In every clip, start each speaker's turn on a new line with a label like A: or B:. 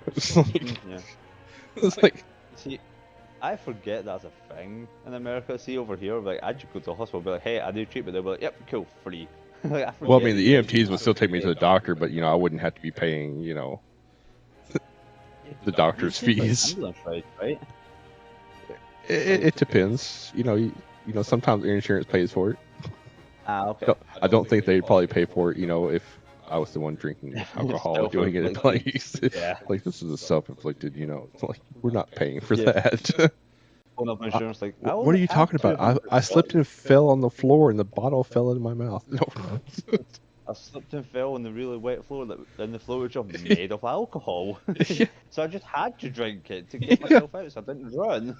A: It's like,
B: Yeah.
A: it's like,
B: See, I forget that's a thing in America. See, over here, like, I just go to the hospital, be like, hey, I do treatment. They'll be like, yep, cool, free. Like, I
A: well, I
B: forget
A: mean,
B: that
A: the
B: you actually
A: EMTs would
B: have
A: still
B: to
A: take me to
B: pay.
A: the doctor, but I wouldn't have to be paying,
B: Yeah,
A: the
B: 'cause you
A: doctor's
B: pay for
A: fees.
B: ambulance rides, right?
A: It depends. Sometimes the insurance pays for it.
B: Ah, okay.
A: I don't think they'd probably pay for it, if I was the one drinking alcohol and doing it.
B: Self-inflicted. Yeah.
A: Like this is a self-inflicted. It's like we're not paying for
B: Yeah.
A: that.
B: Phone up
A: I,
B: insurance, like, I
A: what are
B: only
A: you
B: have
A: talking about? I slipped
B: $200.
A: and fell on the floor, and the bottle fell into my mouth. No.
B: I slipped and fell on the really wet floor and the floor was just made of alcohol.
A: Yeah,
B: So I just had to drink it to get
A: yeah,
B: myself out so I didn't run.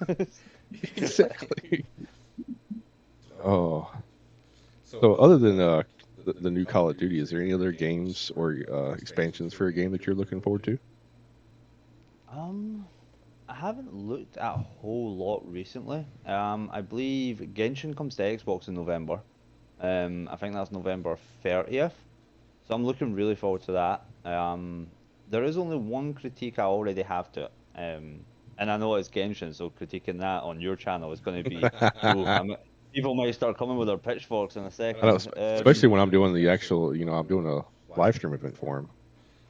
A: exactly. Oh, so other than the new Call of Duty, is there any other games or expansions for a game that you're looking forward to?
B: Um, I haven't looked at a whole lot recently. I believe Genshin comes to Xbox in November. I think that's November 30th. So I'm looking really forward to that. There is only one critique I already have to it. And I know it's Genshin, so critiquing that on your channel is going to be, ooh, people might start coming with their pitchforks in a
A: I know,
B: second.
A: especially when I'm doing the actual, I'm doing a live stream event for him.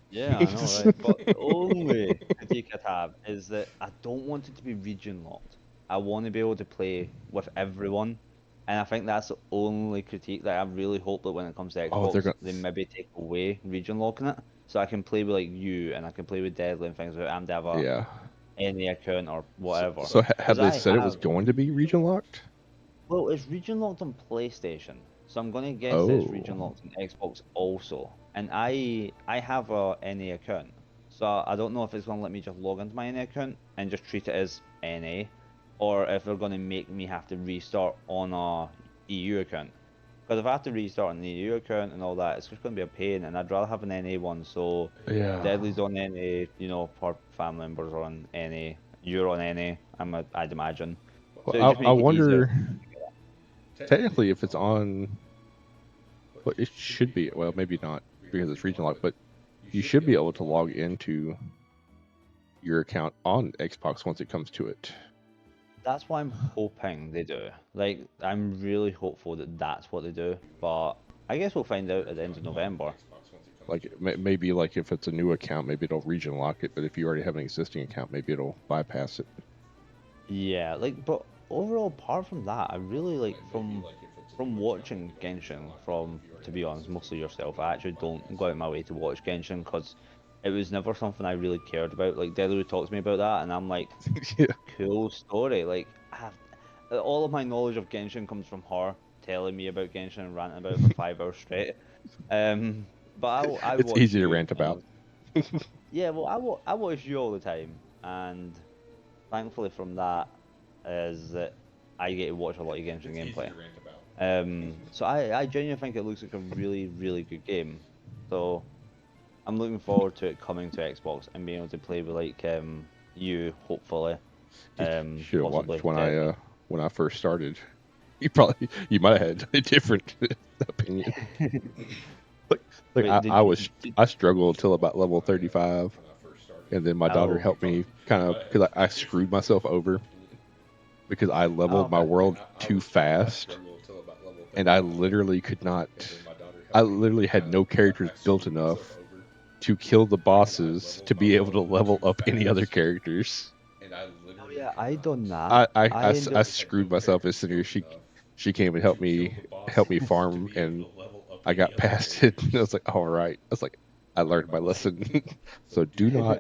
B: Yeah, I know, right? But the only critique I'd have is that I don't want it to be region locked. I want to be able to play with everyone, and I think that's the only critique that I really hope that when it comes to
A: Oh, they're
B: Xbox,
A: gonna,
B: they maybe take away region locking it, so I can play with like you and I can play with Deadly and things without having to have
A: yeah.
B: any account or whatever.
A: So have
B: Because
A: they
B: I
A: said it was
B: have,
A: going to be region locked?
B: well, it's region locked on PlayStation, so I'm gonna guess that it's region
A: Oh,
B: locked on Xbox also. And I have a NA account, so I don't know if it's gonna let me just log into my NA account and just treat it as NA, or if they're gonna make me have to restart on a EU account. Because if I have to restart an EU account and all that, it's just gonna be a pain, and I'd rather have an NA one. So
A: yeah.
B: Deadly's on NA, for family members are on NA. You're on NA, I'd imagine. So it
A: Well,
B: just
A: I
B: make it easier.
A: wonder. Technically, if it's on, well, it should be. Well, maybe not because it's region locked, but you should be able to log into your account on Xbox once it comes to it.
B: That's what I'm hoping they do. Like, I'm really hopeful that that's what they do. But I guess we'll find out at the end of November.
A: Like maybe like if it's a new account, maybe it'll region lock it. But if you already have an existing account, maybe it'll bypass it.
B: Yeah, like, but overall, apart from that, I really like from watching Genshin. From, to be honest, mostly yourself. I actually don't go out my way to watch Genshin because it was never something I really cared about. Like, Deadly talks to me about that, and I'm like,
A: Yeah.
B: cool story. Like, all of my knowledge of Genshin comes from her telling me about Genshin and ranting about it for 5 hours straight. Um, but I
A: It's
B: watch
A: easy to
B: you,
A: rant
B: and
A: about.
B: yeah, well, I watch you all the time, and thankfully from that is that I get to watch a lot of Genshin gameplay. So I genuinely think it looks like a really, really good game. So I'm looking forward to it coming to Xbox and being able to play with like you, hopefully,
A: You should have
B: possibly
A: watched when
B: Deadly.
A: I first started. You might have had a different opinion. Like
B: Wait,
A: I struggled until about level 35, and then my daughter
B: oh,
A: helped me kind of because I screwed myself over because I
B: oh,
A: leveled my
B: okay.
A: world too fast, and I literally could not. I literally had no characters built enough to kill the bosses to be able to level up any other characters.
B: Oh yeah, I done that. I ended
A: I
B: up.
A: screwed myself as soon as she came and helped me farm, and I got past it. And I was like, all right. I was like, I learned my lesson. So do not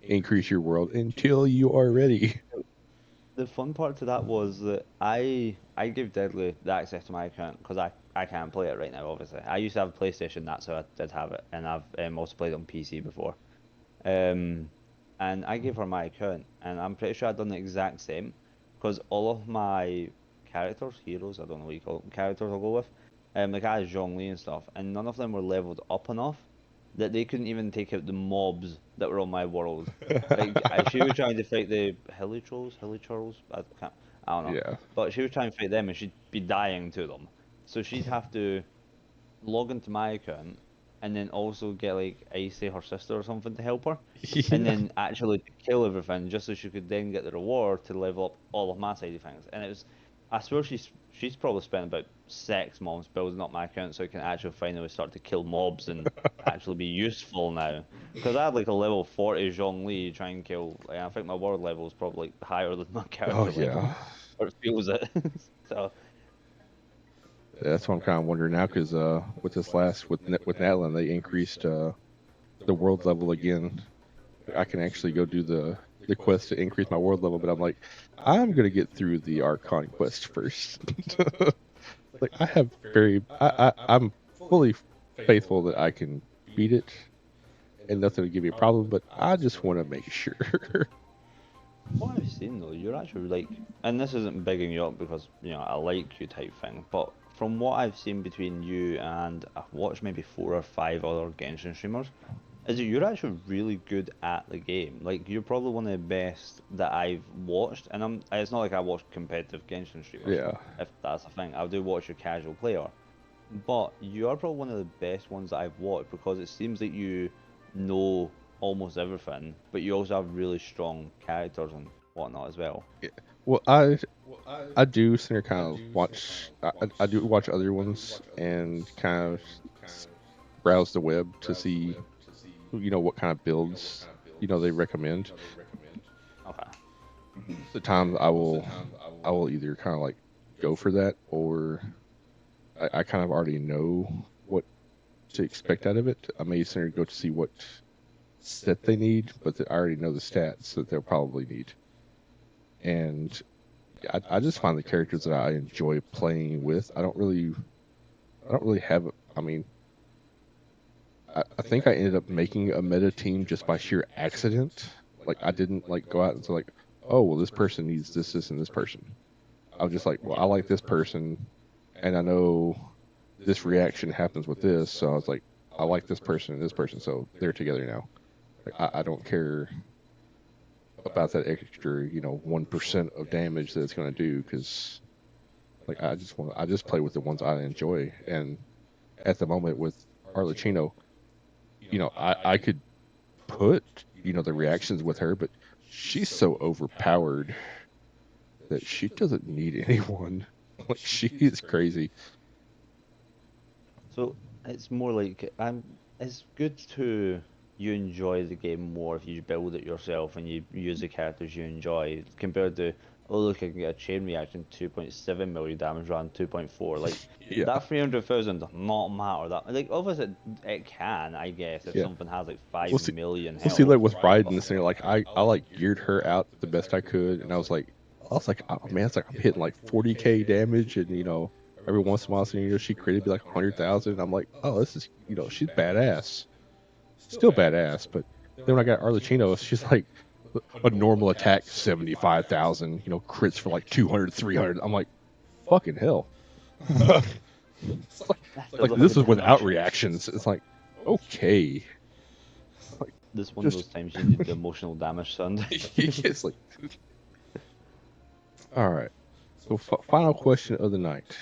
A: increase your world until you are ready.
B: The fun part to that was that I gave Deadly the access to my account because I can't play it right now. Obviously, I used to have a PlayStation, that's how I did have it, and I've also played on PC before. Um, and I gave her my account, and I'm pretty sure I'd done the exact same because all of my characters, heroes, I don't know what you call them, characters I'll go with, like I had Zhongli and stuff, and none of them were leveled up enough that they couldn't even take out the mobs that were on my world. Like she was trying to fight the hilly trolls. I don't know,
A: Yeah.
B: but she was trying to fight them, and she'd be dying to them. So she'd have to log into my account, and then also get like Icy, her sister or something, to help her, and
A: Yeah.
B: then actually kill everything just so she could then get the reward to level up all of my side of things. And it was, I swear she's probably spent about 6 months building up my account so I can actually finally start to kill mobs and actually be useful now. Because I had like a level 40 Zhongli try and kill, like, I think my world level is probably like, higher than my
A: Oh
B: character level,
A: yeah.
B: or it feels it. So
A: That's what I'm kind of wondering now, because with this last with Natlan, they increased the world level again. I can actually go do the quest to increase my world level, but I'm like, I'm gonna get through the Archon quest first. Like I have I'm fully faithful that I can beat it and nothing will give me a problem, but I just want to make sure.
B: what I've seen though, you're actually like, and this isn't bigging you up because I like you type thing, but from what I've seen between you and I've watched maybe 4 or 5 other Genshin streamers, is that you're actually really good at the game. Like you're probably one of the best that I've watched, and it's not like I watch competitive Genshin streamers,
A: Yeah.
B: if that's a thing. I do watch your casual player, but you are probably one of the best ones that I've watched because it seems like you know almost everything, but you also have really strong characters and whatnot as well.
A: Well, I do sit here kind of watch. I do watch other ones and kind of browse the web to see, what kind of builds, they recommend.
B: Okay.
A: The times I will either kind of like go for that, or I kind of already know what to expect out of it. I may sooner go to see what set they need, but I already know the stats that they'll probably need. And I just find the characters that I enjoy playing with. I don't really have. I mean, I think I ended up making a meta team just by sheer accident. Like I didn't like go out and say like, oh well, this person needs this, this, and this person. I was just like, well, I like this person, and I know this reaction happens with this, so I was like, I like this person and this person, so they're together now. Like I don't care about that extra, 1% of damage that it's going to do, because like I just play with the ones I enjoy, and at the moment with Arlecchino, I could put the reactions with her, but she's so overpowered that she doesn't need anyone. Like she is crazy.
B: So it's more like it's good to you enjoy the game more if you build it yourself and you use the characters you enjoy compared to, oh look, I can get a chain reaction 2.7 million damage around 2.4. Like
A: Yeah,
B: that 300,000 does not matter that, like obviously it can, I guess, if
A: yeah.
B: something has like
A: We'll
B: five
A: see.
B: million
A: We'll see. Like
B: health.
A: with Raiden, this thing, like I like geared her out the best I could, and I was like, oh man, it's like I'm hitting like 40k damage, and every once in a while, so, she created be like 100,000. I'm like, oh, this is, she's badass, still badass. But then when I got Arlecchino, she's like a normal attack 75,000, crits for like 200, 300. I'm like, fucking hell. It's
B: That's a
A: like
B: lot
A: this
B: of
A: is without
B: damage.
A: reactions. It's like, okay, like
B: This one of
A: just
B: those times you need the emotional damage sound.
A: it's like, all right. So final question of the night: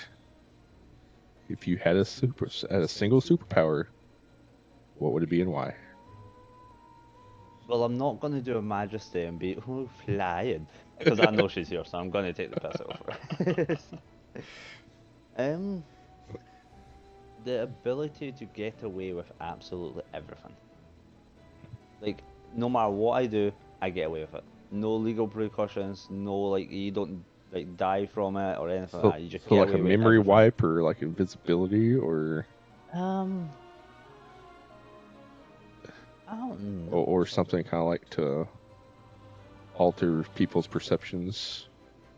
A: if you had a single superpower, what would it be and why?
B: Well, I'm not going to do a majesty and be flying because I know she's here, so I'm going to take the piss out of her. um, the ability to get away with absolutely everything. Like, no matter what I do, I get away with it. No legal repercussions. No, like, you don't like die from it or anything like
A: So
B: that. You just
A: so
B: get
A: like a
B: away with
A: memory
B: everything.
A: wipe or like invisibility
B: Um, I don't know.
A: or something kind of like to alter people's perceptions.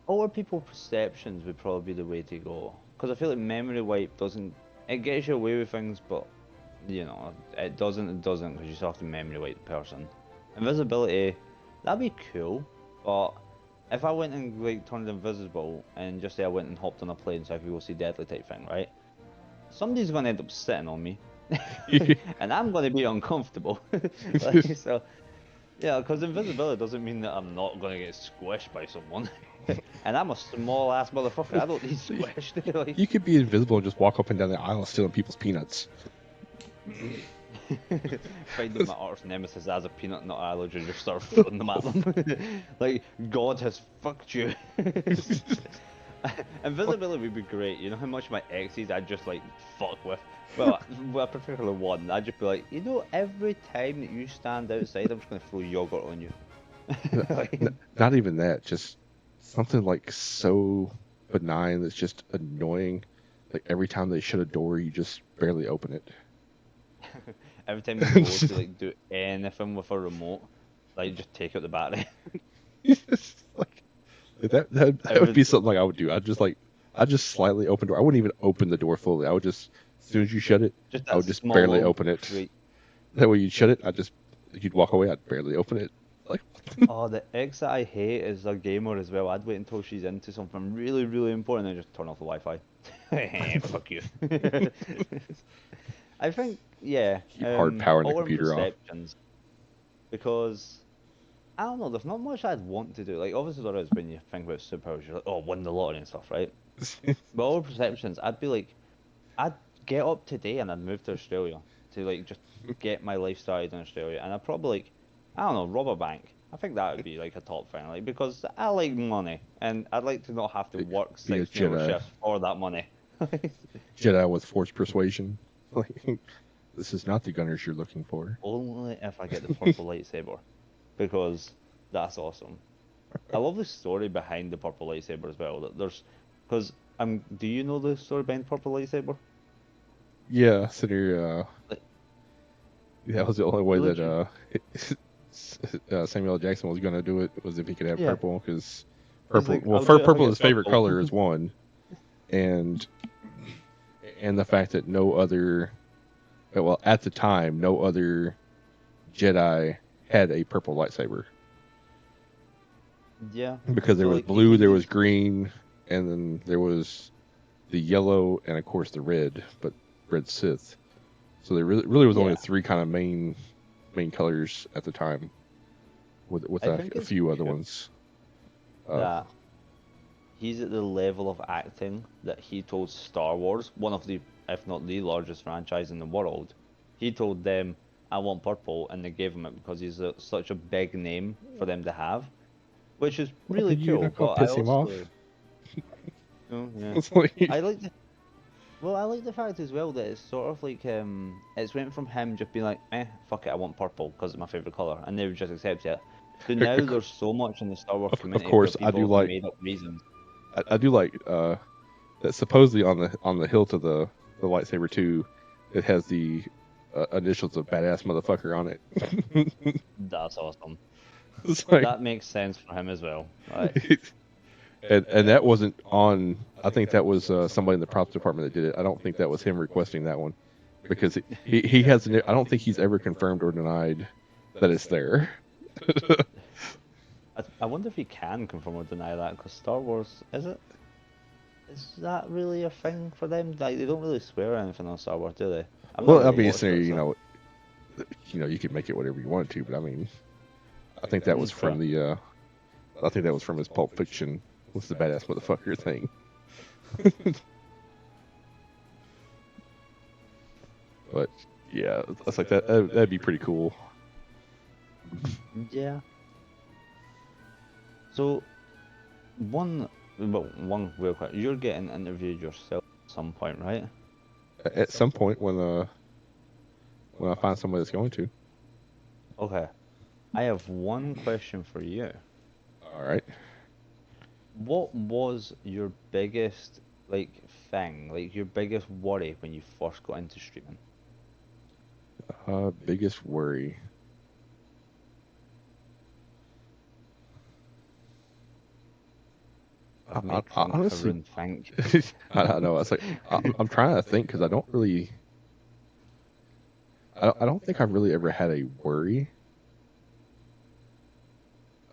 B: Or people's perceptions would probably be the way to go. Because I feel like memory wipe doesn't. It gets you away with things, but it doesn't. It doesn't because you still have to memory wipe the person. Invisibility, that'd be cool. But if I went and like turned invisible and just say I went and hopped on a plane so I could go see Deadly type thing, right? Somebody's gonna end up sitting on me, and I'm gonna be uncomfortable. Like so. Yeah, because invisibility doesn't mean that I'm not gonna get squished by someone. And I'm a small ass motherfucker. I don't need squished. Like,
A: You could be invisible and just walk up and down the aisle stealing people's peanuts.
B: Finding my arch nemesis as a peanut nut allergy, just start throwing them at them. Like, God has fucked you. Invisibility would be great. You know how much my exes I'd just like fuck with? Well, a particular one, I'd just be like, you know, every time that you stand outside, I'm just gonna throw yogurt on you.
A: N-
B: Like,
A: Not even that, just something like so benign that's just annoying. Like every time they shut a door, you just barely open it.
B: every time you go to like do anything with a remote, like just take out the battery.
A: Like that would
B: Every
A: be something like I would do. I just slightly open door. I wouldn't even open the door fully. I would just as soon as you shut it,
B: just
A: I
B: that
A: would just
B: small
A: barely
B: little
A: open it.
B: creak.
A: That way you'd shut it, you'd walk away, I'd barely open it. Like
B: Oh, the ex that I hate is a gamer as well. I'd wait until she's into something really, really important and just turn off the Wi-Fi. Fuck you. I think, yeah,
A: keep hard powering the
B: power and
A: computer off.
B: perceptions. Because, I don't know, there's not much I'd want to do. Like, obviously there is when you think about superpowers, you're like, oh, win the lottery and stuff, right? But power perceptions, I'd be like, I'd get up today and I'd move to Australia to, like, just get my life started in Australia. And I'd probably, like, I don't know, rob a bank. I think that would be, like, a top thing, like, because I like money. And I'd like to not have to work
A: Be a
B: 16-hour
A: Jedi,
B: shifts for that money.
A: Jedi with force persuasion. Like this is not the gunners you're looking for.
B: Only if I get the purple lightsaber, because that's awesome. I love the story behind the purple lightsaber as well. That there's, because do you know the story behind the purple lightsaber?
A: Yeah, Senator.
B: Like,
A: That was the only way that
B: legit.
A: Samuel L. Jackson was going to do it was if he could have
B: Yeah,
A: purple because
B: he's
A: purple.
B: like,
A: Well,
B: I'll do it if I
A: purple is
B: get
A: his favorite
B: purple.
A: color is one, and the fact that no other, well, at the time, no other Jedi had a purple lightsaber
B: Yeah.
A: because there
B: So
A: was
B: like he
A: blue,
B: told
A: there was
B: these.
A: green, and then there was the yellow, and of course the red, but red Sith. So there really was only
B: Yeah,
A: three kind of main colors at the time, with
B: I think
A: a
B: it's
A: few other
B: cool
A: ones. Uh,
B: that he's at the level of acting that he told Star Wars, one of the, if not the largest franchise in the world. He told them, "I want purple," and they gave him it because he's such a big name for them to have, which is
A: well,
B: really
A: you're
B: cool.
A: not gonna
B: But I
A: piss him
B: also,
A: off.
B: yeah,
A: It's like,
B: I like the well, I like the fact as well that it's sort of like it's went from him just being like, fuck it, I want purple because it's my favorite color, and they would just accept it. To now, there's so much in the Star Wars
A: of
B: community where
A: course,
B: people have made up reasons.
A: I do like that supposedly on the hilt of the lightsaber too, it has the initials of badass motherfucker on it.
B: That's awesome.
A: It's like,
B: That makes sense for him as well. Like,
A: and that wasn't on. I think that was somebody in the props department that did it. I don't think that was him requesting that one because he has. I don't think he's ever confirmed or denied that it's there.
B: I wonder if he can confirm or deny that because Star Wars is that really a thing for them? Like they don't really swear or anything on Star Wars, do they? I've not
A: Well, I
B: really
A: mean, it's,
B: watched it,
A: you
B: so
A: know, you could make it whatever you want to, but I mean, I think that was
B: fair.
A: from the. I think that was from his Pulp Fiction. Was the badass motherfucker thing? But yeah, that's like that. That'd be pretty cool.
B: Yeah. So one real quick. You're getting interviewed yourself at some point, right?
A: At some point, when I find somebody that's going to.
B: Okay. I have one question for you.
A: All right.
B: What was your biggest thing, like your biggest worry when you first got into streaming?
A: Biggest worry.
B: Make
A: Honestly,
B: everyone think.
A: I know. It's like I'm trying to think because I don't really. I don't think I've really ever had a worry.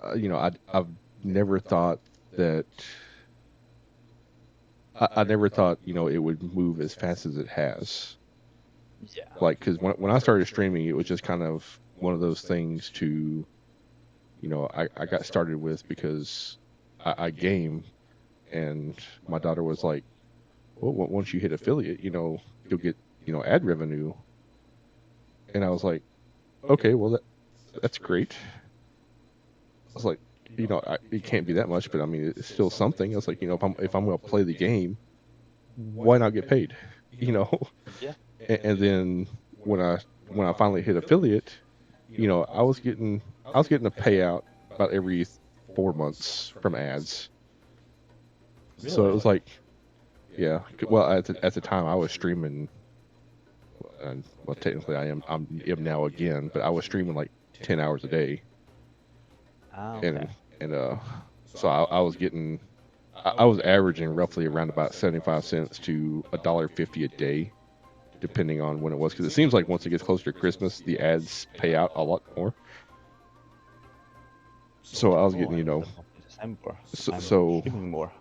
A: I've never thought that. I never thought it would move as fast as it has.
B: Yeah.
A: Like, because when I started streaming, it was just kind of one of those things to, I got started with because I game, and my daughter was like, well, once you hit affiliate, you'll get, ad revenue. And I was like, okay, well that's great. I was like, it can't be that much, but I mean, it's still something. I was like, if I'm going to play the game, why not get paid? You know,
B: Yeah.
A: and then when I when I finally hit affiliate, I was getting a payout about every 4 months from ads. So it
B: Really?
A: was like, yeah. Well, at the time I was streaming, and well, technically I'm now again, but I was streaming like 10 hours a day,
B: Ah, okay.
A: and so I was getting, I was averaging roughly around about 75 cents to $1.50 a day, depending on when it was, because it seems like once it gets closer to Christmas, the ads pay out a lot more. So I was
B: Oh,
A: getting,
B: and for the month of December,
A: so,
B: I'm
A: so
B: streaming more.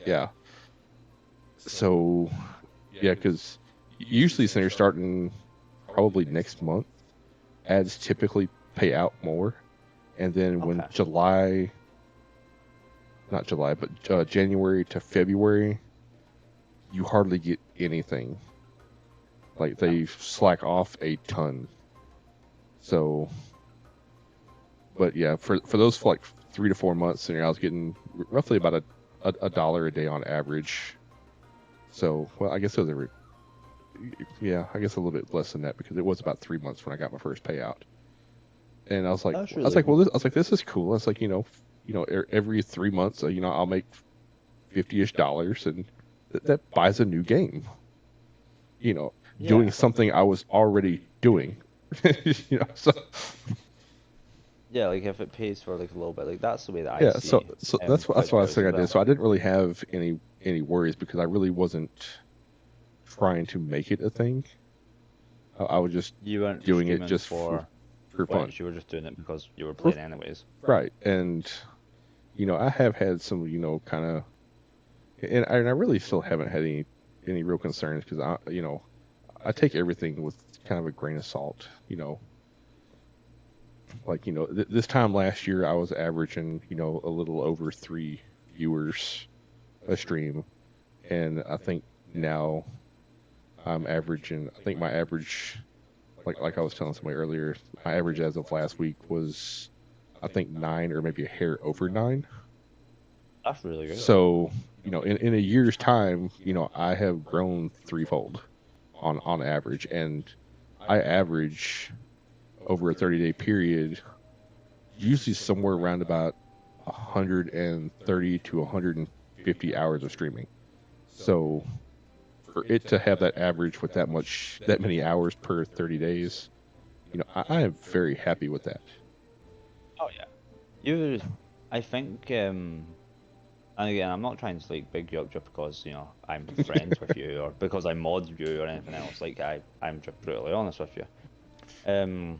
A: yeah, so yeah, because usually since you're starting probably next month, ads typically pay out more, and then when
B: Okay.
A: not July, but January to February, you hardly get anything. Like
B: No.
A: they slack off a ton. So, but yeah, for those for like 3 to 4 months, and I was getting roughly about a dollar a day on average. So, well, I guess it was yeah, I guess a little bit less than that because it was about 3 months when I got my first payout. And
B: That's
A: I was
B: really
A: like,
B: good.
A: well, this is cool. I was like, every 3 months, I'll make $50-ish, and that buys a new game. You know, doing
B: Yeah.
A: something I was already doing. So
B: Yeah, like if it pays for like a little bit, like that's the way that I
A: yeah, so
B: see
A: so that's what I was
B: Twitch
A: saying I
B: as
A: did.
B: well.
A: So I didn't really have any worries because I really wasn't trying to make it a thing. I was just
B: You weren't
A: doing it
B: streaming
A: just for
B: for
A: fun.
B: Twitch, you were just doing it because you were
A: For-
B: playing anyways.
A: Right. And I have had some, kind of, and I really still haven't had any real concerns because I take everything with kind of a grain of salt. Like this time last year I was averaging a little over 3 viewers a stream, and I think now I'm averaging. I think my average, like I was telling somebody earlier, my average as of last week was, I think, 9 or maybe a hair over 9.
B: That's really good.
A: So in a year's time, I have grown threefold on average, and I average over a 30-day period usually somewhere around about 130 to 150 hours of streaming. So for it to have that average with that many hours per 30 days, I am very happy with that.
B: Oh yeah. You, I think, and again, I'm not trying to like big you up just because I'm friends with you or because I mod you or anything else. Like I'm just brutally honest with you. Um,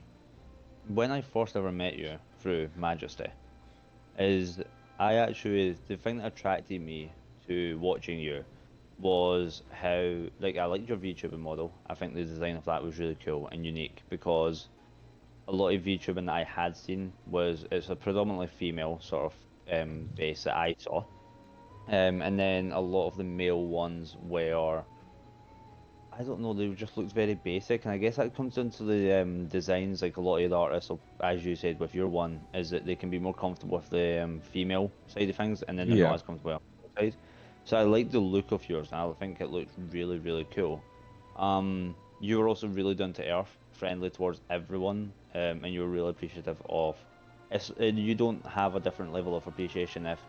B: when I first ever met you through Majesty, is I actually the thing that attracted me to watching you was how like I liked your VTubing model. I think the design of that was really cool and unique because a lot of VTubing that I had seen was it's a predominantly female sort of base that I saw. And then a lot of the male ones were, I don't know, they just looked very basic, and I guess that comes down to the designs. Like a lot of the artists, as you said with your one, is that they can be more comfortable with the female side of things, and then they're not
A: Yeah,
B: as comfortable with the male side. So I like the look of yours, and I think it looks really, really cool. You were also really down to earth, friendly towards everyone, and you were really appreciative of. You don't have a different level of appreciation if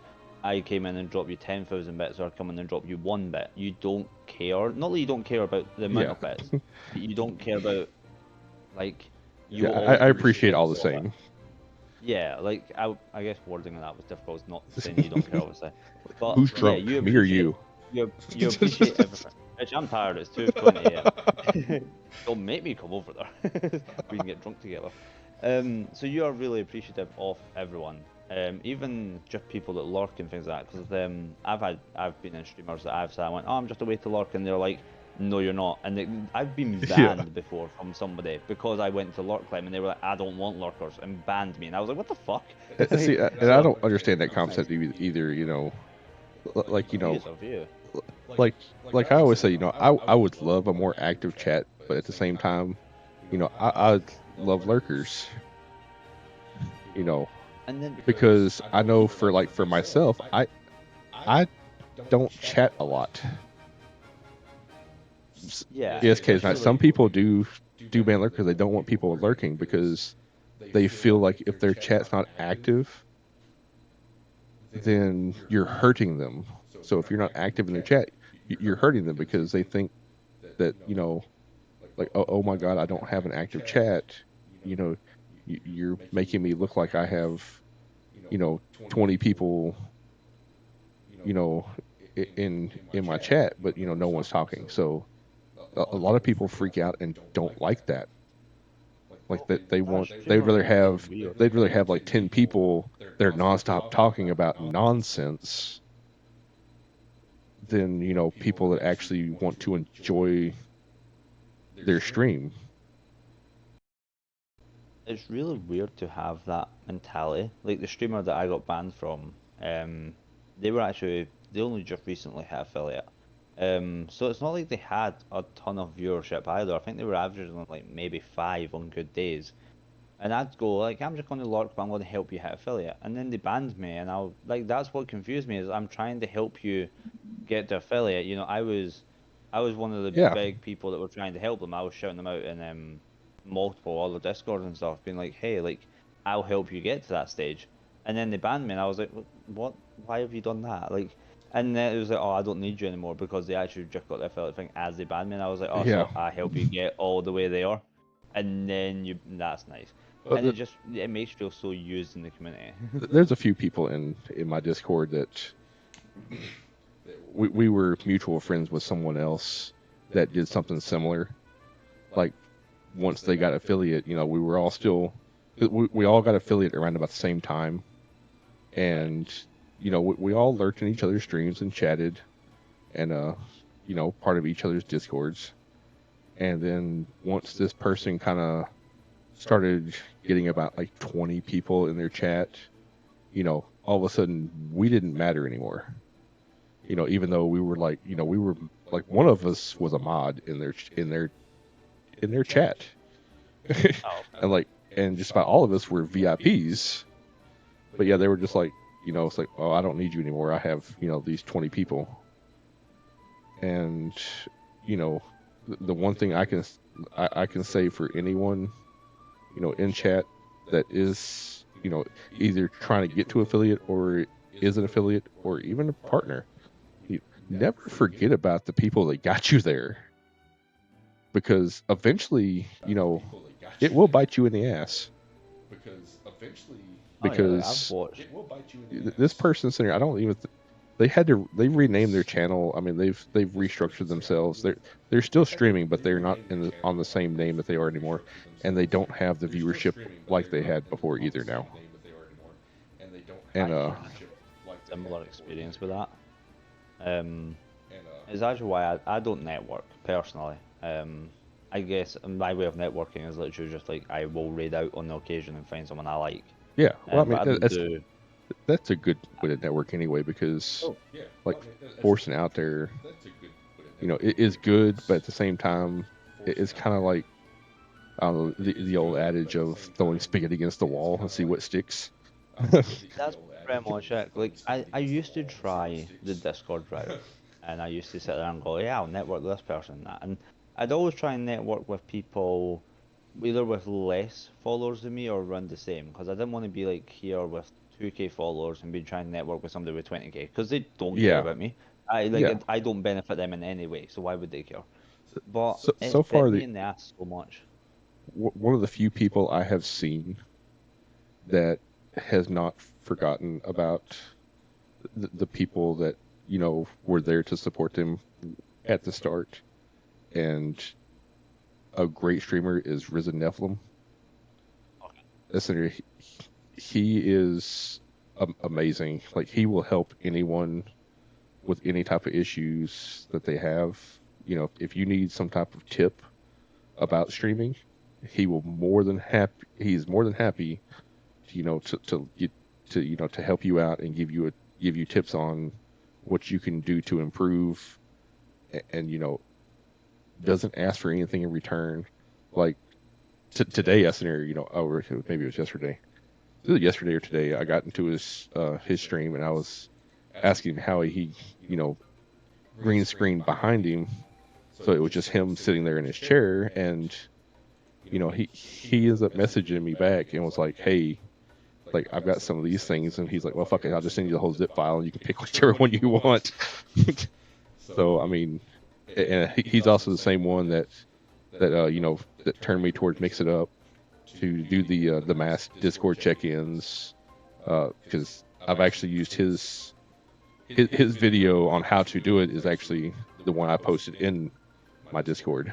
B: I came in and dropped you 10,000 bits or come in and drop you 1 bit. You don't care. Not that you don't care about the amount
A: yeah,
B: of bits, but you don't care about like you
A: yeah.
B: will
A: I
B: always be
A: appreciate all the
B: respectful of it.
A: same.
B: Yeah, like I guess wording of that was difficult. It's not saying you don't care, obviously, but
A: Who's
B: yeah,
A: drunk,
B: you
A: me or
B: appreciate
A: you?
B: you appreciate everything. Which I'm tired. It's 2:20 a.m. Don't make me come over there. We can get drunk together. So you are really appreciative of everyone, even just people that lurk and things like that. Because I've been in streamers that I've said I went, oh, I'm just a way to lurk, and they're like, no, you're not. And I've been
A: Yeah.
B: banned before from somebody because I went to lurk climb, and they were like, I don't want lurkers, and banned me. And I was like, what the fuck?
A: See, and I
B: So
A: don't understand that
B: that's nice.
A: concept either. Like
B: Views of you.
A: like like I always say, I would love a more active chat, but at the same time, I love lurkers, you know,
B: And then
A: because I know for myself, I don't chat a lot.
B: yeah,
A: ESK is not.
B: especially
A: Some
B: like
A: people do ban lurkers. They don't want people lurking because they feel like if their chat's not active, then you're hurting them. So if you're not active in their chat, you're hurting them because they think that like oh my god, I don't have an active chat. You know, you're making me look like I have 20 people you know in my chat, but no one's talking. So a lot of people freak out and don't like that. Like that
B: that streamer thing is weird.
A: they'd rather have like 10 people that are nonstop talking about nonsense than people that actually want to enjoy their stream.
B: It's really weird to have that mentality. Like the streamer that I got banned from, they were actually they only just recently hit affiliate. So it's not like they had a ton of viewership either. I think they were averaging like maybe 5 on good days. And I'd go like, I'm just going to lurk, but I'm going to help you hit affiliate. And then they banned me, and I like that's what confused me is I'm trying to help you get to affiliate. I was one of the
A: Yeah.
B: big people that were trying to help them. I was shouting them out in multiple other discords and stuff, being like, hey, like I'll help you get to that stage. And then they banned me, and I was like, what? Why have you done that? Like, and then it was like, oh, I don't need you anymore because they actually just got the affiliate thing as they banned me, and I was like, oh,
A: Yeah.
B: so I help you get all the way there, and then that's nice.
A: But
B: And it makes you feel so used in the community.
A: there's a few people in my Discord that we were mutual friends with someone else that did something similar. Like once they got affiliate, we were all still we all got affiliate around about the same time,
B: Right.
A: and we all lurked in each other's streams and chatted, and part of each other's discords. And then once this person kind of started getting about like 20 people in their chat, all of a sudden we didn't matter anymore. Even though we were like, we were like one of us was a mod in their chat,
B: Oh, okay.
A: and like, and just about all of us were VIPs. But yeah, they were just like, it's like, oh, I don't need you anymore. I have these 20 people, and you know, the one thing I can say for anyone in chat that is either trying to get to affiliate or is an affiliate or even a partner, you never forget about the people that got you there, because eventually it will bite you in the ass.
B: Oh yeah, like I've
A: Because
B: watched.
A: this person sitting here, I don't even they renamed their channel. I mean, they've restructured themselves. They're still streaming, but they're not on the same name that they are anymore, and they don't have the viewership like they had before either now.
B: I
A: And
B: actually had a similar experience with that. Um, it's actually why I don't network personally. I guess my way of networking is literally just like I will raid out on the occasion and find someone I like.
A: yeah, well, I
B: But
A: mean
B: I don't
A: that's
B: do.
A: that's a good way to network anyway, because
B: Oh,
A: like forcing out there, it is good, but at the same time, it's kind of like, I don't know, the old adage of throwing spaghetti against the wall and see what sticks.
B: that's pretty much it. Like I used to try the Discord route, and I used to sit there and go, yeah, I'll network with this person and that, and I'd always try and network with people either with less followers than me or around the same, because I didn't want to be like here with 2k followers and be trying to network with somebody with 20k, because they don't care
A: Yeah,
B: about me. I like
A: yeah.
B: I don't benefit them in any way, so why would they care? But it's
A: So
B: bit
A: far,
B: me in the ass so much.
A: one of the few people I have seen that has not forgotten about the people that were there to support them at the start, and a great streamer is Risen Nephilim.
B: Okay.
A: Listen, he is amazing. Like, he will help anyone with any type of issues that they have. If you need some type of tip about streaming, he's more than happy to get to help you out and give you tips on what you can do to improve, and doesn't ask for anything in return. Like, today I seen her, or maybe it was yesterday. Either yesterday or today, I got into his stream and I was asking how you know, green screen behind him, so it was just him sitting there in his chair, and he ends up messaging me back and was like, "Hey, like I've got some of these things," and he's like, "Well, fuck it, I'll just send you the whole zip file and you can pick whichever one you want." So I mean, and he's also the same one that turned me towards Mix It Up to do the mass Discord check-ins, because I've actually used his video on how to do it is actually the one I posted in my Discord.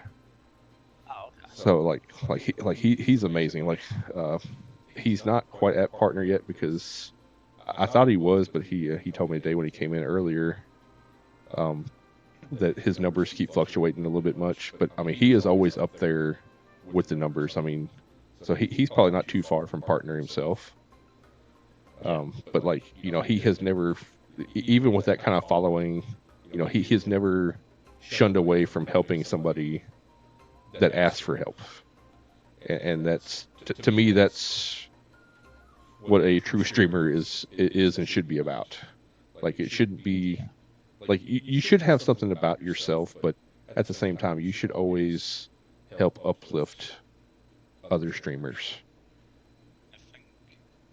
B: Oh, okay.
A: So he's amazing. He's not quite at partner yet because I thought he was, but he told me today when he came in earlier, um, that his numbers keep fluctuating a little bit much. But I mean, he is always up there with the numbers. I mean, so he's probably not too far from partner himself. But he has never, even with that kind of following, he has never shunned away from helping somebody that asks for help. And that's to me, that's what a true streamer is and should be about. Like, it shouldn't be like you should have something about yourself, but at the same time, you should always help uplift other streamers.
B: I think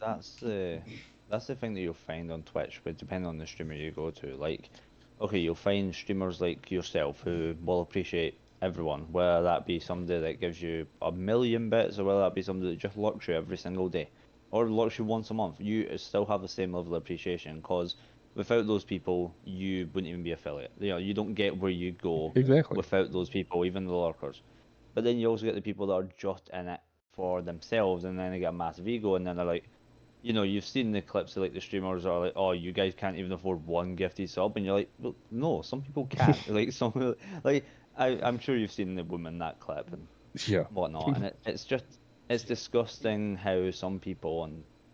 B: that's the thing that you'll find on Twitch, but depending on the streamer you go to, like, okay, you'll find streamers like yourself who will appreciate everyone, whether that be somebody that gives you a million bits, or whether that be somebody that just lurks you every single day, or lurks you once a month. You still have the same level of appreciation, because without those people, you wouldn't even be affiliate. You don't get where you go
A: Exactly.
B: without those people, even the lurkers. But then you also get the people that are just in it for themselves, and then they get a massive ego, and then they're like, you've seen the clips of like the streamers are like, oh, you guys can't even afford one gifted sub, and you're like, well, no, some people can. Like like I'm sure you've seen the woman that clip and
A: Yeah.
B: whatnot, and it's disgusting how some people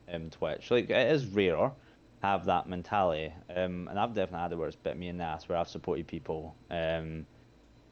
B: on Twitch, like, it is rare, have that mentality. And I've definitely had it where it's bit me in the ass, where I've supported people, and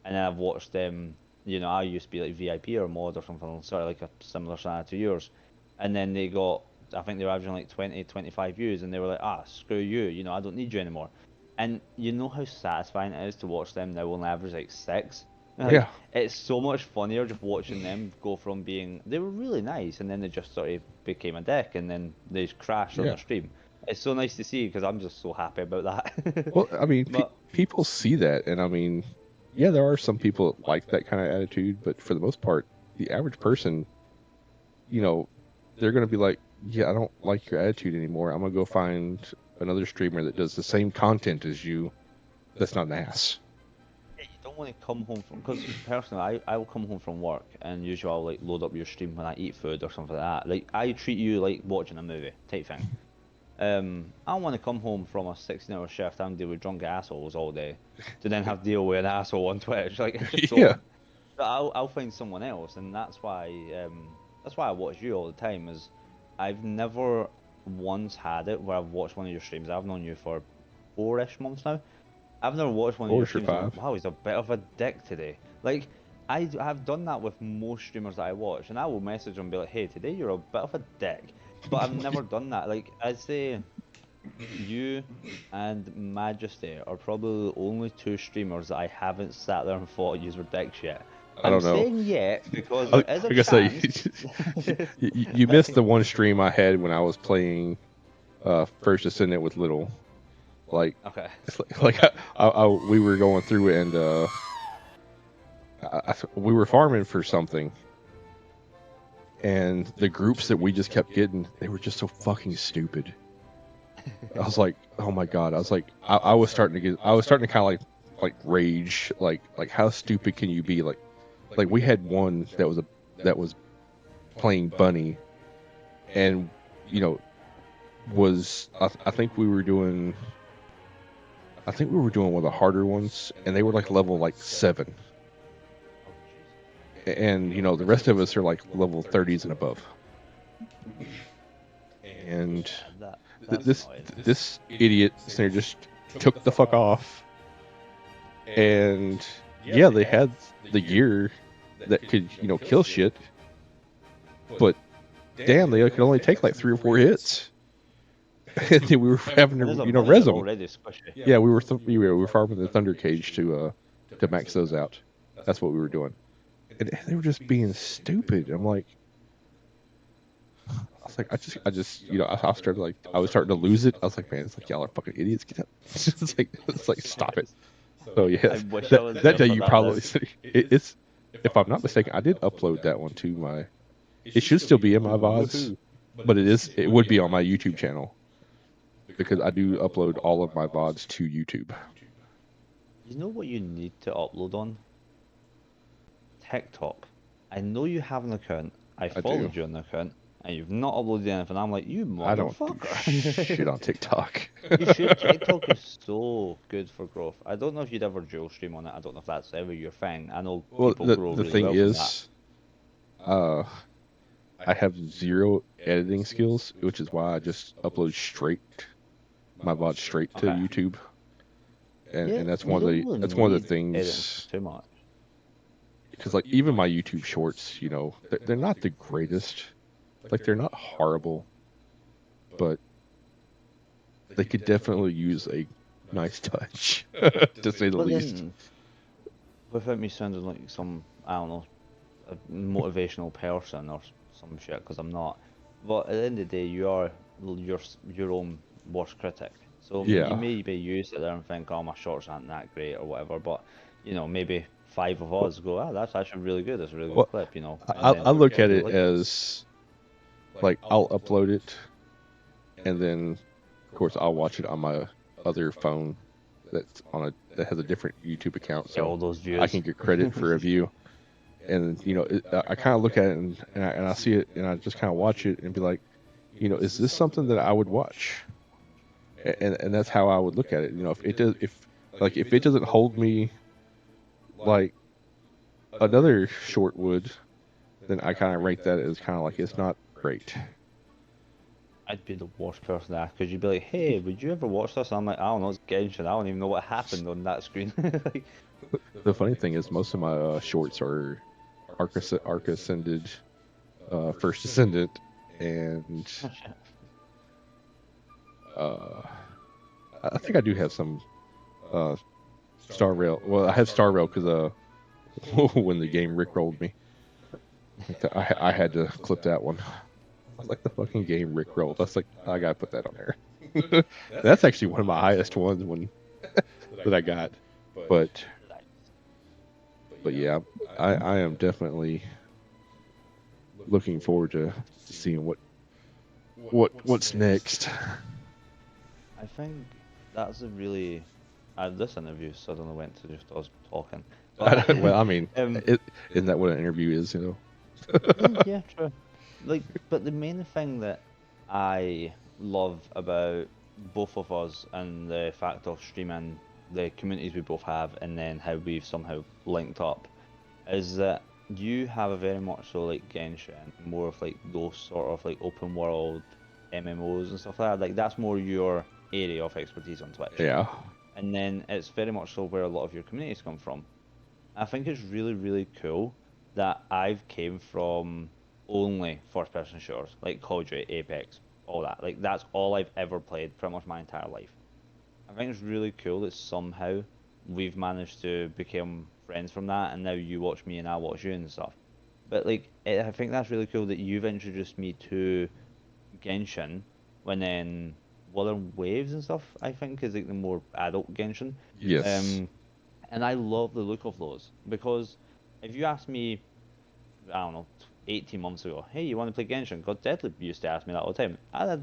B: then I've watched them. I used to be like VIP or mod or something, sort of like a similar scenario to yours, and then they got, I think they were averaging like 20, 25 views, and they were like, screw you, I don't need you anymore. And you know how satisfying it is to watch them now only average like 6? Like,
A: Yeah.
B: it's so much funnier just watching them go from being, they were really nice, and then they just sort of became a dick, and then they just crashed on
A: Yeah.
B: their stream. It's so nice to see, because I'm just so happy about that.
A: Well, I mean,
B: But
A: people see that, and I mean, yeah, there are some people that like that kind of attitude, but for the most part, the average person, you know, they're going to be like, yeah, I don't like your attitude anymore. I'm going to go find another streamer that does the same content as you that's not an ass.
B: you don't want to come home from, because personally, I will come home from work, and usually I'll like load up your stream when I eat food or something like that. Like, I treat you like watching a movie type thing. I don't want to come home from a 16-hour shift and deal with drunk assholes all day, to then have to deal with an asshole on Twitch. Like, I just
A: Yeah.
B: don't. But I'll find someone else, and that's why I watch you all the time. Is I've never once had it where I've watched one of your streams. I've known you for 4-ish months now. I've never watched one of
A: Or
B: your
A: sure
B: streams and went,
A: five.
B: wow, he's a bit of a dick today. Like, I've done that with most streamers that I watch, and I will message them and be like, hey, today you're a bit of a dick. But I've never done that. Like, I'd say you and Majesty are probably the only two streamers that I haven't sat there and thought yous were dicks yet.
A: I
B: I'm
A: don't know.
B: saying yet because there is a
A: I guess I,
B: chance.
A: you missed the one stream I had when I was playing First Ascendant with Little. Like,
B: Okay.
A: it's like we were going through it, and we were farming for something, and the groups that we just kept getting, they were just so fucking stupid. I was like, oh my god! I was like, I was starting to kind of like rage, like how stupid can you be? Like we had one that was playing Bunny, and you know I think we were doing one of the harder ones, and they were like level like 7,
B: Oh, Jesus.
A: and the rest of us are like level 30s and above. And
B: Yeah,
A: th-
B: that's
A: this
B: annoying.
A: this idiot there just took the fuck off, and yeah, they had the gear that could kill shit, but damn, they could only take like 3 or 4 hits, and then we were having
B: And as
A: to
B: a bunny,
A: res
B: they're
A: them.
B: already squishy.
A: Yeah, we were farming the Thunder Cage to max those out. That's what we were doing, and they were just being stupid. I was like, I started like, I was starting to lose it. I was like, man, it's like y'all are fucking idiots. Get up. It's like stop it. So
B: I
A: yes,
B: wish I
A: that
B: was
A: that
B: there
A: day
B: for
A: you
B: that
A: probably
B: then.
A: it's, if I'm not mistaken, I did upload that one to my. It should still be in my VODs,
B: Woohoo.
A: but it would be on my YouTube channel because I do upload all of my VODs to YouTube.
B: You know what you need to upload on? TikTok. I know you have an account. I
A: I do.
B: followed you on the account, and you've not uploaded anything. I'm like, you
A: I don't do
B: motherfucker.
A: shit on TikTok.
B: You should. TikTok is so good for growth. I don't know if you'd ever dual stream on it. I don't know if that's ever your thing. I know
A: Well,
B: people
A: the
B: grow
A: the
B: really
A: thing
B: well from that.
A: is, uh, I have zero editing skills, which is why I just upload straight my VOD straight to
B: Okay.
A: YouTube,
B: Yeah,
A: and that's
B: you
A: one of
B: don't
A: the
B: really
A: that's one of the
B: need editing
A: things,
B: too much.
A: because like even my YouTube shorts, they're not the greatest. Like they're not horrible, but they could definitely use a nice touch, to say the
B: But
A: least.
B: then, without me sounding like some, I don't know, a motivational person or some shit, because I'm not. But at the end of the day, you are your own worst critic. So you
A: Yeah,
B: may be used to there and think, oh, my shorts aren't that great or whatever. But maybe five of
A: well,
B: us go, ah, that's actually really good. That's a really good
A: well
B: clip, and
A: I
B: then
A: look at
B: people
A: it
B: like it.
A: as like I'll upload it, and then of course I'll watch it on my other phone that has a different YouTube account,
B: Get
A: so
B: all those
A: I
B: views.
A: can get credit for a view. And I kind of look at it, and I see it, and I just kind of watch it and be like, is this something that I would watch? And that's how I would look at it. If it doesn't hold me like another short would, then I kind of rate that as kind of like it's not great.
B: I'd be the worst person to ask because you'd be like, "Hey, would you ever watch this?" I'm like, "I don't know, it's Genshin. I don't even know what happened on that screen." Like,
A: The funny thing is, most of my shorts are Arc Ascended, First Ascendant, and
B: oh shit.
A: uh, I think I do have some uh, Star Rail. Well, I have Star Rail because when the game rickrolled me, I had to clip that one. I was like, the fucking game rickrolled. I was like, I gotta put that on there. That's actually one of my highest ones that I got. But but yeah, I am definitely looking forward to seeing what's next.
B: I think that's a really. This interview suddenly went to just us talking, but
A: Well, I mean,
B: um,
A: isn't that what an interview is?
B: yeah, true. Like, but the main thing that I love about both of us and the fact of streaming the communities we both have, and then how we've somehow linked up, is that you have a very much so like Genshin, more of like those sort of like open world MMOs and stuff like that. Like that's more your area of expertise on Twitch.
A: Yeah,
B: And then it's very much so where a lot of your communities come from. I think it's really, really cool that I've came from only first person shooters, like Call of Duty, Apex, all that. Like that's all I've ever played pretty much my entire life. I think it's really cool that somehow we've managed to become friends from that, and now you watch me and I watch you and stuff. But like, I think that's really cool that you've introduced me to Genshin, when then Wuthering Waves and stuff. I think is like the more adult Genshin.
A: yes,
B: Um, and I love the look of those because if you ask me, I don't know, 18 months ago, hey, you want to play Genshin? God, Deadly used to ask me that all the time.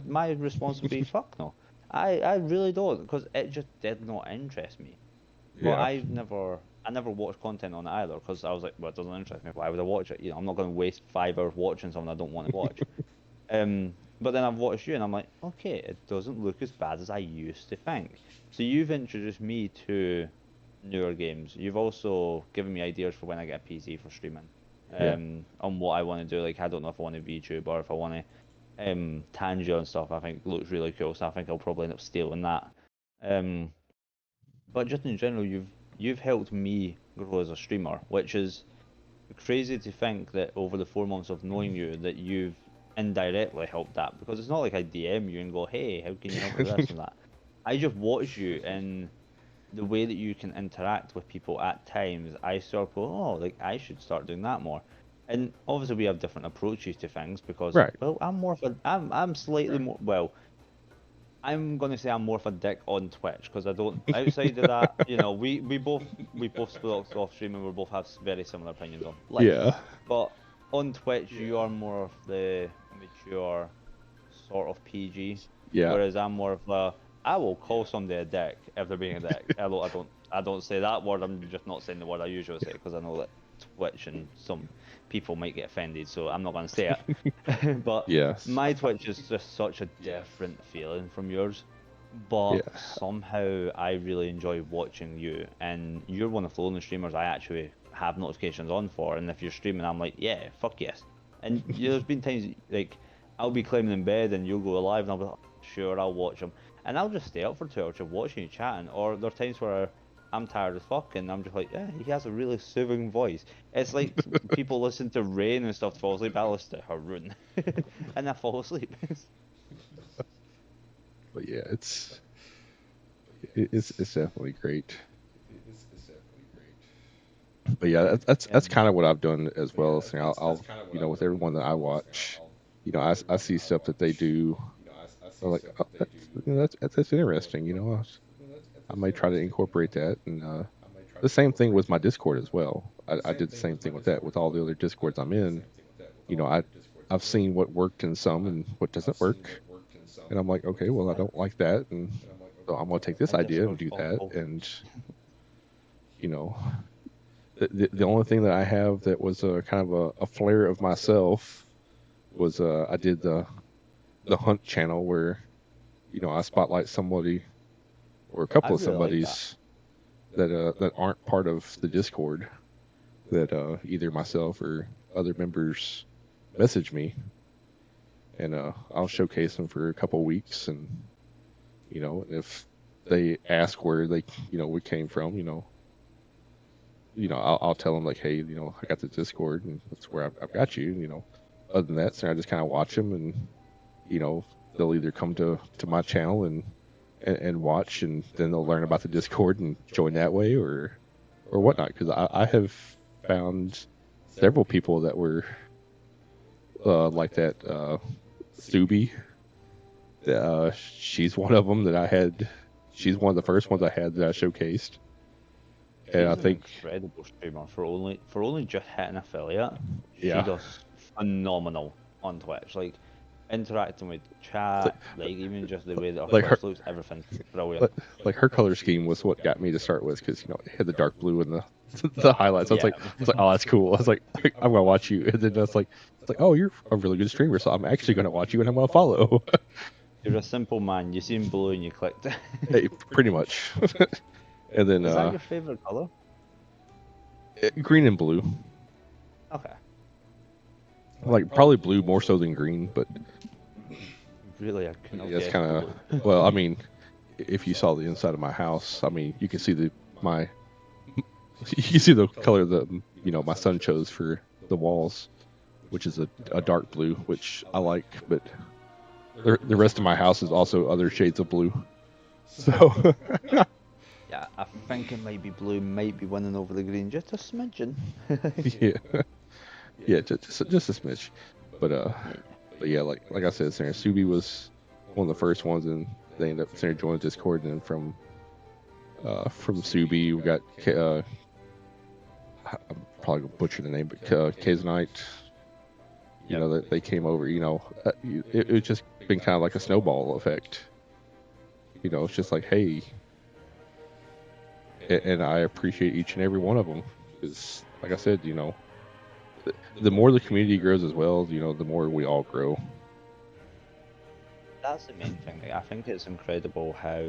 B: My response would be, fuck no. I really don't because it just did not interest me. But
A: yeah,
B: I never watched content on it either because I was like, well, it doesn't interest me. Why would I watch it? I'm not going to waste 5 hours watching something I don't want to watch. But then I've watched you and I'm like, okay, it doesn't look as bad as I used to think. So you've introduced me to newer games. You've also given me ideas for when I get a PC for streaming.
A: yeah.
B: On what I want to do. Like I don't know if I want to VTube or if I want to Tango and stuff. I think looks really cool. So I think I'll probably end up stealing that. Um, but just in general, you've helped me grow as a streamer, which is crazy to think that over the 4 months of knowing you, that you've indirectly helped that, because it's not like I DM you and go, hey, how can you help with this and that. I just watch you, and the way that you can interact with people at times, I sort of go, oh, like I should start doing that more. And obviously we have different approaches to things because,
A: Right.
B: well, I'm slightly more, well, I'm gonna say I'm more of a dick on Twitch because I don't. Outside of that, we both split off stream and we both have very similar opinions on life.
A: Yeah.
B: But on Twitch, you are more of the mature sort of PG,
A: Yeah.
B: whereas I'm more of a I will call somebody a dick if they're being a dick. I don't say that word. I'm just not saying the word I usually say because I know that Twitch and some people might get offended, so I'm not gonna say it. But
A: Yes.
B: my Twitch is just such a different feeling from yours. But
A: Yeah.
B: somehow I really enjoy watching you, and you're one of the only streamers I actually have notifications on for. And if you're streaming, I'm like, yeah, fuck yes. And there's been times like I'll be climbing in bed and you'll go live, and I'll be like, sure, I'll watch them, and I'll just stay up for 2 hours just watching you chatting. Or there are times where I'm tired as fuck, and I'm just like, yeah, he has a really soothing voice. It's like people listen to Rain and stuff to fall asleep. I listen to Haroon, and I fall asleep.
A: But yeah, it's definitely great. But yeah, that's
B: And
A: kind of what I've done as well. So I'll with everyone that I watch, I see stuff that they do. I'm like, oh, that's interesting. I might try to incorporate that, and the same thing with my Discord as well. I did the same thing with that with all the other Discords I'm in. I've seen what worked in some and what doesn't work, and I'm like, okay, well, I don't like that, and so I'm gonna take this
B: my
A: idea and
B: Discord's
A: do that.
B: awful.
A: And you know, the only thing that I have that was a kind of a flair of myself was I did the hunt channel where I spotlight somebody or a
B: I
A: couple of
B: really like that.
A: somebodies that aren't part of the Discord that either myself or other members message me, and I'll showcase them for a couple weeks, and if they ask where we came from, I'll tell them like, hey, I got the Discord, and that's where I've got you. Other than that, so I just kind of watch them, and you know, they'll either come to my channel and watch, and then they'll learn about the Discord and join that way, or whatnot. Because I have found several people that were like that. Subi, she's one of them that I had. She's one of the first ones I had that I showcased, and I
B: She's an
A: think,
B: incredible streamer for only just hitting affiliate. She
A: yeah,
B: does phenomenal on Twitch. Like interacting with
A: like
B: chat, like even just the way that her
A: like her
B: Twitch looks, everything's brilliant.
A: like, like her color scheme was what got me to start with, because it had the dark blue and the the highlights.
B: Yeah,
A: I was like, oh, that's cool. I was like, I'm gonna watch you, and then it's like, oh, you're a really good streamer, so I'm actually gonna watch you and I'm gonna follow.
B: you're a simple man. You seen blue and you clicked.
A: Hey, pretty much. And then
B: Is that your favorite color?
A: green and blue,
B: Okay,
A: like probably blue more so than green, but
B: really, I couldn't have
A: yeah, it's
B: guessed
A: kind
B: blue.
A: of, well, I mean, if you saw the inside of my house, I mean, you can see my you can see the color that my son chose for the walls, which is a dark blue, which I like, but the rest of my house is also other shades of blue. So
B: Yeah, I think it might be blue, might be winning over the green, just a smidgen.
A: yeah, yeah, just a smidge, but
B: Yeah.
A: but yeah, like I said, Sarah Subi was one of the first ones, and they ended up Sarah joined Discord, and then from Subi we got I'm probably gonna butcher the name, but Kazanite.
B: Yep.
A: That they came over. It's just been kind of like a snowball effect. It's just like, hey, and I appreciate each and every one of them, because, like I said, the more the community grows as well, the more we all grow.
B: That's the main thing. Like, I think it's incredible how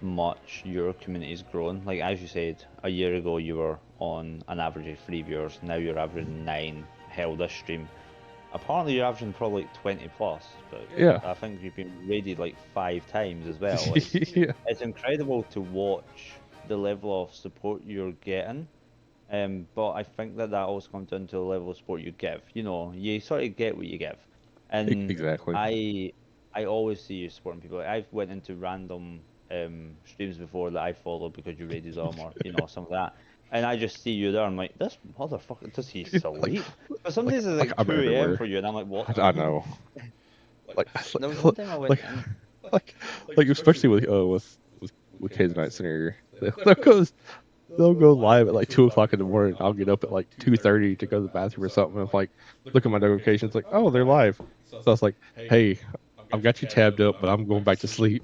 B: much your community's grown. Like as you said, a year ago you were on an average of 3 viewers. Now you're averaging 9. Hell, this stream. Apparently you're averaging probably like 20 plus, but
A: Yeah.
B: I think you've been raided like 5 times as well. Like
A: Yeah.
B: it's incredible to watch the level of support you're getting, But I think that also comes down to the level of sport you give. You know, you sort of get what you give, and
A: Exactly.
B: I I always see you supporting people. Like, I've went into random streams before that I follow because you rated them or something like that, and I just see you there. I'm like, this motherfucker, does he
A: like
B: sleep? But some days it's
A: like
B: like
A: I'm
B: 2 a.m.
A: everywhere.
B: for you, and I'm like, what?
A: I know. Like
B: There was one time I went
A: like
B: in.
A: like especially with K's night scenario. They'll go live at like 2 o'clock in the morning. I'll get up at like 2:30 to go to the bathroom or something. And like look at my notifications, like, oh, they're live. So I was like, hey, I've got you tabbed up, but I'm going back to sleep.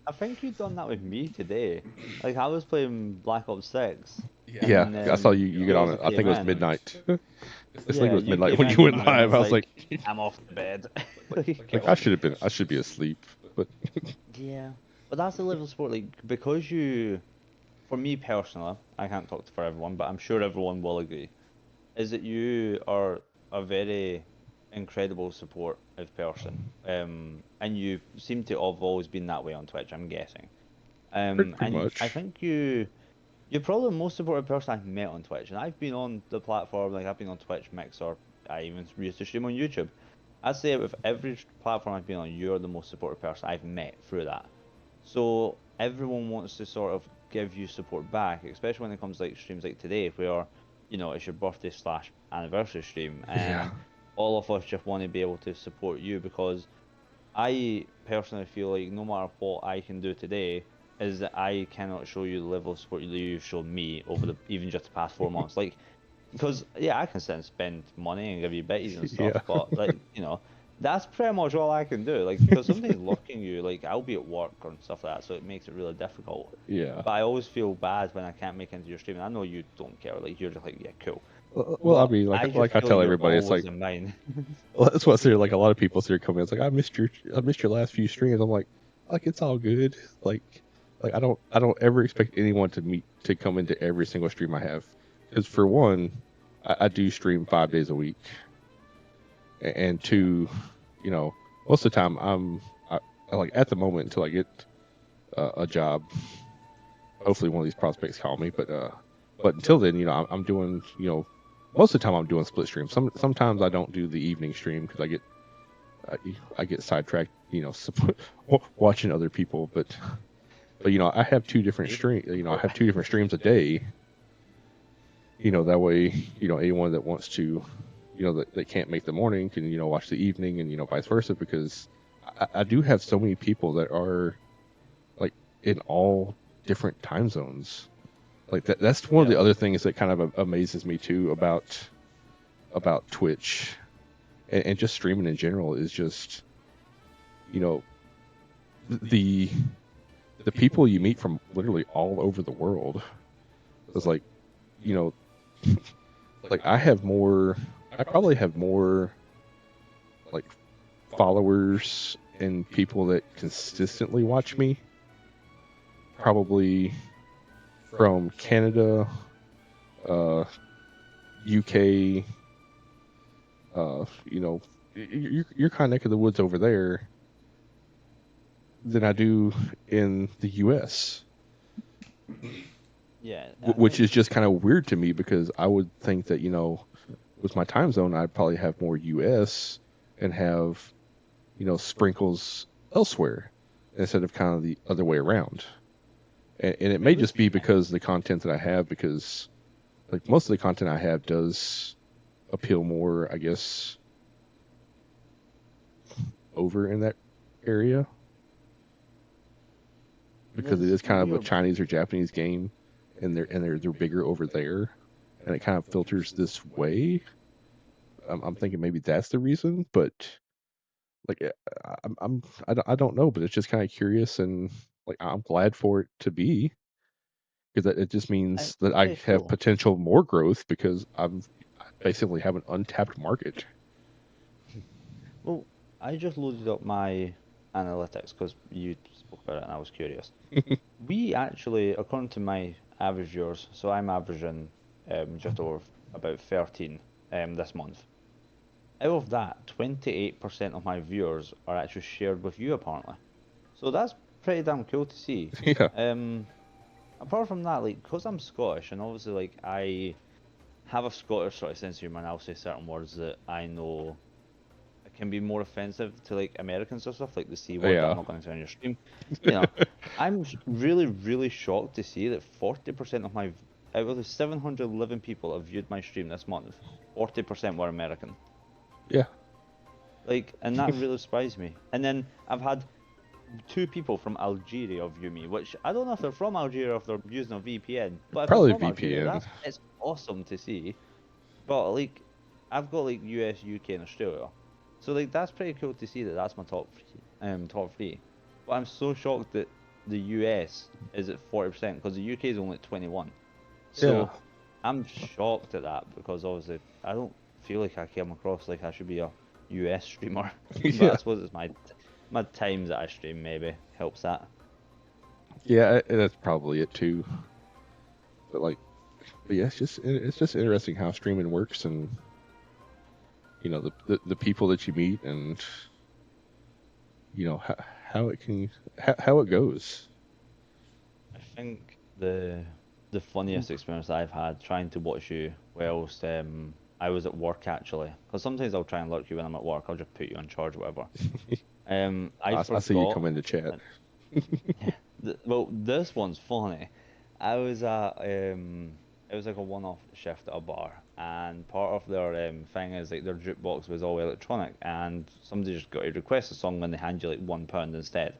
B: I think you done that with me today. Like I was playing Black Ops 6,
A: Yeah,
B: and
A: I saw you
B: you
A: get on
B: also
A: it. I
B: came
A: think it was
B: in.
A: midnight. I think it
B: Yeah,
A: was
B: you
A: midnight
B: came
A: when you
B: in,
A: went
B: and then I
A: live. I
B: was
A: was like,
B: like, I'm off to bed.
A: like I should be asleep, but
B: Yeah, but that's the level of sport. Like because for me personally, I can't talk for everyone, but I'm sure everyone will agree, is that you are a very incredible supportive person. And you seem to have always been that way on Twitch, I'm guessing.
A: pretty
B: And I
A: much.
B: think you're probably the most supportive person I've met on Twitch, and I've been on the platform, like I've been on Twitch, Mixer, I even used to stream on YouTube. I'd say with every platform I've been on, you're the most supportive person I've met through that. So everyone wants to sort of give you support back, especially when it comes to like streams like today, where it's your birthday slash anniversary stream,
A: Yeah,
B: and all of us just want to be able to support you because I personally feel like no matter what I can do today, is that I cannot show you the level of support that you've shown me over the even just the past 4 months. Like, because yeah, I can sit and spend money and give you bitties and stuff,
A: yeah,
B: but like that's pretty much all I can do. Like, because something's looking you, like I'll be at work or stuff like that, so it makes it really difficult.
A: yeah.
B: But I always feel bad when I can't make it into your stream. And I know you don't care. Like you're just like, yeah, cool.
A: Well, I
B: But
A: mean,
B: I just
A: like I
B: feel like
A: tell
B: you're
A: everybody, it's
B: always
A: like,
B: in mine.
A: well, that's what I say. Like a lot of people see come in, it's like I missed your last few streams. I'm like it's all good. Like, I don't ever expect anyone to come into every single stream I have, because for one, I do stream 5 days a week, and
B: Yeah.
A: two, most of the time I like at the moment until I get a job. Hopefully, one of these prospects call me, but until then, I'm doing, most of the time I'm doing split streams. Sometimes I don't do the evening stream because I, I get sidetracked, watching other people. But I have two different
B: Need it.
A: stream. I have two different streams a day. That way, anyone that wants to, that can't make the morning can watch the evening, and vice versa. Because I do have so many people that are like in all different time zones. Like that's one of
B: Yeah.
A: the other things that kind of amazes me too about Twitch and just streaming in general is just you know the the people you meet from literally all over the world. It's like you know like I probably have more like followers and people that consistently watch me probably from Canada, uh UK, your kind of neck of the woods over there than I do in the US,
B: Yeah. I
A: which
B: think
A: is just kind of weird to me because I would think that, with my time zone, I'd probably have more US and have, sprinkles elsewhere instead of kind of the other way around. And it
B: it
A: may
B: would
A: just be because the content that I have, because like most of the content I have does appeal more, I guess, over in that area because it
B: there's
A: is kind of
B: maybe
A: a
B: a
A: Chinese or Japanese game, and they're bigger over there, and it kind of filters this way. I'm thinking maybe that's the reason, but like I don't know, but it's just kind of curious, and like I'm glad for it to be because it just means that I
B: okay,
A: have
B: cool.
A: potential more growth because I basically have an untapped market.
B: Well, I just loaded up my analytics because you spoke about it and I was curious. We actually, according to my average viewers, so I'm averaging just over about 13 this month. Out of that, 28% of my viewers are actually shared with you apparently. So that's pretty damn cool to see.
A: Yeah,
B: Um, apart from that, like, because I'm Scottish, and obviously, like, I have a Scottish sort of sense of humor, and I'll say certain words that I know it can be more offensive to like Americans or stuff, like the C word that I'm
A: Yeah.
B: not going to say on your stream. You know, really, really shocked to see that 40% of my out of the 711 people that have viewed my stream this month, 40% were American.
A: Yeah.
B: Like, and that really surprised me. And then I've had two people from Algeria view me, which I don't know if they're from Algeria or if they're using a VPN. But if they're
A: Probably
B: from Algeria,
A: VPN.
B: that's it's awesome to see. But like, I've got like US, UK, and Australia, so like that's pretty cool to see that that's my top three. But I'm so shocked that the US is at 40% because the UK is only at 21.
A: Yeah.
B: So I'm shocked at that because obviously I don't feel like I came across like I should be a US streamer. But I
A: Yeah.
B: suppose it's my times that I stream maybe helps that.
A: Yeah, that's probably it too. But like, but yeah, it's just interesting how streaming works, and the people that you meet, and how it can how it goes.
B: I think the funniest experience that I've had trying to watch you whilst I was at work actually, because sometimes I'll try and lurk you when I'm at work. I'll just put you on charge or whatever. I
A: I see you
B: forgot.
A: come into chat.
B: uh, well, this one's funny. I was at it was like a one-off shift at a bar, and part of their thing is like their jukebox was all electronic, and somebody just got to request a song and they hand you like £1 instead.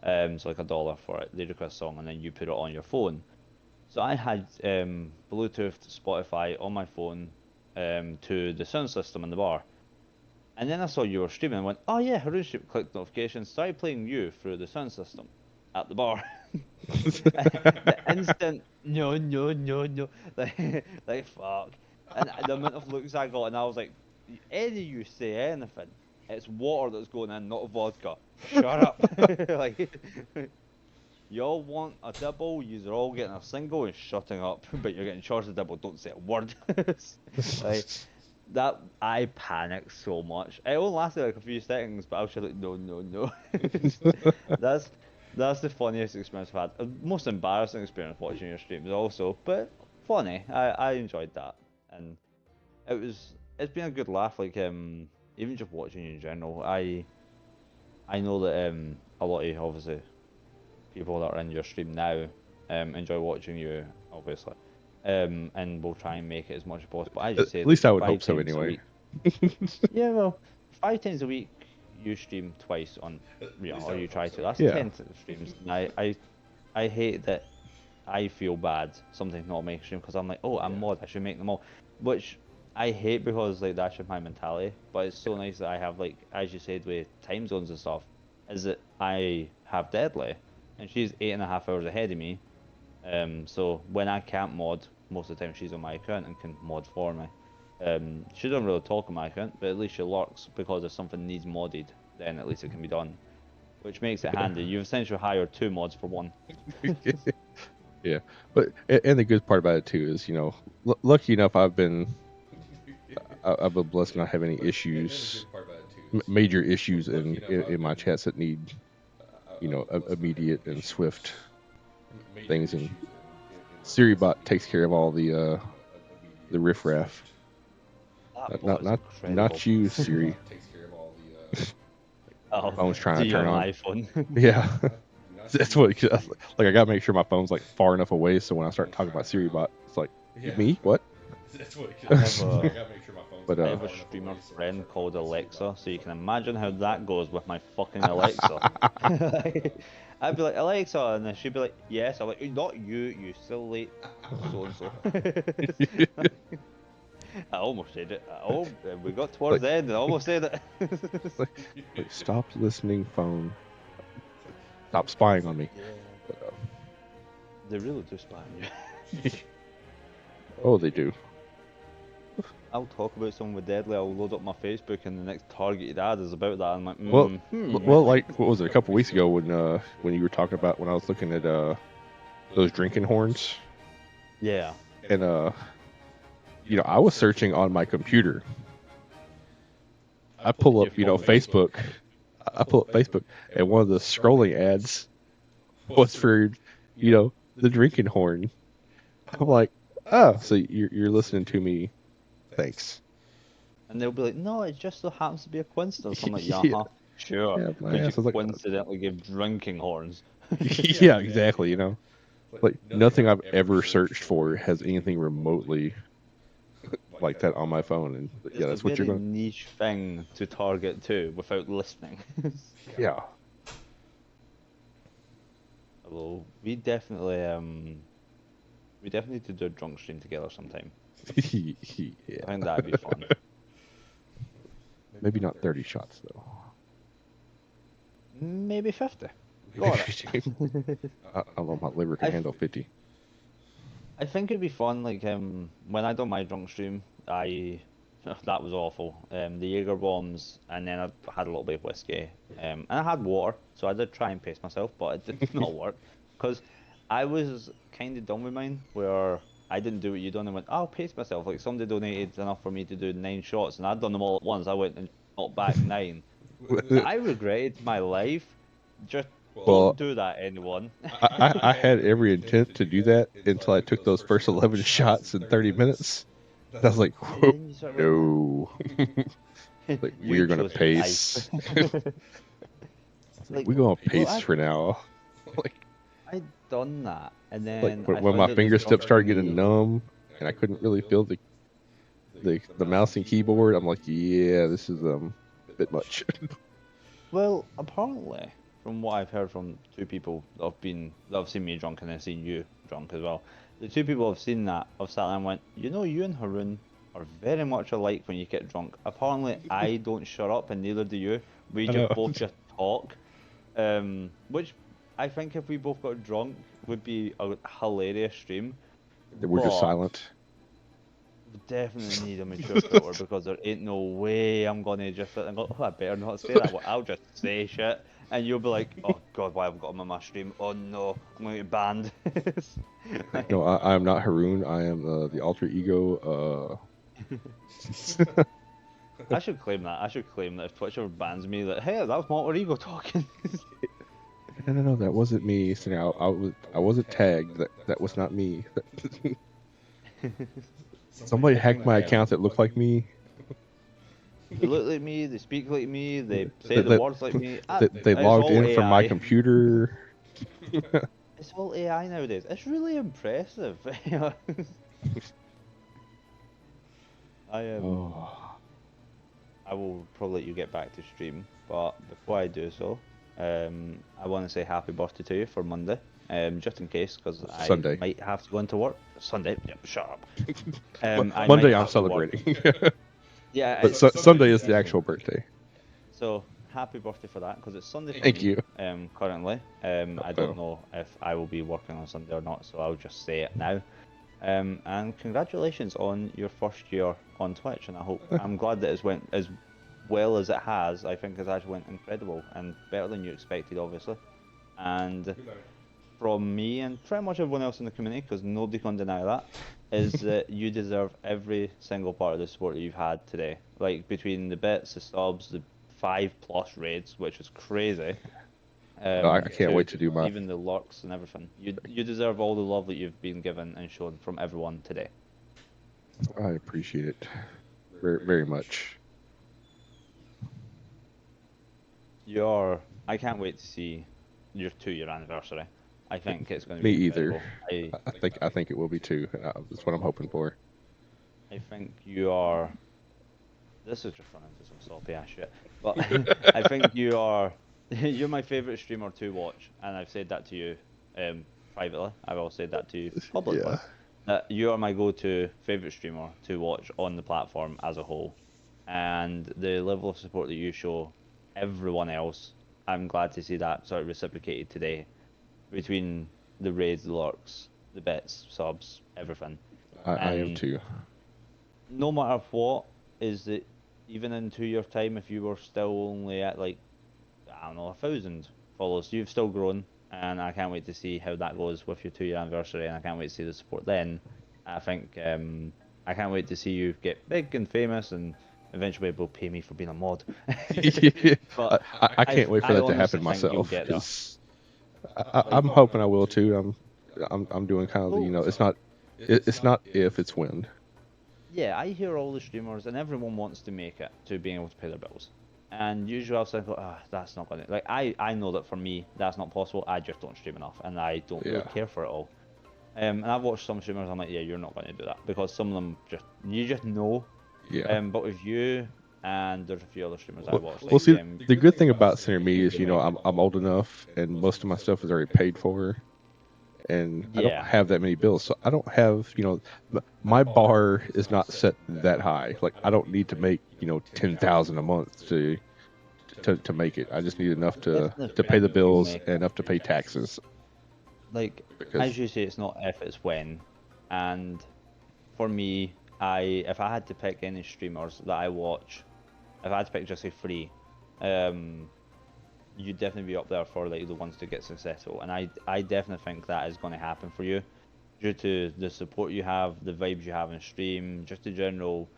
B: So like $1 for it. They request a song and then you put it on your phone. So I had Bluetooth Spotify on my phone to the sound system in the bar. And then I saw you were streaming and went, oh yeah, Haroon Stream, clicked notifications, started playing you through the sound system at the bar. The instant, no, no, no, no, like fuck. And the amount of looks I got, and I was like, any you say anything, it's water that's going in, not vodka. Shut up. Like, y'all want a double, you're all getting a single and shutting up, but you're getting charged a double, don't say a word. Like, that, I panicked so much. It only lasted like a few seconds, but I was just like, no, no, no. That's that's the funniest experience I've had. Most embarrassing experience watching your streams also, but funny. I enjoyed that, and it's been a good laugh. Like even just watching you in general. I know that a lot of obviously people that are in your stream now enjoy watching you obviously, and we'll try and make it as much as possible. As you
A: At
B: say, like
A: least I would hope
B: five
A: so
B: times a
A: anyway.
B: week. Yeah, well, 5 times a week you stream twice on, or you try to. That's
A: Yeah.
B: 10 streams. And I hate that I feel bad sometimes not making stream because I'm like, oh, I'm mod, I should make them all, which I hate because like that's just my mentality. But it's so nice that I have like, as you said, with time zones and stuff, is that I have Deadly, and she's 8.5 hours ahead of me. So when I can't mod, most of the time she's on my account and can mod for me. She doesn't really talk on my account, but at least she lurks because if something needs modded, then at least it can be done, which makes it handy. You've essentially hired two mods for one.
A: Yeah, but and the good part about it too is lucky enough I've been blessed not have any issues, major issues in my chats that need immediate and swift things, and SiriBot takes care of all the riffraff.
B: That bot
A: Not
B: is
A: not
B: incredible.
A: not you, Siri.
B: Oh,
A: Phone's trying
B: do
A: to
B: you
A: turn
B: have an
A: on.
B: iPhone?
A: Yeah, that's what. Like I gotta make sure my phone's like far enough away so when I start talking about SiriBot, it's like me. What?
B: I have a
A: But
B: I have a streamer friend called Alexa, so you can imagine how that goes with my fucking Alexa. I'd be like, Alexa, and then she'd be like, yes. I'm like, not you, you silly so and so. I almost said it. We got towards
A: like,
B: the end and I almost said it.
A: like stop listening, phone. Stop spying on me.
B: Yeah,
A: But,
B: they really do spy on you.
A: oh, they do.
B: I'll talk about someone with Deadly. I'll load up my Facebook, and the next targeted ad is about that. I'm like,
A: Well,
B: hmm.
A: well, like what was it? A couple weeks ago when you were talking about when I was looking at those drinking horns,
B: Yeah.
A: and I was searching on my computer. I pull up Facebook. I pull up Facebook, and one of the scrolling ads was for the drinking horn. I'm like, oh, so you're listening to me? Thanks.
B: And they'll be like, no, it just so happens to be a coincidence. I'm like, yeah,
A: Yeah,
B: huh, sure,
A: yeah, my
B: because you
A: ass. I was like,
B: coincidentally give drinking horns.
A: yeah, exactly. Like nothing I've ever searched for has anything remotely like that on my phone, and yeah,
B: It's a
A: that's what you're
B: very
A: going.
B: niche thing to target to without listening.
A: Yeah,
B: Although we definitely need to do a drunk stream together sometime. I think
A: yeah.
B: that'd be fun.
A: Maybe not 30 shots though.
B: Maybe 50. Got it.
A: I don't know. My liver can
B: I
A: handle 50.
B: I think it'd be fun. Like when I done my drunk stream, I that was awful. The Jaeger bombs, and then I had a little bit of whiskey. And I had water, so I did try and pace myself, but it did not work because I was kind of done with mine, where I didn't do what you done and went, I'll pace myself. Like somebody donated enough for me to do 9 shots, and I'd done them all at once. I went and shot back 9. I regretted my life. Just don't
A: Well,
B: do that, anyone.
A: I had every intent to do that until I took those first 11 shots in 30 minutes. And I was like,
B: And
A: whoa,
B: then you sort of went, no.
A: no. Like,
B: You
A: we're going to
B: chose your life.
A: pace.
B: Like,
A: We're going to
B: well,
A: pace for now. Like,
B: I done that, and
A: like
B: then I
A: when my
B: found out the
A: fingertips
B: drunk
A: started getting
B: me.
A: numb and I couldn't really feel the mouse and keyboard, I'm like, yeah, this is a bit much.
B: Well, apparently, from what I've heard from two people that have seen me drunk and then seen you drunk as well, the two people have seen that have sat there and went, you and Haroon are very much alike when you get drunk. Apparently, I don't shut up and neither do you. We
A: I know.
B: both just talk, which I think if we both got drunk would be a hilarious stream.
A: We're just
B: But
A: silent.
B: we definitely need a mature filter because there ain't no way I'm gonna just sit and go, oh, I better not say that. Well, I'll just say shit, and you'll be like, oh god, why have I got him on my stream? Oh no, I'm gonna get banned.
A: No, I am not Haroon. I am the alter ego.
B: I should claim that. I should claim that if Twitch ever bans me, that hey, that was my alter ego talking.
A: No, that wasn't me. So now I wasn't tagged. That was not me. Somebody hacked my account that looked like me.
B: They look like me. They speak like me. They say
A: That,
B: the
A: that,
B: words like me.
A: they
B: It's
A: logged
B: all
A: in from my
B: AI.
A: computer.
B: It's all AI nowadays. It's really impressive. I
A: Oh,
B: I will probably let you get back to stream, but before I do so, I want to say happy birthday to you for Monday, just in case, because I
A: Sunday.
B: might have to go into work. Sunday, yeah, shut up. I
A: Monday
B: might
A: I'm
B: have to work.
A: celebrating,
B: Yeah,
A: but Sunday is the actual birthday.
B: so happy birthday for that, because it's Sunday for
A: Thank
B: me.
A: you.
B: Currently, I don't know if I will be working on Sunday or not, so I'll just say it now. And congratulations on your first year on Twitch, and I'm glad that it's went as well as it has. I think it actually went incredible and better than you expected, obviously. And from me and pretty much everyone else in the community, because nobody can deny that, is that you deserve every single part of the support that you've had today. Like between the bits, the subs, the 5+ raids, which was crazy.
A: I can't wait to do my.
B: even the lurks and everything. You deserve all the love that you've been given and shown from everyone today.
A: I appreciate it very, very much.
B: I can't wait to see your 2-year anniversary. I think it's going to
A: Me
B: be
A: either.
B: incredible.
A: I think it will be too. That's what I'm hoping for.
B: I think you are. This is just running into some sloppy ass shit. But I think you are. You're my favorite streamer to watch, and I've said that to you privately. I've also said that to you publicly.
A: Yeah.
B: That you are my go-to favorite streamer to watch on the platform as a whole, and the level of support that you show everyone else, I'm glad to see that sort of reciprocated today between the raids, the lurks, the bits, subs, everything.
A: I am
B: And
A: too.
B: no matter what, is that even in 2 years' time, if you were still only at like, I don't know, 1,000 followers, you've still grown, and I can't wait to see how that goes with your 2-year anniversary, and I can't wait to see the support then. I think I can't wait to see you get big and famous, and eventually able to pay me for being a mod. But
A: I can't wait for
B: I
A: that to
B: honestly
A: happen
B: think you'll
A: myself
B: get there.
A: because I'm hoping I will too. I'm doing kind of the,
B: Well,
A: it's not if, it's when.
B: yeah, I hear all the streamers and everyone wants to make it to being able to pay their bills. And usually I'll say, ah, that's not gonna like I know that for me that's not possible. I just don't stream enough and I don't really
A: Yeah,
B: care for it all. And I've watched some streamers, I'm like, yeah, you're not gonna do that because some of them just you just know.
A: yeah.
B: But with you and there's a few other streamers I
A: Well,
B: watch,
A: well,
B: like
A: see, the good thing about Center Me is, I'm old enough, and most of my stuff is already paid for, and I don't
B: yeah,
A: have that many bills, so I don't have, my bar is not set that high. Like I don't need to make, 10,000 a month to make it. I just need enough
B: definitely
A: to pay the
B: think you'll
A: bills
B: make
A: and
B: it.
A: enough to pay taxes.
B: Like
A: Because
B: as you say, it's not if, it's when. And for me, if I had to pick any streamers that I watch, if I had to pick just say three, um, you'd definitely be up there for like the ones to get successful. And I definitely think that is going to happen for you due to the support you have, the vibes you have in stream, just the general.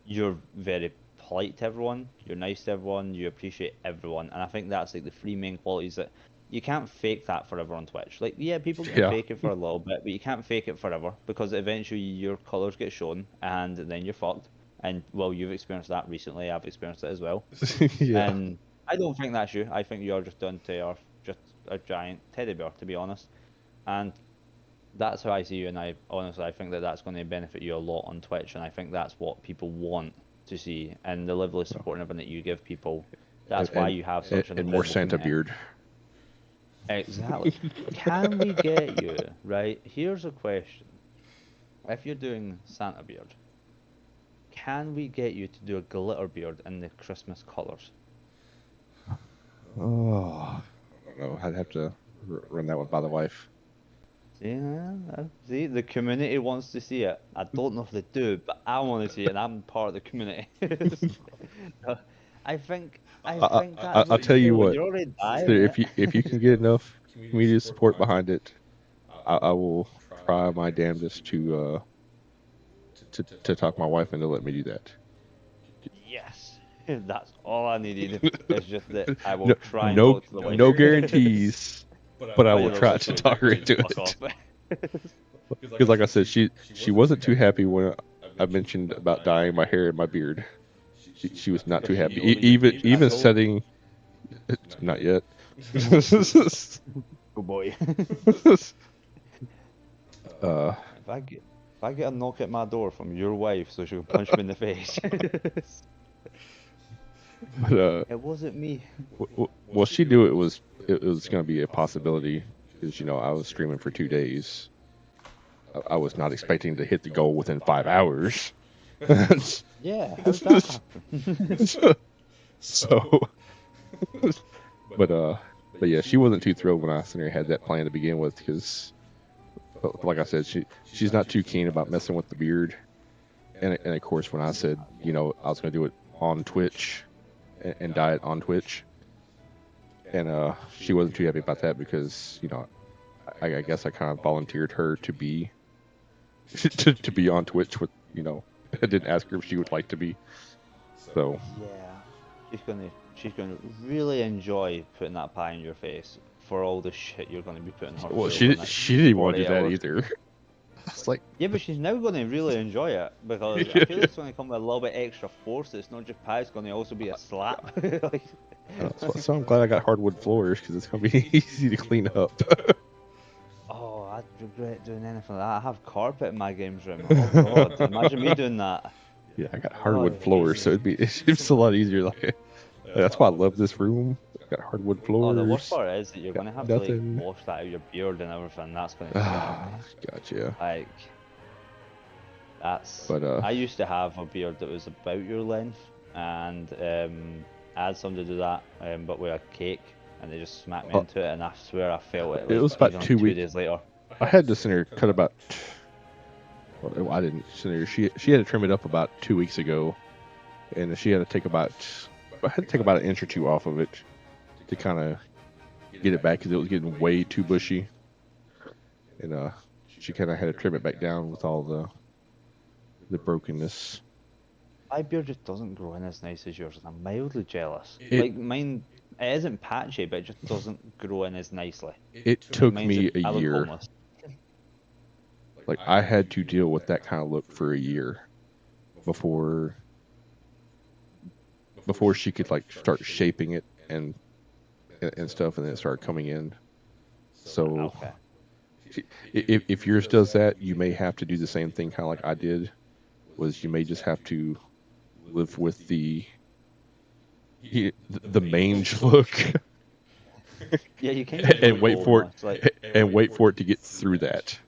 B: You're very polite to everyone, you're nice to everyone, you appreciate everyone, and I think that's like the three main qualities that you can't fake that forever on Twitch. Like, yeah, people can
A: yeah,
B: fake it for a little bit, but you can't fake it forever because eventually your colors get shown and then you're fucked. And well, you've experienced that recently, I've experienced it as well.
A: yeah,
B: And I don't think that's you. I think you're just down to earth, just a giant teddy bear, to be honest. And that's how I see you, and I honestly I think that that's going to benefit you a lot on Twitch, and I think that's what people want to see, and the level of support and everything that you give people.
A: and
B: That's why you have such an
A: and more
B: incredible
A: Santa
B: community.
A: beard.
B: Exactly. Can we get you right? Here's a question: if you're doing Santa beard, can we get you to do a glitter beard in the Christmas colors?
A: Oh, I don't know. I'd have to run that one by the wife.
B: See, see, the community wants to see it. I don't know if they do, but I want to see it, and I'm part of the community. So, I think that's
A: I'll
B: what
A: tell
B: you
A: you
B: do when
A: what.
B: you're already
A: So
B: dying it.
A: if you can get enough community support behind it, I will try my damnedest to talk my wife into let me do that.
B: Yes, that's all I needed. It's just that I will
A: No,
B: try and talk to the wife.
A: no guarantees, but I
B: Oh
A: will
B: yeah,
A: try
B: that's
A: to
B: true.
A: talk her
B: Please
A: into
B: fuck
A: it.
B: off.
A: Because like I said, she wasn't too happy when I mentioned about dyeing my hair and my beard. She was not
B: Was
A: too
B: she the
A: happy.
B: only
A: Even
B: asshole?
A: setting, not yet.
B: Oh boy.
A: uh,
B: If I get a knock at my door from your wife so she can punch me in the face.
A: but
B: It wasn't me.
A: well, she knew it was going to be a possibility because I was streaming for 2 days. I was not expecting to hit the goal within 5 hours.
B: Yeah, how'd that happen?
A: So, but yeah, she wasn't too thrilled when I suddenly had that plan to begin with because, like I said, she's not too keen about messing with the beard. And of course, when I said I was going to do it on Twitch and dye it on Twitch, and she wasn't too happy about that because I guess I kind of volunteered her to be to be on Twitch with I didn't ask her if she would like to be. So
B: Yeah, she's gonna really enjoy putting that pie in your face for all the shit you're gonna be putting her
A: well,
B: through over the next
A: she didn't want to
B: 48
A: do that
B: hours.
A: either. It's like
B: Yeah, but she's now gonna really enjoy it because I
A: yeah,
B: feel like it's gonna come with a little bit extra force. It's not just pie; it's gonna also be a slap. Like,
A: so I'm glad I got hardwood floors because it's gonna be easy to clean up.
B: oh, I'd regret doing anything like that. I have carpet in my games room. Oh God, imagine me doing that.
A: Yeah, I got
B: Oh,
A: hardwood
B: I hate
A: floors, so
B: me.
A: it's a lot easier. Like that's why I love this room. I got hardwood
B: Oh, the worst
A: floors.
B: part is that you're
A: Got
B: gonna have to like
A: nothing.
B: wash that out of your beard and everything. That's gonna terrify me.
A: Ah, gotcha.
B: Like, that's.
A: But
B: I used to have a beard that was about your length, and I had somebody do that, but with a cake, and they just smacked me
A: uh,
B: into it, and I swear I felt it
A: it
B: like
A: was about
B: even 2
A: 2 weeks.
B: days later.
A: I had this in her cut about. Well, I didn't send her. She had to trim it up about 2 weeks ago, and she had to take about. I had to take about an inch or two off of it to kind of get it back because it was getting way too bushy, and she kind of had to trim it back down with all the brokenness.
B: My beard just doesn't grow in as nice as yours, and I'm mildly jealous.
A: It
B: Like mine, it isn't patchy, but it just doesn't grow in as nicely.
A: it
B: Like
A: took
B: mine's,
A: me a
B: I look
A: year.
B: homeless.
A: like I had to deal with that kind of look for a year before she could like start shaping it and stuff, and then it started coming in. So
B: Okay.
A: if yours does that, you may have to do the same thing, kind of like I did. Was you may just have to live with the mange look
B: Yeah, you kind of
A: and
B: do
A: wait for
B: almost like.
A: it and wait for it to get through that,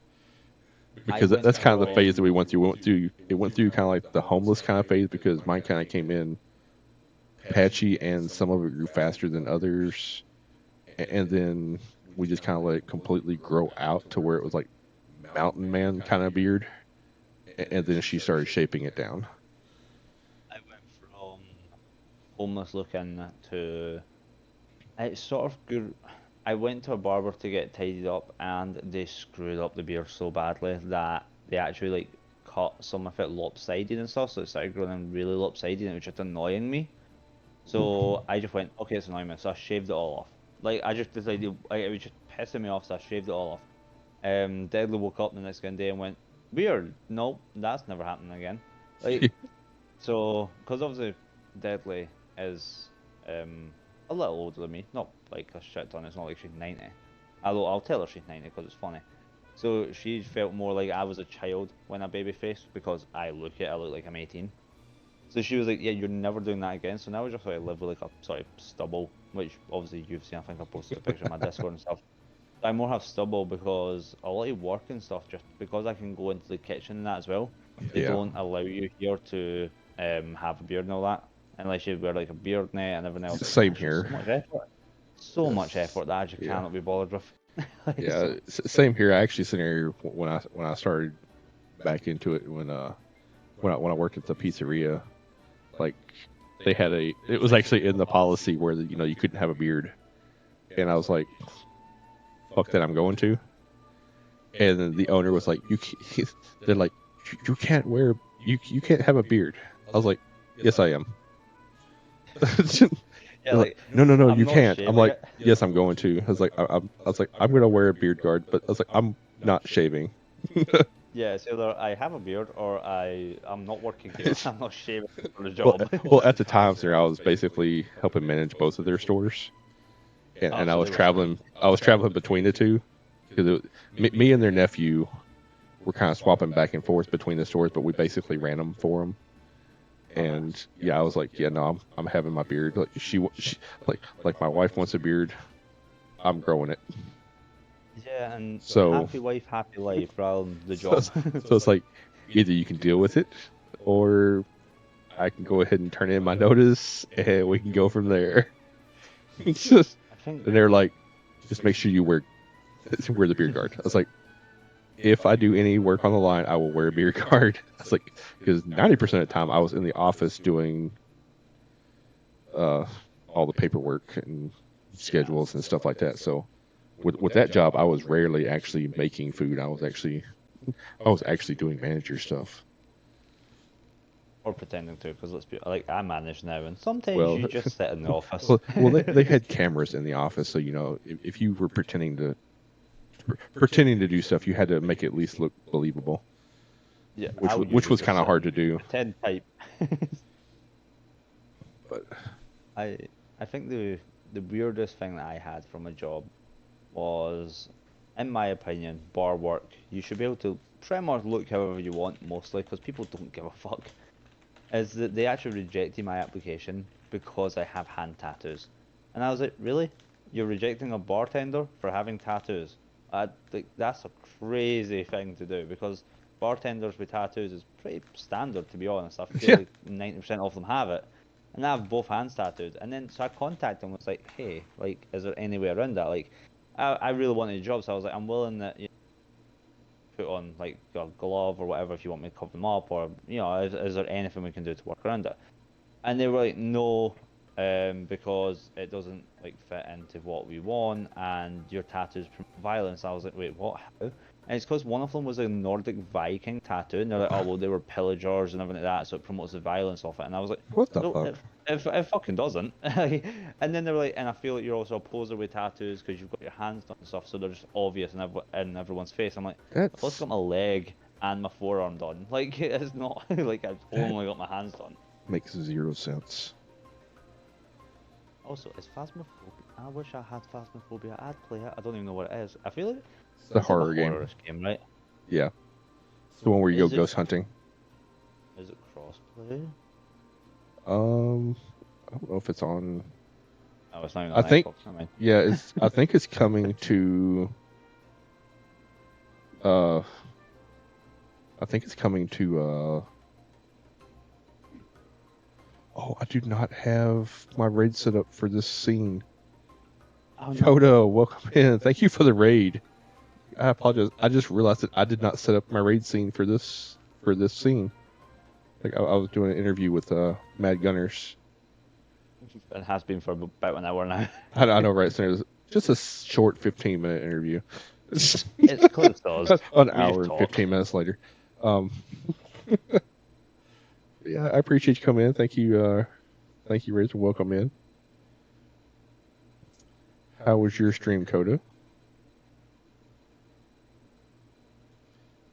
B: I
A: because
B: went
A: that's kind of the phase that we
B: from.
A: went through. It went through kind of like the homeless kind of phase, because mine kind of came in patchy and some of it grew faster than others, and then we just kind of let it completely grow out to where it was like mountain man kind of beard, and then she started shaping it down.
B: I went from homeless looking to. It's sort of good. I went to a barber to get tidied up, and they screwed up the beard so badly that they actually like cut some of it lopsided and stuff, so it started growing really lopsided, and it was just annoying me. So I just went, okay, it's annoying me, so I shaved it all off. Like I just decided, like, it was just pissing me off, so I shaved it all off. Deadly woke up the next day and went, weird. Nope, that's never happening again. Like, so, because obviously Deadly is a little older than me, not like a shit ton. It's not like she's 90. I'll tell her she's 90 because it's funny. So she felt more like I was a child when I baby faced, because I look like I'm 18. So she was like, yeah, you're never doing that again. So now I just live with like a sort of stubble, which obviously you've seen. I think I posted a picture of my Discord and stuff. I more have stubble because a lot of work and stuff, just because I can go into the kitchen and that as well, they
A: Yeah,
B: don't allow you here to have a beard and all that, unless you wear like a beard net and everything else.
A: same
B: It's just so
A: here.
B: much effort. So much effort that I just
A: Yeah,
B: cannot be bothered with. Like,
A: yeah,
B: so,
A: same here. I actually sitting here when I started back into it, when I worked at the pizzeria, like they had it was actually in the policy where you couldn't have a beard, and I was like, fuck that, I'm going to. And then the owner was like, they're like, you can't wear, you can't have a beard. I was like, yes, I am.
B: yeah,
A: They're like,
B: like
A: no, no, no,
B: I'm
A: you
B: not
A: can't. I'm
B: shaving
A: like,
B: it.
A: yes, I'm going to. I was like, I'm gonna wear a beard guard, but I was like, I'm not shaving.
B: Yeah, it's either I have a beard or I'm not working here. I'm not shaving for the
A: well,
B: job.
A: well, at the time, sir, I was basically helping manage both of their stores,
B: Oh,
A: and I
B: so
A: was
B: they were screwed.
A: traveling. I was traveling between the two, because me and their nephew were kind of swapping back and forth between the stores, but we basically ran them for them.
B: Oh, nice.
A: And yeah, I was like, yeah, no, I'm having my beard. Like she like my wife wants a beard. I'm growing it.
B: Yeah, and
A: So
B: happy wife, happy life rather than the
A: so
B: job.
A: it's like either you can deal with it, or I can go ahead and turn in my notice, and we can go from there. It's just,
B: I think,
A: and they're like, just make sure you wear the beard guard. I was like, if I do any work on the line, I will wear a beard guard. I was like, because 90% of the time I was in the office doing uh, all the paperwork and schedules and stuff like that. So with that job, I was rarely actually making food. I was actually doing manager stuff.
B: or pretending to, because let's be like, I manage now, and sometimes
A: Well,
B: you just sit in the office.
A: well, they had cameras in the office, so if you were pretending to do stuff, you had to make it at least look believable,
B: Yeah,
A: which
B: I
A: wa-
B: would
A: which
B: usually
A: was
B: just
A: kind of
B: sit
A: hard to
B: and
A: do.
B: pretend type.
A: But
B: I I think the weirdest thing that I had from a job was, in my opinion, bar work. You should be able to pretty much look however you want, mostly, because people don't give a fuck. Is that they actually rejected my application because I have hand tattoos. And I was like, really? You're rejecting a bartender for having tattoos? Like, that's a crazy thing to do, because bartenders with tattoos is pretty standard, to be honest. I feel
A: yeah,
B: like 90% of them have it. And I have both hands tattooed. And then, so I contacted them, was like, hey, like, is there any way around that? Like, I really wanted a job, so I was like, I'm willing to, put on like a glove or whatever if you want me to cover them up, or is there anything we can do to work around it? And they were like, no, because it doesn't like fit into what we want, and your tattoos promote violence. I was like, wait, what? How? And it's because one of them was a Nordic Viking tattoo, and they're like, oh well, they were pillagers and everything like that, so it promotes the violence of it. And I was like,
A: what the
B: no,
A: fuck?
B: It fucking doesn't. And then they were like, and I feel like you're also a poser with tattoos because you've got your hands done and stuff, so they're just obvious in everyone's face. I'm like, I've also
A: That's
B: got my leg and my forearm done. Like, it's not like I've
A: that
B: only got my hands done.
A: makes zero sense.
B: Also, is Phasmophobia? I wish I had Phasmophobia. I'd play it. I don't even know what it is. I feel like
A: It's the
B: it's like a
A: horror game.
B: horror game, right?
A: Yeah, it's the one where you go
B: Is it
A: ghost hunting.
B: is it crossplay?
A: Um, I don't know if it's on.
B: Oh, it's not even
A: I
B: on
A: think,
B: Xbox. I mean,
A: yeah, it's. I think it's coming to. Uh, I think it's coming to. Oh, I do not have my raid set up for this scene.
B: oh no.
A: Yoda, welcome in. Thank you for the raid. I apologize. I just realized that I did not set up my raid scene for this scene. Like I was doing an interview with Mad Gunners.
B: It has been for about an hour now.
A: I know, right? So it was just a short 15-minute interview.
B: It's close to us.
A: An
B: We just
A: hour and
B: talk.
A: 15 minutes later. Um, yeah, I appreciate you coming in. Thank you, Rachel. Welcome in. How was your stream, Coda?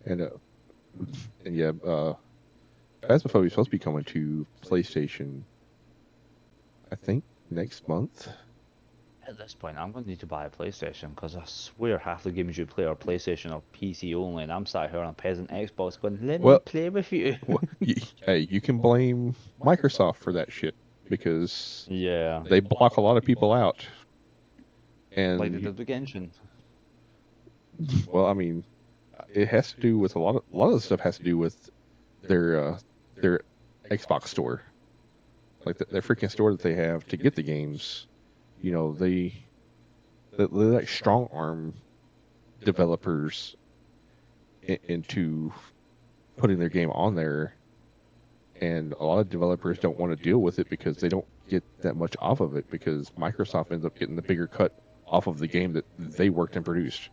A: And yeah, Phasmophobia is supposed to be coming to PlayStation, I think, next month.
B: At this point, I'm going to need to buy a PlayStation because I swear half the games you play are PlayStation or PC only, and I'm sat here on a peasant Xbox going, "Let me
A: Well,
B: play with you."
A: well hey, you can blame Microsoft for that shit because
B: Yeah,
A: they block a lot of people out.
B: like they
A: And
B: did with Genshin.
A: well, I mean, it has to do with a lot of the stuff has to do with their Xbox store, like their freaking store that they have to get the games. You know, they like strong arm developers into putting their game on there, and a lot of developers don't want to deal with it because they don't get that much off of it because Microsoft ends up getting the bigger cut off of the game that they worked and produced.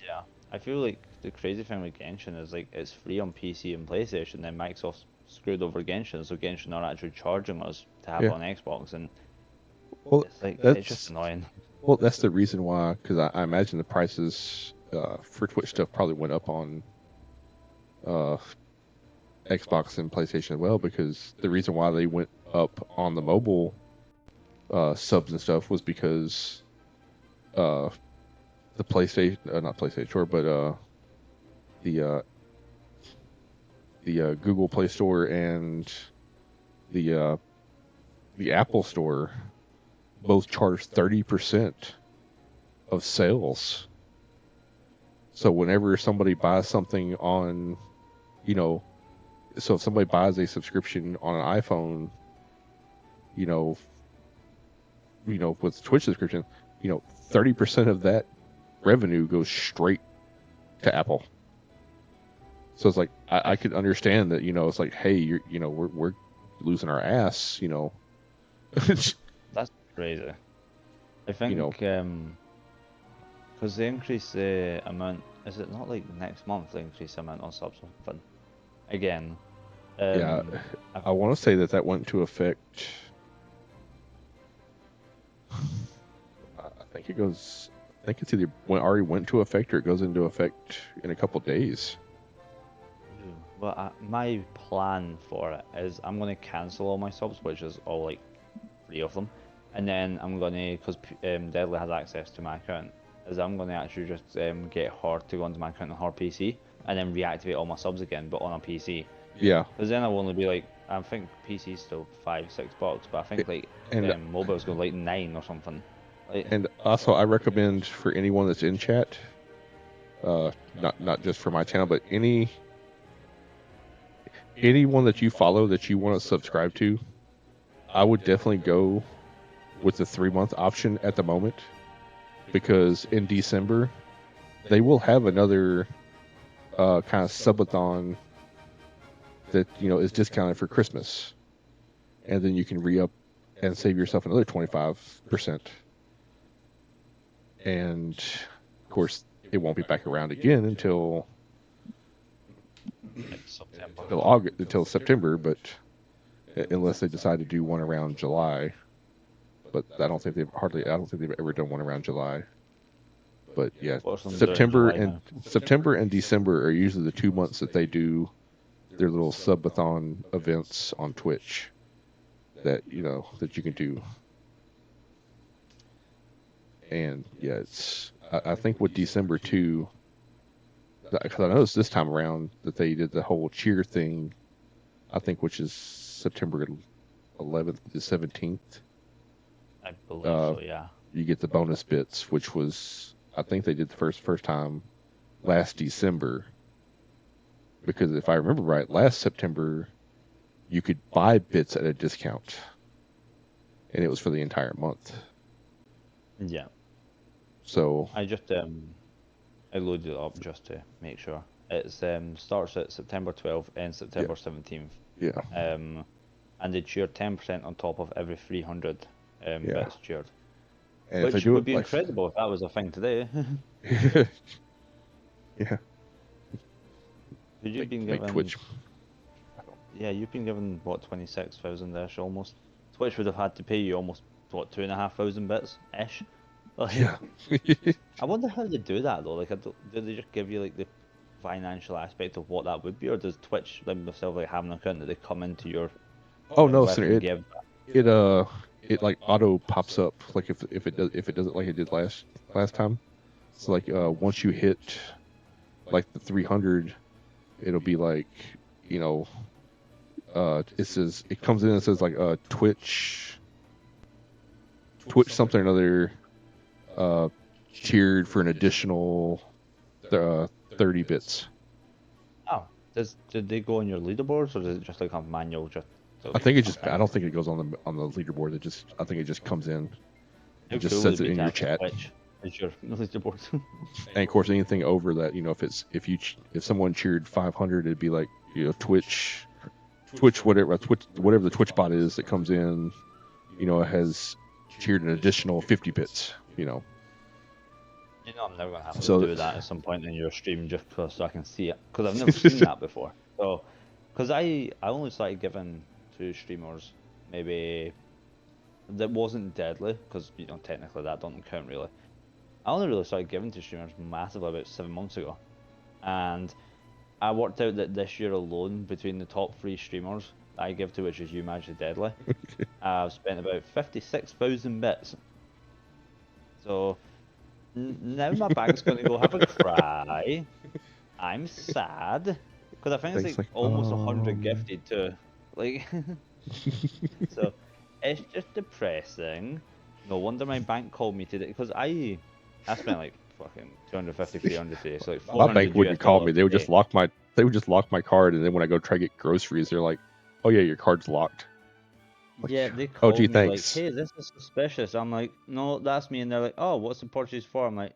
B: Yeah, I feel like the crazy thing with Genshin is like it's free on PC and PlayStation. Then Microsoft screwed over Genshin, so Genshin are actually charging us to have it
A: Yeah.
B: on Xbox, and
A: Well,
B: it's like it's just
A: that's
B: annoying.
A: well, that's the reason why. Because I imagine the prices for Twitch stuff probably went up on uh, Xbox and PlayStation as well. Because the reason why they went up on the mobile subs and stuff was because uh, the PlayStation, not PlayStation Store, but the uh, the Google Play Store and the uh, the Apple Store both charge 30% of sales. So whenever somebody buys something on, you know, so if somebody buys a subscription on an iPhone, you know, with Twitch subscription, 30% of that revenue goes straight to Apple. So it's like I could understand that, it's like, hey, we're losing our ass,
B: That's crazy. I
A: you know,
B: think because they increase the amount. Is it not like next month they increase the amount on subs or something? Again,
A: yeah,
B: I,
A: I want to say that went into effect. I think it goes. I think it's either already went to effect or it goes into effect in a couple days.
B: but my plan for it is I'm gonna cancel all my subs, which is all like 3 of them, and then I'm gonna because Deadly has access to my account, is I'm gonna actually just get her to go into my account on her PC and then reactivate all my subs again, but on a PC.
A: Yeah,
B: Because then I'll only be like, I think PC's still $5-6, but I think like
A: and
B: mobile's going like 9 or something. Like,
A: and also I recommend for anyone that's in chat, not just for my channel, but anyone that you follow that you want to subscribe to, I would definitely go with the 3-month option at the moment, because in December they will have another kind of subathon that is discounted for Christmas, and then you can re-up and save yourself another 25%. And of course, it won't be back around again until
B: September.
A: August, until September. But unless they decide to do one around July. But I don't think they've ever done one around July. But yeah,
B: Watch them do it in July now.
A: September and December are usually the 2 months that they do their little subathon events on Twitch that that you can do. And yeah, I think with December too, because I noticed this time around that they did the whole cheer thing. I think which is September 11th to 17th.
B: I believe
A: Uh,
B: so, yeah.
A: you get the bonus bits, which was I think they did the first time last December. Because if I remember right, last September you could buy bits at a discount, and it was for the entire month.
B: Yeah.
A: So
B: I just I loaded it up just to make sure. It's starts at September 12th and
A: yeah,
B: September 17th.
A: yeah,
B: And they cheer 10% on top of every 300
A: yeah.
B: bits cheered.
A: And if they
B: Which
A: do
B: would
A: it
B: be
A: like,
B: incredible if that was a thing today.
A: yeah,
B: Because you've been
A: make
B: given,
A: Twitch.
B: yeah, you've been given what, 26,000 ish almost. Twitch would have had to pay you almost what, 2,500 bits ish. Like,
A: Yeah,
B: I wonder how they do that though. Like, do they just give you like the financial aspect of what that would be, or does Twitch themselves like have an account that they come into your
A: oh no,
B: with
A: sir,
B: and give?
A: it it like auto pops up like if it does it like it did last time. So like once you hit like the 300, it'll be like you know it says it comes in and says like Twitch something or another uh cheered for an additional 30 bits.
B: Oh, did they go on your leaderboards, or is it just like a manual just
A: I think it just I
B: okay.
A: don't think it goes on the leaderboard. I think it just comes in
B: How
A: and just
B: cool would
A: says
B: it
A: it
B: be
A: in
B: to
A: your
B: actually
A: chat.
B: Twitch as your leaderboard?
A: And of course, anything over that, if someone cheered 500, it'd be like Twitch whatever the Twitch bot is that comes in, it has cheered an additional 50 bits.
B: You know, I'm never gonna have to
A: So
B: do that at some point in your stream just so I can see it, because I've never seen that before. So, because I only started giving to streamers maybe that wasn't deadly, because technically that doesn't count really. I only really started giving to streamers massively about 7 months ago, and I worked out that this year alone, between the top 3 streamers that I give to, which is You Magic Deadly, I've spent about 56,000 bits. So now my bank's going to go have a cry. I'm sad because I think it's
A: thanks
B: like
A: like
B: almost 100 gifted too. Like, so it's just depressing. No wonder my bank called me today, because I spent like fucking 250, 300 today, so like
A: my
B: 400
A: bank wouldn't
B: US
A: call me.
B: dollars
A: They would
B: today.
A: just lock my card, and then when I go try to get groceries, they're like, "Oh yeah, your card's locked." Like,
B: Yeah, they
A: oh
B: called
A: gee,
B: me like,
A: thanks.
B: "Hey, this is suspicious." I'm like, "No, that's me." And they're like, "Oh, what's the purchase for?" I'm like,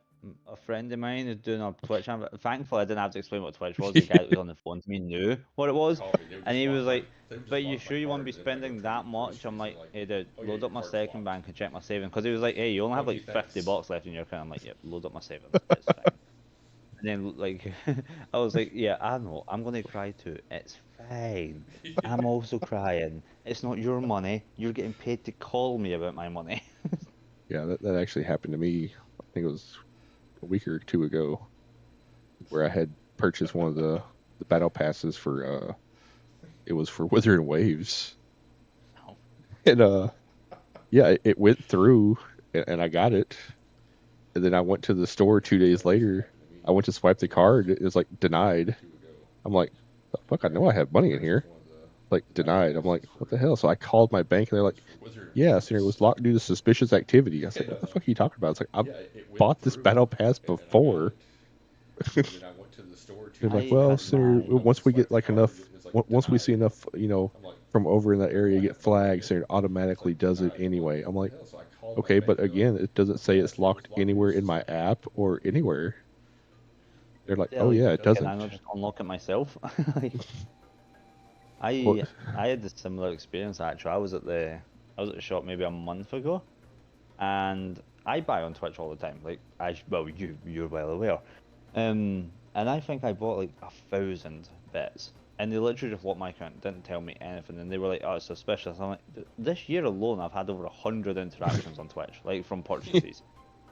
B: A friend of mine is doing a Twitch." Thankfully, I didn't have to explain what Twitch was. The guy that was on the phone to me knew what it was, and he was like, "But you sure you want to be spending that much?" I'm like, "Hey, dude, load up my second bank and check my savings." Because he was like, "Hey, you only have like $50 left in your account." I'm like, "Yep, load up my savings. It's fine." And then like I was like, yeah, I know, I'm gonna cry too. It's fine. I'm also crying. It's not your money. You're getting paid to call me about my money.
A: Yeah, that actually happened to me. I think it was a week or two ago, where I had purchased one of the battle passes for it was for Wizard and Waves,
B: Oh,
A: and yeah, it went through, and I got it, and then I went to the store 2 days later. I went to swipe the card. It was like denied. I'm like, the fuck, I know I have money in here. Like denied. I'm like, what the hell? So I called my bank, and they're like, yeah, sir, it was locked due to suspicious activity. I was like, what the fuck are you talking about? It's like, I bought this battle pass before. They're like,
B: I
A: well,
B: had
A: sir,
B: my
A: once we get like enough, once we see enough, from over in that area get flagged, so it automatically does it anyway. I'm like, okay, but again, it doesn't say it's locked anywhere in my app or anywhere. They're like,
B: yeah,
A: oh
B: like,
A: yeah, it
B: can I
A: doesn't.
B: not just unlock it myself? Like,
A: Well,
B: I had a similar experience actually. I was at the shop maybe a month ago, and I buy on Twitch all the time. Like well, you're well aware. And I think I bought like 1,000 bits, and they literally just locked my account, didn't tell me anything, and they were like, "Oh, it's suspicious." I'm like, "This year alone, I've had over 100 interactions on Twitch, like from purchases.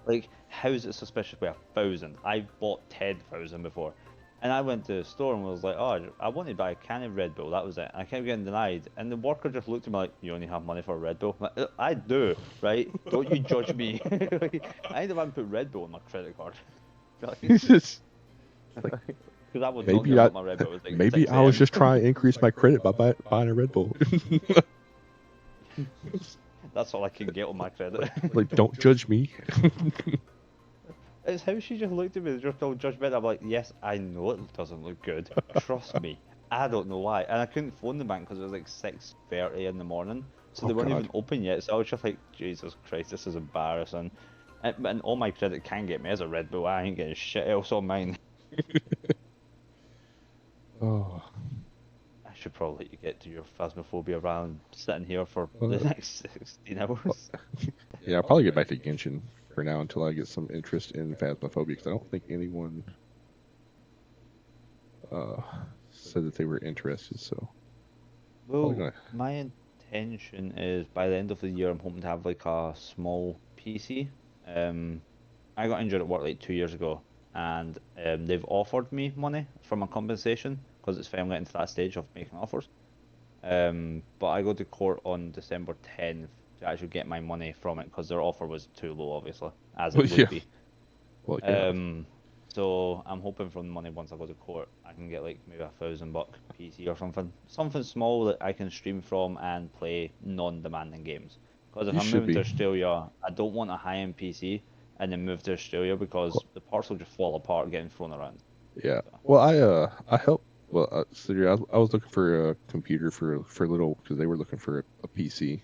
B: Like, how is it suspicious with 1,000? I've bought 10,000 before." And I went to the store and was like, "Oh, I wanted to buy a can of Red Bull, that was it." And I kept getting denied. And the worker just looked at me like, "You only have money for a Red Bull?" I'm like, "I do, right? Don't you judge me." Like, I ended up put Red Bull on my credit card.
A: It's just like
B: Because I would not
A: maybe
B: give
A: I
B: up my Red Bull. It was like
A: maybe
B: 6
A: I was
B: a.m.
A: just trying to increase my credit by buying a Red Bull.
B: That's all I can get on my credit.
A: Like, don't judge me.
B: It's how she just looked at me, just all judgmental. I'm like, yes, I know it doesn't look good. Trust me. I don't know why. And I couldn't phone the bank because it was like 6:30 in the morning. So
A: Oh
B: they weren't
A: God.
B: even open yet. So I was just like, Jesus Christ, this is embarrassing. And all my credit can get me is a Red Bull. I ain't getting shit else on mine.
A: Oh.
B: I should probably let you get to your phasmophobia rather than sitting here for the
A: Uh,
B: next 16 hours.
A: yeah, I'll probably get back to Genshin for now until I get some interest in Phasmophobia because I don't think anyone uh, said that they were interested. So probably
B: Well,
A: gonna.
B: my intention is by the end of the year, I'm hoping to have like a small PC. Um, I got injured at work like 2 years ago, and they've offered me money from a compensation because it's finally getting to that stage of making offers. But I go to court on December 10th to actually get my money from it because their offer was too low, obviously, as
A: Well,
B: it
A: yeah.
B: would be.
A: Well, yeah.
B: Um, so I'm hoping from the money once I go to court, I can get like maybe $1,000 PC or something small that I can stream from and play non-demanding games. Because if
A: You
B: I'm
A: should
B: moving to
A: be.
B: Australia, I don't want a high-end PC and then move to Australia because
A: Well,
B: the parts will just fall apart getting thrown around.
A: yeah.
B: So,
A: Well, I helped. Well, so yeah, I was looking for a computer for little because they were looking for a PC,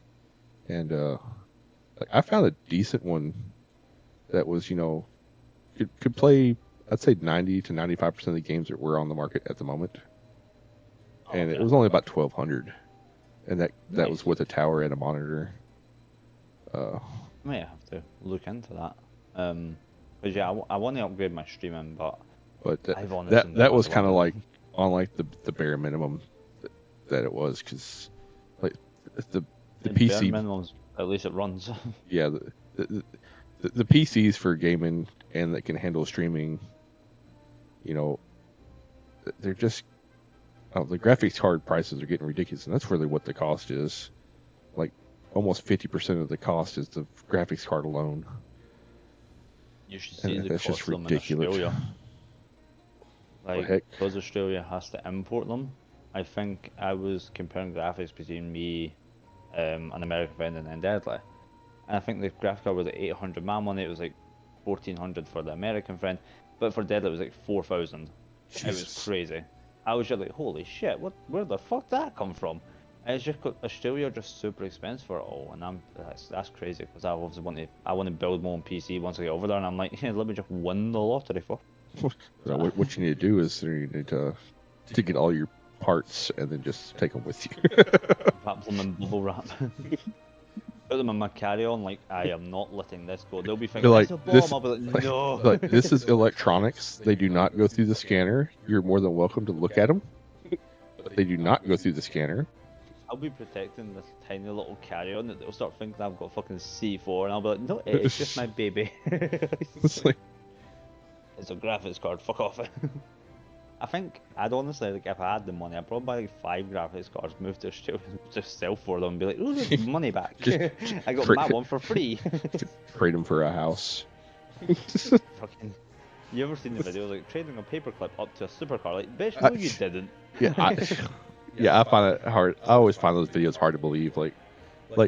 A: and like I found a decent one that was could play. I'd say 90 to 95% of the games that were on the market at the moment,
B: oh,
A: and it
B: okay,
A: was only about 1,200, and that was
B: nice.
A: with a tower and a monitor. Uh,
B: I might have to look into that. Because yeah, I want to upgrade my streaming, but
A: but
B: I've
A: that
B: honestly no
A: that was
B: idea what I'm
A: kind of
B: doing.
A: like on like the bare minimum that it was because like the the
B: And bare
A: PC,
B: minimums, at least it runs.
A: yeah, the, the PCs for gaming and that can handle streaming, you know, they're just the graphics card prices are getting ridiculous, and that's really what the cost is. Like almost 50% of the cost is the graphics card alone,
B: You should see
A: and
B: the
A: that's
B: cost
A: just
B: of them in
A: ridiculous.
B: Australia.
A: What
B: Like,
A: heck?
B: because Australia has to import them. I think I was comparing graphics between me, an American friend, and then Deadly. And I think the graphic card was like 800. My money, it was like 1,400 for the American friend. But for Deadly, it was like 4,000. It was
A: Jesus.
B: crazy. I was just like, holy shit, where the fuck did that come from? And it's just Australia just super expensive for it all, and that's crazy because I obviously want to build my own PC once I get over there, and I'm like, yeah, let me just win the lottery for.
A: So what you need to do is you need to get all your parts and then just take them with you.
B: Wrap them in bubble wrap. Put them in my carry-on. Like, I am not letting this go. They'll be
A: Be
B: thinking
A: like
B: it's a bomb.
A: this,
B: I'll be like,
A: like,
B: no.
A: like this is electronics. They do not go through the scanner. You're more than welcome to look at them, but they do not go through the scanner.
B: I'll be protecting this tiny little carry-on that they'll start thinking I've got fucking C4, and I'll be like, no, it's just my
A: It's
B: baby.
A: like
B: It's a graphics card. Fuck off. I think I'd honestly, like, if I had the money, I'd probably buy like 5 graphics cards, move to Australia, just sell for them, and be like, ooh, money back.
A: just
B: I got
A: trade
B: my one for free.
A: trade them for a house.
B: Fucking. You ever seen the videos like trading a paperclip up to a supercar? Like, bitch,
A: I,
B: no, you didn't.
A: yeah, yeah, I find it hard. I always find those videos hard to believe. Like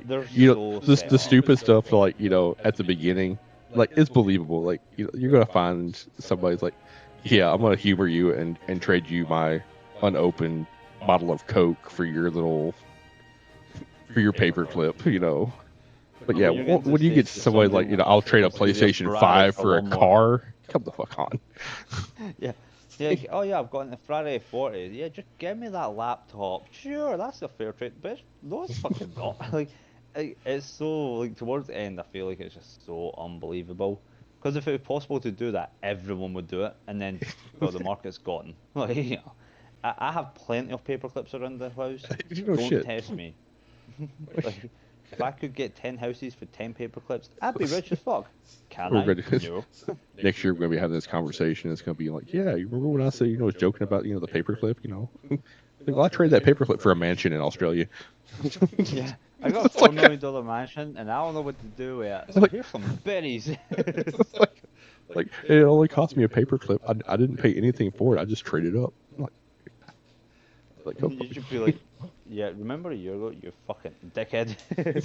B: They're so set
A: the
B: up.
A: stupid stuff. Like at the beginning, like it's believable. Like you're gonna find somebody's like, yeah, I'm gonna humor you and trade you my unopened bottle of Coke for your paperclip. But
B: No,
A: yeah,
B: when you're getting to the
A: when you get
B: stage that
A: somebody
B: somebody
A: like
B: wants
A: I'll
B: to
A: trade a
B: just give you a
A: PlayStation
B: Ferrari
A: 5
B: for
A: for a
B: one more.
A: car. Come the fuck on.
B: Yeah. Yeah, like, oh yeah, I've got a Ferrari 40. Yeah, just give me that laptop. Sure, that's a fair trade, bitch. No, it's fucking not. Like, it's so, like, towards the end, I feel like it's just so unbelievable. Because if it was possible to do that, everyone would do it, and then, well, the market's gone. Like, I have plenty of paper clips around the house.
A: You know,
B: Don't
A: shit.
B: test me.
A: Like,
B: Like, if I could get 10 houses for 10 paper clips, I'd be rich as fuck. Can
A: we're
B: I?
A: gonna
B: No.
A: next year we're gonna be having this conversation. It's gonna be like, yeah, you remember when I said, was joking about, the paperclip, Like, well, I traded that paperclip for a mansion in Australia.
B: Yeah. I got a
A: It's
B: $4 million mansion and I don't know what to do with it. So
A: like,
B: here's some berries.
A: like, like it only cost me a paperclip. I didn't pay anything for it. I just traded up. Like, oh,
B: You should be like, yeah, remember a year ago, you fucking dickhead. I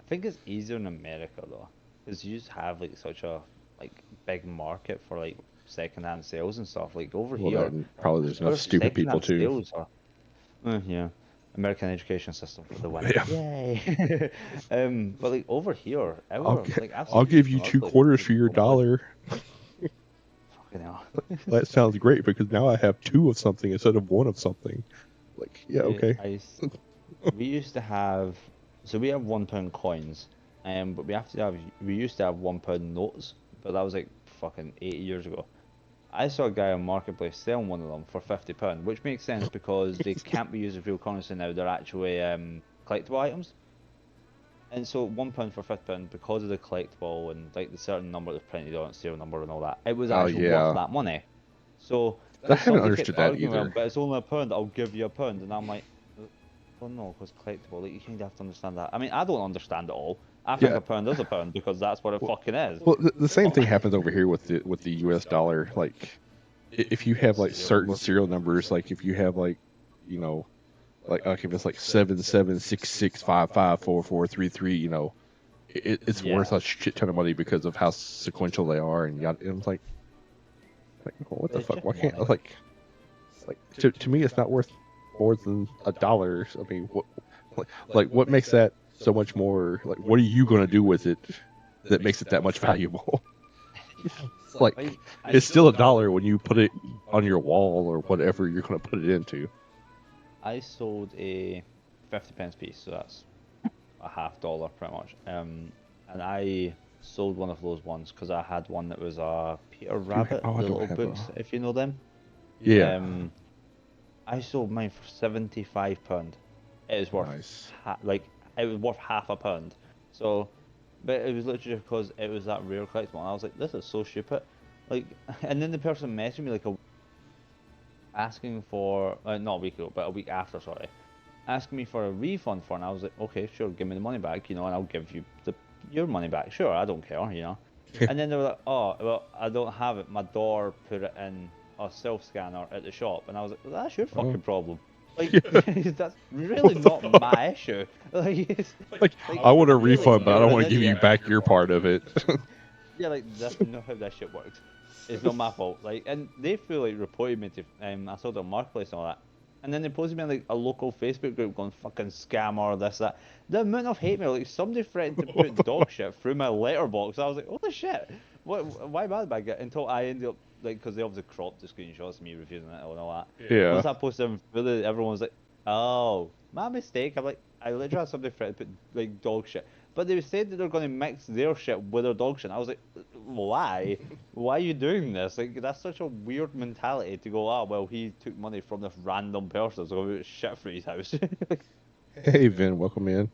B: think it's easier in America though, because you just have like such a like big market for like secondhand sales and stuff. Like over
A: well, that
B: here,
A: and probably there's enough
B: our
A: stupid people
B: secondhand
A: too.
B: sales are, yeah, American education system for the win.
A: Yeah,
B: Yay! But like over here,
A: I'll
B: I've
A: I'll
B: seen
A: give you
B: some other
A: two
B: places
A: quarters
B: for
A: for your
B: so much.
A: dollar.
B: Fucking hell.
A: That sounds great because now I have two of something instead of one of something. Like, yeah,
B: Yeah,
A: okay.
B: we used to have, so we have £1 coins, but we used to have £1 notes, but that was like fucking 80 years ago. I saw a guy on Marketplace selling one of them for £50, which makes sense because they can't be used as real currency now. They're actually collectible items. And so £1 for £50 because of the collectible and like the certain number that's printed on it, serial number and all that, it was
A: Oh
B: actually worth
A: yeah,
B: that money. So
A: I haven't
B: somebody kept
A: understood that
B: arguing, well,
A: either.
B: but it's only £1, I'll give you £1, and I'm like, well, no, because collectible, like you kind of have to understand that. I mean, I don't understand it all. I think
A: Yeah.
B: £1 is £1 because that's what it
A: Well,
B: fucking is.
A: the same
B: But
A: thing happens over here with the U.S. dollar. Like, if you have like
B: serial
A: certain
B: number.
A: serial numbers, like if you have like, you know, like if it's like 7766554433, it's worth
B: Yeah.
A: a shit ton of money because of how sequential they are, and yada. And it's like, what the
B: It's
A: fuck?
B: just
A: Why can't
B: money.
A: to me it's not worth more than $1. I mean, what makes that so much more? Like, what are you gonna do with it that makes it that much valuable? Like,
B: I
A: it's still $1 when you put it on your wall or whatever you're gonna put it into.
B: I sold a 50 pence piece, so that's a half dollar pretty much. And I sold one of those ones because I had one that was a Peter Rabbit,
A: I
B: the
A: don't
B: little
A: have a.
B: books, if you know them.
A: Yeah,
B: Um, I sold mine for £75. It was worth
A: nice.
B: like it was worth £0.50. So, but it was literally because it was that rare collectible, and I was like, this is so stupid. Like, and then the person messaged me like asking for not a week ago, but a week after, sorry, asking me for a refund for, it, and I was like, okay, sure, give me the money back, and I'll give you your money back, sure, I don't care. And then they were like, oh, well, I don't have it. My daughter put it in a self scanner at the shop, and I was like, well, that's your
A: Oh,
B: fucking problem. Like,
A: yeah.
B: that's really
A: What the
B: not
A: fuck?
B: my issue. Like,
A: Like,
B: like
A: I want a
B: clearly
A: refund, but I
B: you're
A: don't
B: an
A: want to give you
B: idiot.
A: back your part of it.
B: Yeah, like that's not how that shit works. It's not my fault. Like, and they feel like reported me to. I sold it on Marketplace and all that, and then they posted me in like a local Facebook group going fucking scammer this that. The amount of hate mail, like somebody threatened to
A: What
B: put
A: the fuck?
B: dog shit through my letterbox. I was like, holy shit, what? Why am I the bad guy? Until I ended up like, because they obviously cropped the screenshots of me refusing it and all that.
A: Yeah.
B: Once I posted them, really, everyone was like, oh, my mistake. I'm like, I literally had somebody threaten to put like dog shit. But they said that they're going to mix their shit with their dog shit. I was like, why? Why are you doing this? Like, that's such a weird mentality to go, ah, well, he took money from this random person, so we shit for his house. Like,
A: Hey, Vin, welcome in.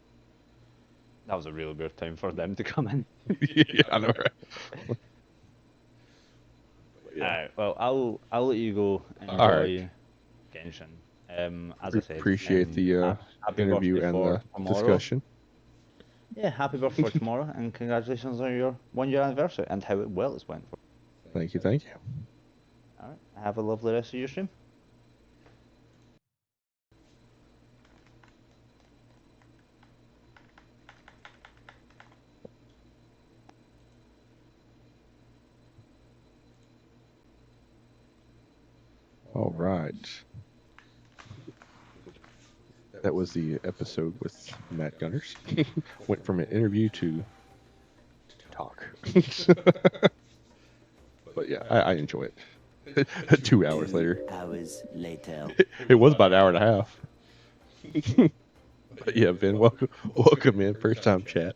B: that was a really weird time for them to come in.
A: Yeah, I know, right? But yeah.
B: Alright, well, I'll let you go
A: All right.
B: enjoy Genshin. As I said,
A: Appreciate the
B: happy
A: interview
B: birthday
A: and
B: for
A: the
B: tomorrow.
A: discussion.
B: Yeah, happy birthday for tomorrow, and congratulations on your 1 year anniversary and how well it's went for.
A: Thank you. Thank you.
B: All right, have a lovely rest of your stream.
A: All right. That was the episode with Matt Gunners. Went from an interview to talk. But yeah, I enjoy it. 2 hours later.
C: 2 hours later.
A: It was about an hour and a half. But yeah, Ben, welcome in. First time chat.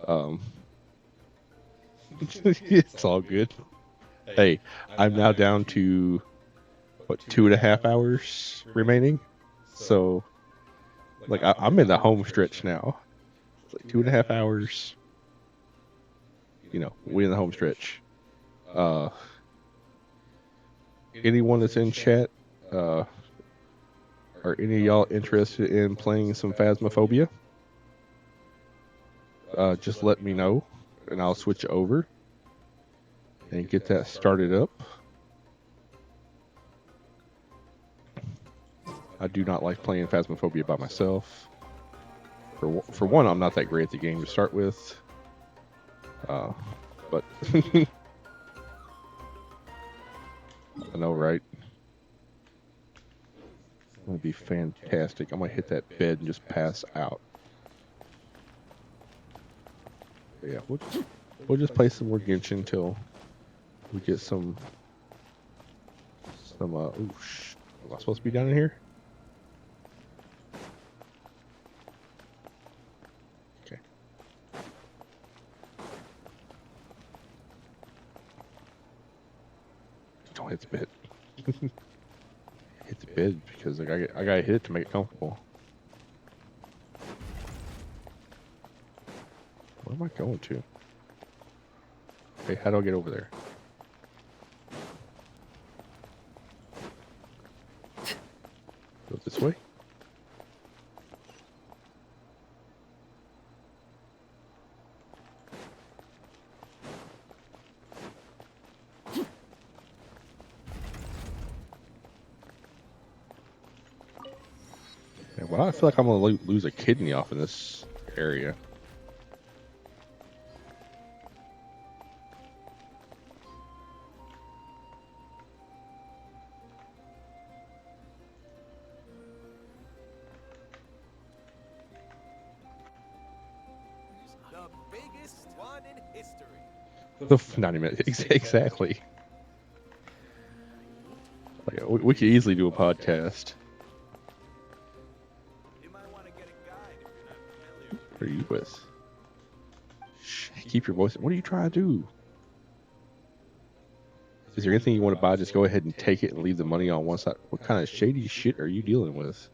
A: Um, It's all good. Hey, I'm now down to what 2.5 hours remaining. So like I'm in the home stretch now. It's like 2.5 hours. We in the home stretch. Uh, anyone that's in chat, uh, are any of y'all interested in playing some Phasmophobia? Just let me know, and I'll switch over and get that started up. I do not like playing Phasmophobia by myself. For one, I'm not that great at the game to start with. But I know, right? It's gonna be fantastic. I'm gonna hit that bed and just pass out. But yeah, we'll just play some more Genshin until we get some. Am I supposed to be down in here? Okay. Don't hit the bed. Hit the bed because like, I gotta hit it to make it comfortable. Where am I going to? Okay, how do I get over there? Go this way? Yeah, well, I feel like I'm gonna lose a kidney off in this area.
C: The biggest one in history.
A: The 90 minutes, exactly. Like we could easily do a podcast.
C: You might want to get a guide if you're not familiar.
A: What are you with? Shh, keep your voice. What are you trying to do? Is there anything you want to buy? Just go ahead and take it and leave the money on one side. What kind of shady shit are you dealing with?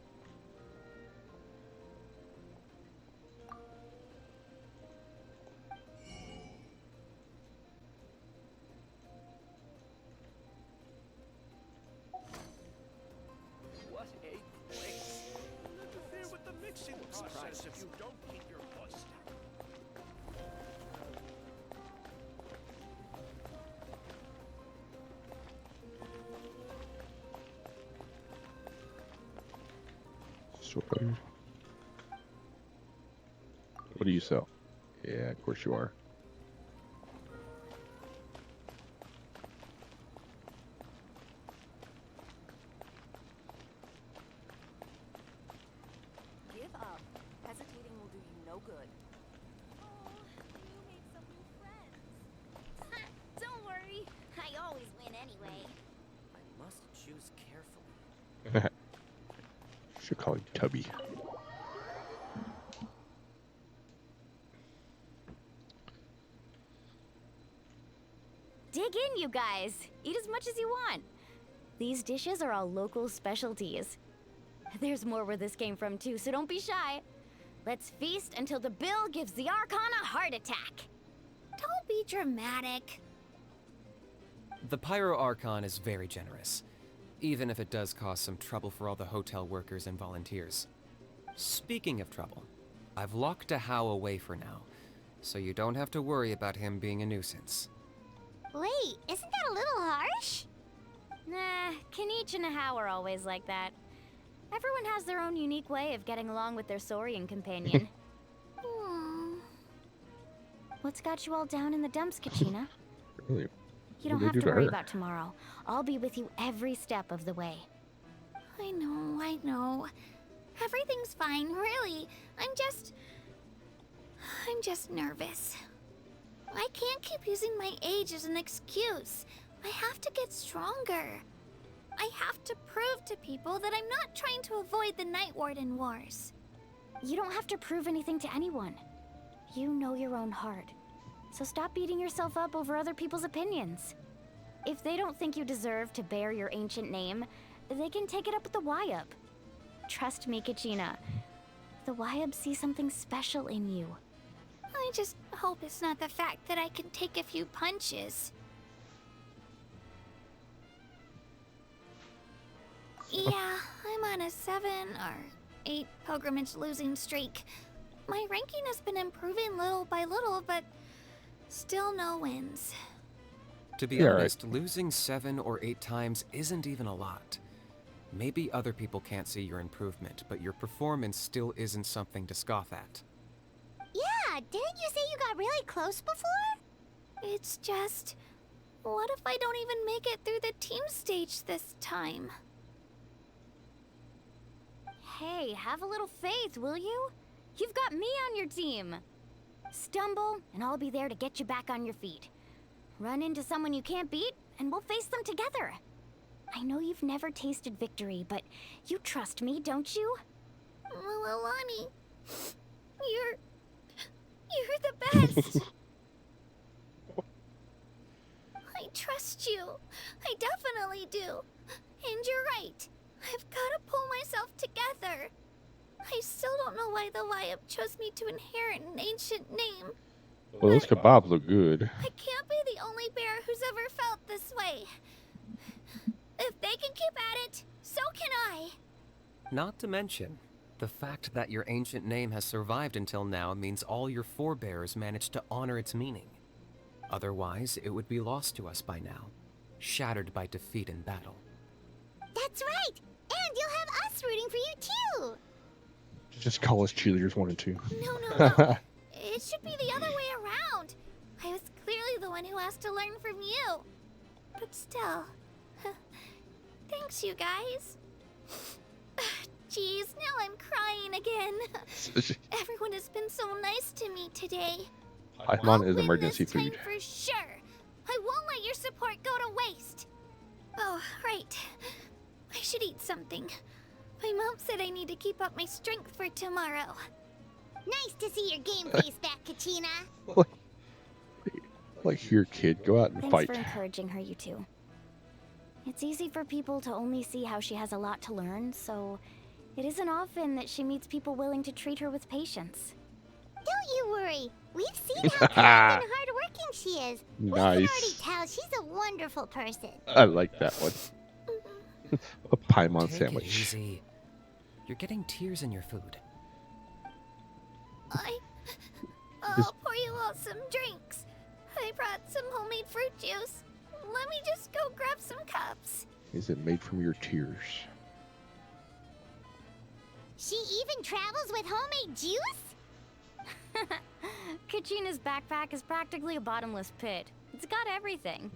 C: What a place! Interfere with the mixing process if you don't keep your voice down.
A: Sure. What do you sell? Yeah, of course you are.
D: Give up. Hesitating will do you no good.
E: Oh, you made some new friends. Don't worry, I always win anyway.
F: I must choose carefully.
A: Should call you Tubby.
E: Dig in, you guys. Eat as much as you want. These dishes are all local specialties. There's more where this came from too, so don't be shy. Let's feast until the bill gives the Archon a heart attack. Don't be dramatic.
F: The Pyro Archon is very generous, even if it does cause some trouble for all the hotel workers and volunteers. Speaking of trouble, I've locked a How away for now, so you don't have to worry about him being a nuisance.
E: Wait, isn't that a little harsh? Nah, Kenichi and How are always like that. Everyone has their own unique way of getting along with their Saurian companion. Aww. What's got you all down in the dumps, Kachina?
A: Really?
E: You don't
A: What
E: have
A: did
E: to
A: they do to
E: worry
A: her?
E: about tomorrow. I'll be with you every step of the way.
G: I know. Everything's fine, really. I'm just nervous. I can't keep using my age as an excuse. I have to get stronger. I have to prove to people that I'm not trying to avoid the Night Warden Wars.
E: You don't have to prove anything to anyone. You know your own heart. So stop beating yourself up over other people's opinions. If they don't think you deserve to bear your ancient name, they can take it up with the Wyup. Trust me, Kachina. The Wyup see something special in you.
G: I just hope it's not the fact that I can take a few punches. Yeah, I'm on a 7 or 8 pilgrimage losing streak. My ranking has been improving little by little, but still no wins.
F: To be
A: Yeah, right.
F: honest, losing 7 or 8 times isn't even a lot. Maybe other people can't see your improvement, but your performance still isn't something to scoff at.
G: Yeah, didn't you say you got really close before? It's just... what if I don't even make it through the team stage this time?
E: Hey, have a little faith, will you? You've got me on your team. Stumble, and I'll be there to get you back on your feet. Run into someone you can't beat, and we'll face them together. I know you've never tasted victory, but you trust me, don't you?
G: Alani, you're the best. I trust you. I definitely do. And you're right. I've got to pull myself together. I still don't know why the Wyup chose me to inherit an ancient name.
A: Well, those kebabs look good.
G: I can't be the only bear who's ever felt this way. If they can keep at it, so can I.
F: Not to mention, the fact that your ancient name has survived until now means all your forebears managed to honor its meaning. Otherwise, it would be lost to us by now, shattered by defeat in battle.
G: That's right. And you'll have us rooting for you too.
A: Just call us cheerleaders 1 and 2.
G: No. It should be the other way around. I was clearly the one who asked to learn from you. But still. Thanks, you guys. Jeez, now I'm crying again. Everyone has been so nice to me today.
A: Paimon is
G: I'll win
A: emergency
G: this time
A: food.
G: for sure. I won't let your support go to waste. Oh, right. I should eat something. My mom said I need to keep up my strength for tomorrow. Nice to see your game face back, Kachina.
A: Like, here, kid, go out and
E: Thanks
A: fight.
E: for encouraging her, you two. It's easy for people to only see how she has a lot to learn, so it isn't often that she meets people willing to treat her with patience.
G: Don't you worry. We've seen how kind and hardworking she is. We can already
A: Nice.
G: tell she's a wonderful person.
A: I like that one. A Paimon
F: Take it
A: sandwich.
F: easy. You're getting tears in your food.
G: I'll pour you all some drinks. I brought some homemade fruit juice. Let me just go grab some cups.
A: Is it made from your tears?
G: She even travels with homemade juice?
E: Kachina's backpack is practically a bottomless pit. It's got everything.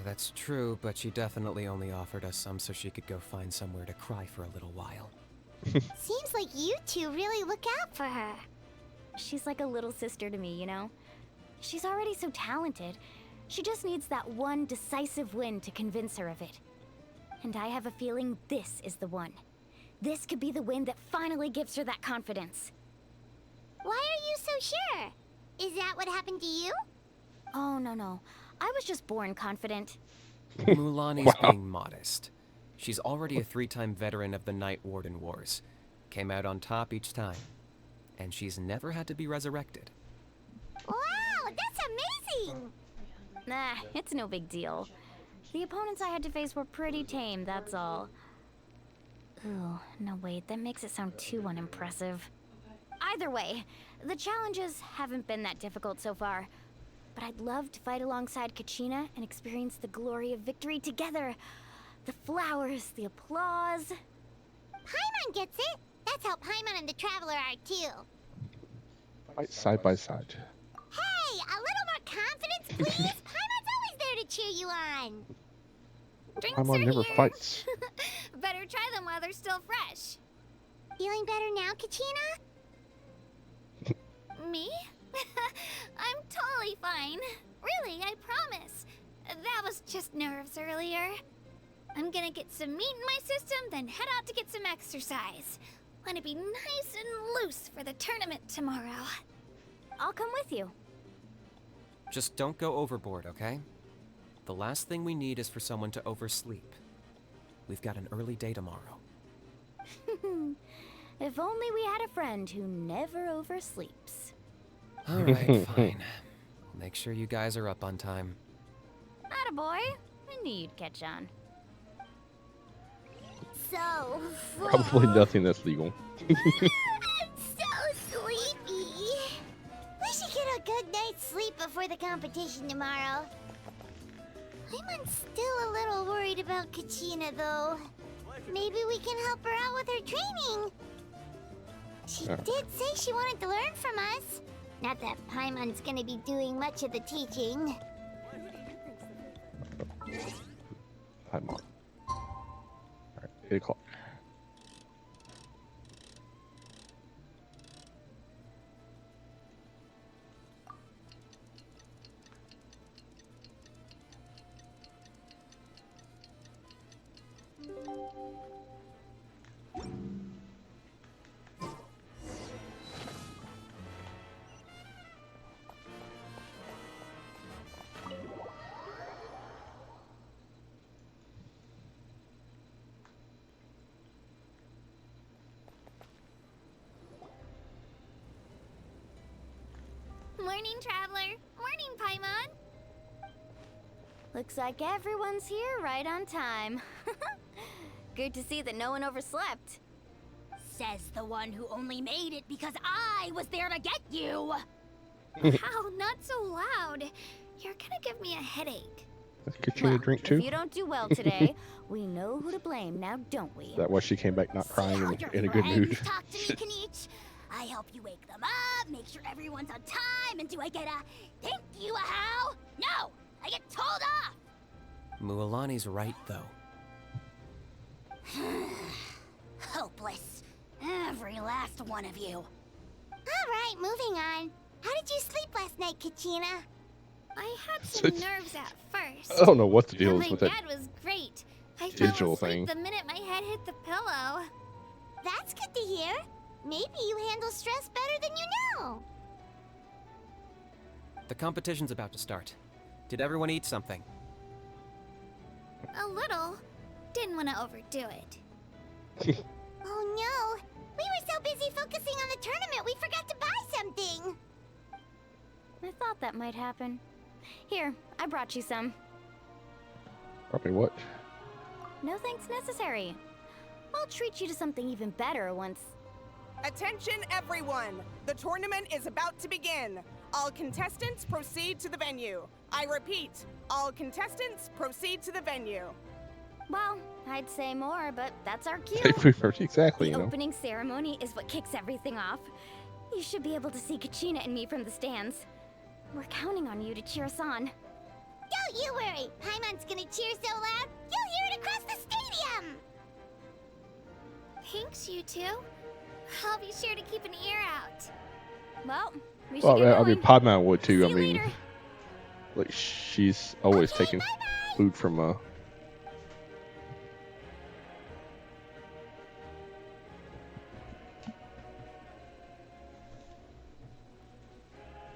F: That's true, but she definitely only offered us some so she could go find somewhere to cry for a little while.
G: Seems like you two really look out for her.
E: She's like a little sister to me, you know? She's already so talented. She just needs that one decisive win to convince her of it. And I have a feeling this is the one. This could be the win that finally gives her that confidence.
G: Why are you so sure? Is that what happened to you?
E: Oh, no. I was just born confident.
F: Mulani's being modest. She's already a 3-time veteran of the Night Warden Wars. Came out on top each time. And she's never had to be resurrected.
G: Wow, that's amazing!
E: Nah, it's no big deal. The opponents I had to face were pretty tame, that's all. Ooh, no wait, that makes it sound too unimpressive. Either way, the challenges haven't been that difficult so far. But I'd love to fight alongside Kachina and experience the glory of victory together. The flowers, the applause.
G: Paimon gets it. That's how Paimon and the Traveler are too.
A: Fight side by side.
G: Hey, a little more confidence, please. Paimon's always there to cheer you on. Drinks
A: Paimon
G: are
A: never
G: here.
A: fights.
G: Better try them while they're still fresh. Feeling better now, Kachina? Me? I'm totally fine. Really, I promise. That was just nerves earlier. I'm gonna get some meat in my system, then head out to get some exercise. Wanna be nice and loose for the tournament tomorrow.
E: I'll come with you.
F: Just don't go overboard, okay? The last thing we need is for someone to oversleep. We've got an early day tomorrow.
E: If only we had a friend who never oversleeps.
F: Alright, fine. I'll make sure you guys are up on time.
E: Attaboy. I knew you'd catch on.
G: So full.
A: Probably nothing that's legal.
G: I'm so sleepy. We should get a good night's sleep before the competition tomorrow. I'm still a little worried about Kachina, though. Maybe we can help her out with her training. She did say she wanted to learn from us. Not that Paimon's gonna be doing much of the teaching.
A: I'm on. Alright, 8 o'clock.
G: Morning, Traveler. Morning, Paimon.
E: Looks like everyone's here right on time. Good to see that no one overslept.
G: Says the one who only made it because I was there to get you. Wow, not so loud. You're gonna give me a headache.
A: Let's get you a drink
E: If
A: too.
E: you don't do well today, we know who to blame now, don't we?
A: Is that why she came back not crying
G: See how
A: and
G: your
A: in a good mood?
G: friends talk to me, Kanich? I help you wake them up, make sure everyone's on time, and do I get a thank you, a how? No, I get told off.
F: Mualani's right, though.
G: Hopeless. Every last one of you. All right, moving on. How did you sleep last night, Kachina? I had some nerves at first.
A: I don't know what the deal
G: And
A: is
G: my
A: with that.
G: dad was great. I
A: digital
G: fell asleep
A: thing.
G: the minute my head hit the pillow. That's good to hear. Maybe you handle stress better than you know.
F: The competition's about to start. Did everyone eat something?
G: A little. Didn't want to overdo it. Oh no! We were so busy focusing on the tournament we forgot to buy something!
E: I thought that might happen. Here, I brought you some.
A: Probably what?
E: No thanks necessary. I'll treat you to something even better once.
H: Attention everyone! The tournament is about to begin. All contestants proceed to the venue. I repeat, all contestants proceed to the venue.
E: Well, I'd say more, but that's our cue.
A: Exactly,
E: The
A: you know.
E: opening ceremony is what kicks everything off. You should be able to see Kachina and me from the stands. We're counting on you to cheer us on.
G: Don't you worry! Paimon's gonna cheer so loud, you'll hear it across the stadium! Thanks, you two. I'll be sure to keep an ear out.
E: Well, we should
A: Well,
E: get
A: I mean,
E: going.
A: Podman would too.
E: See
A: I
E: you
A: mean,
E: later.
A: like she's always
G: Okay,
A: taking
G: bye-bye.
A: food from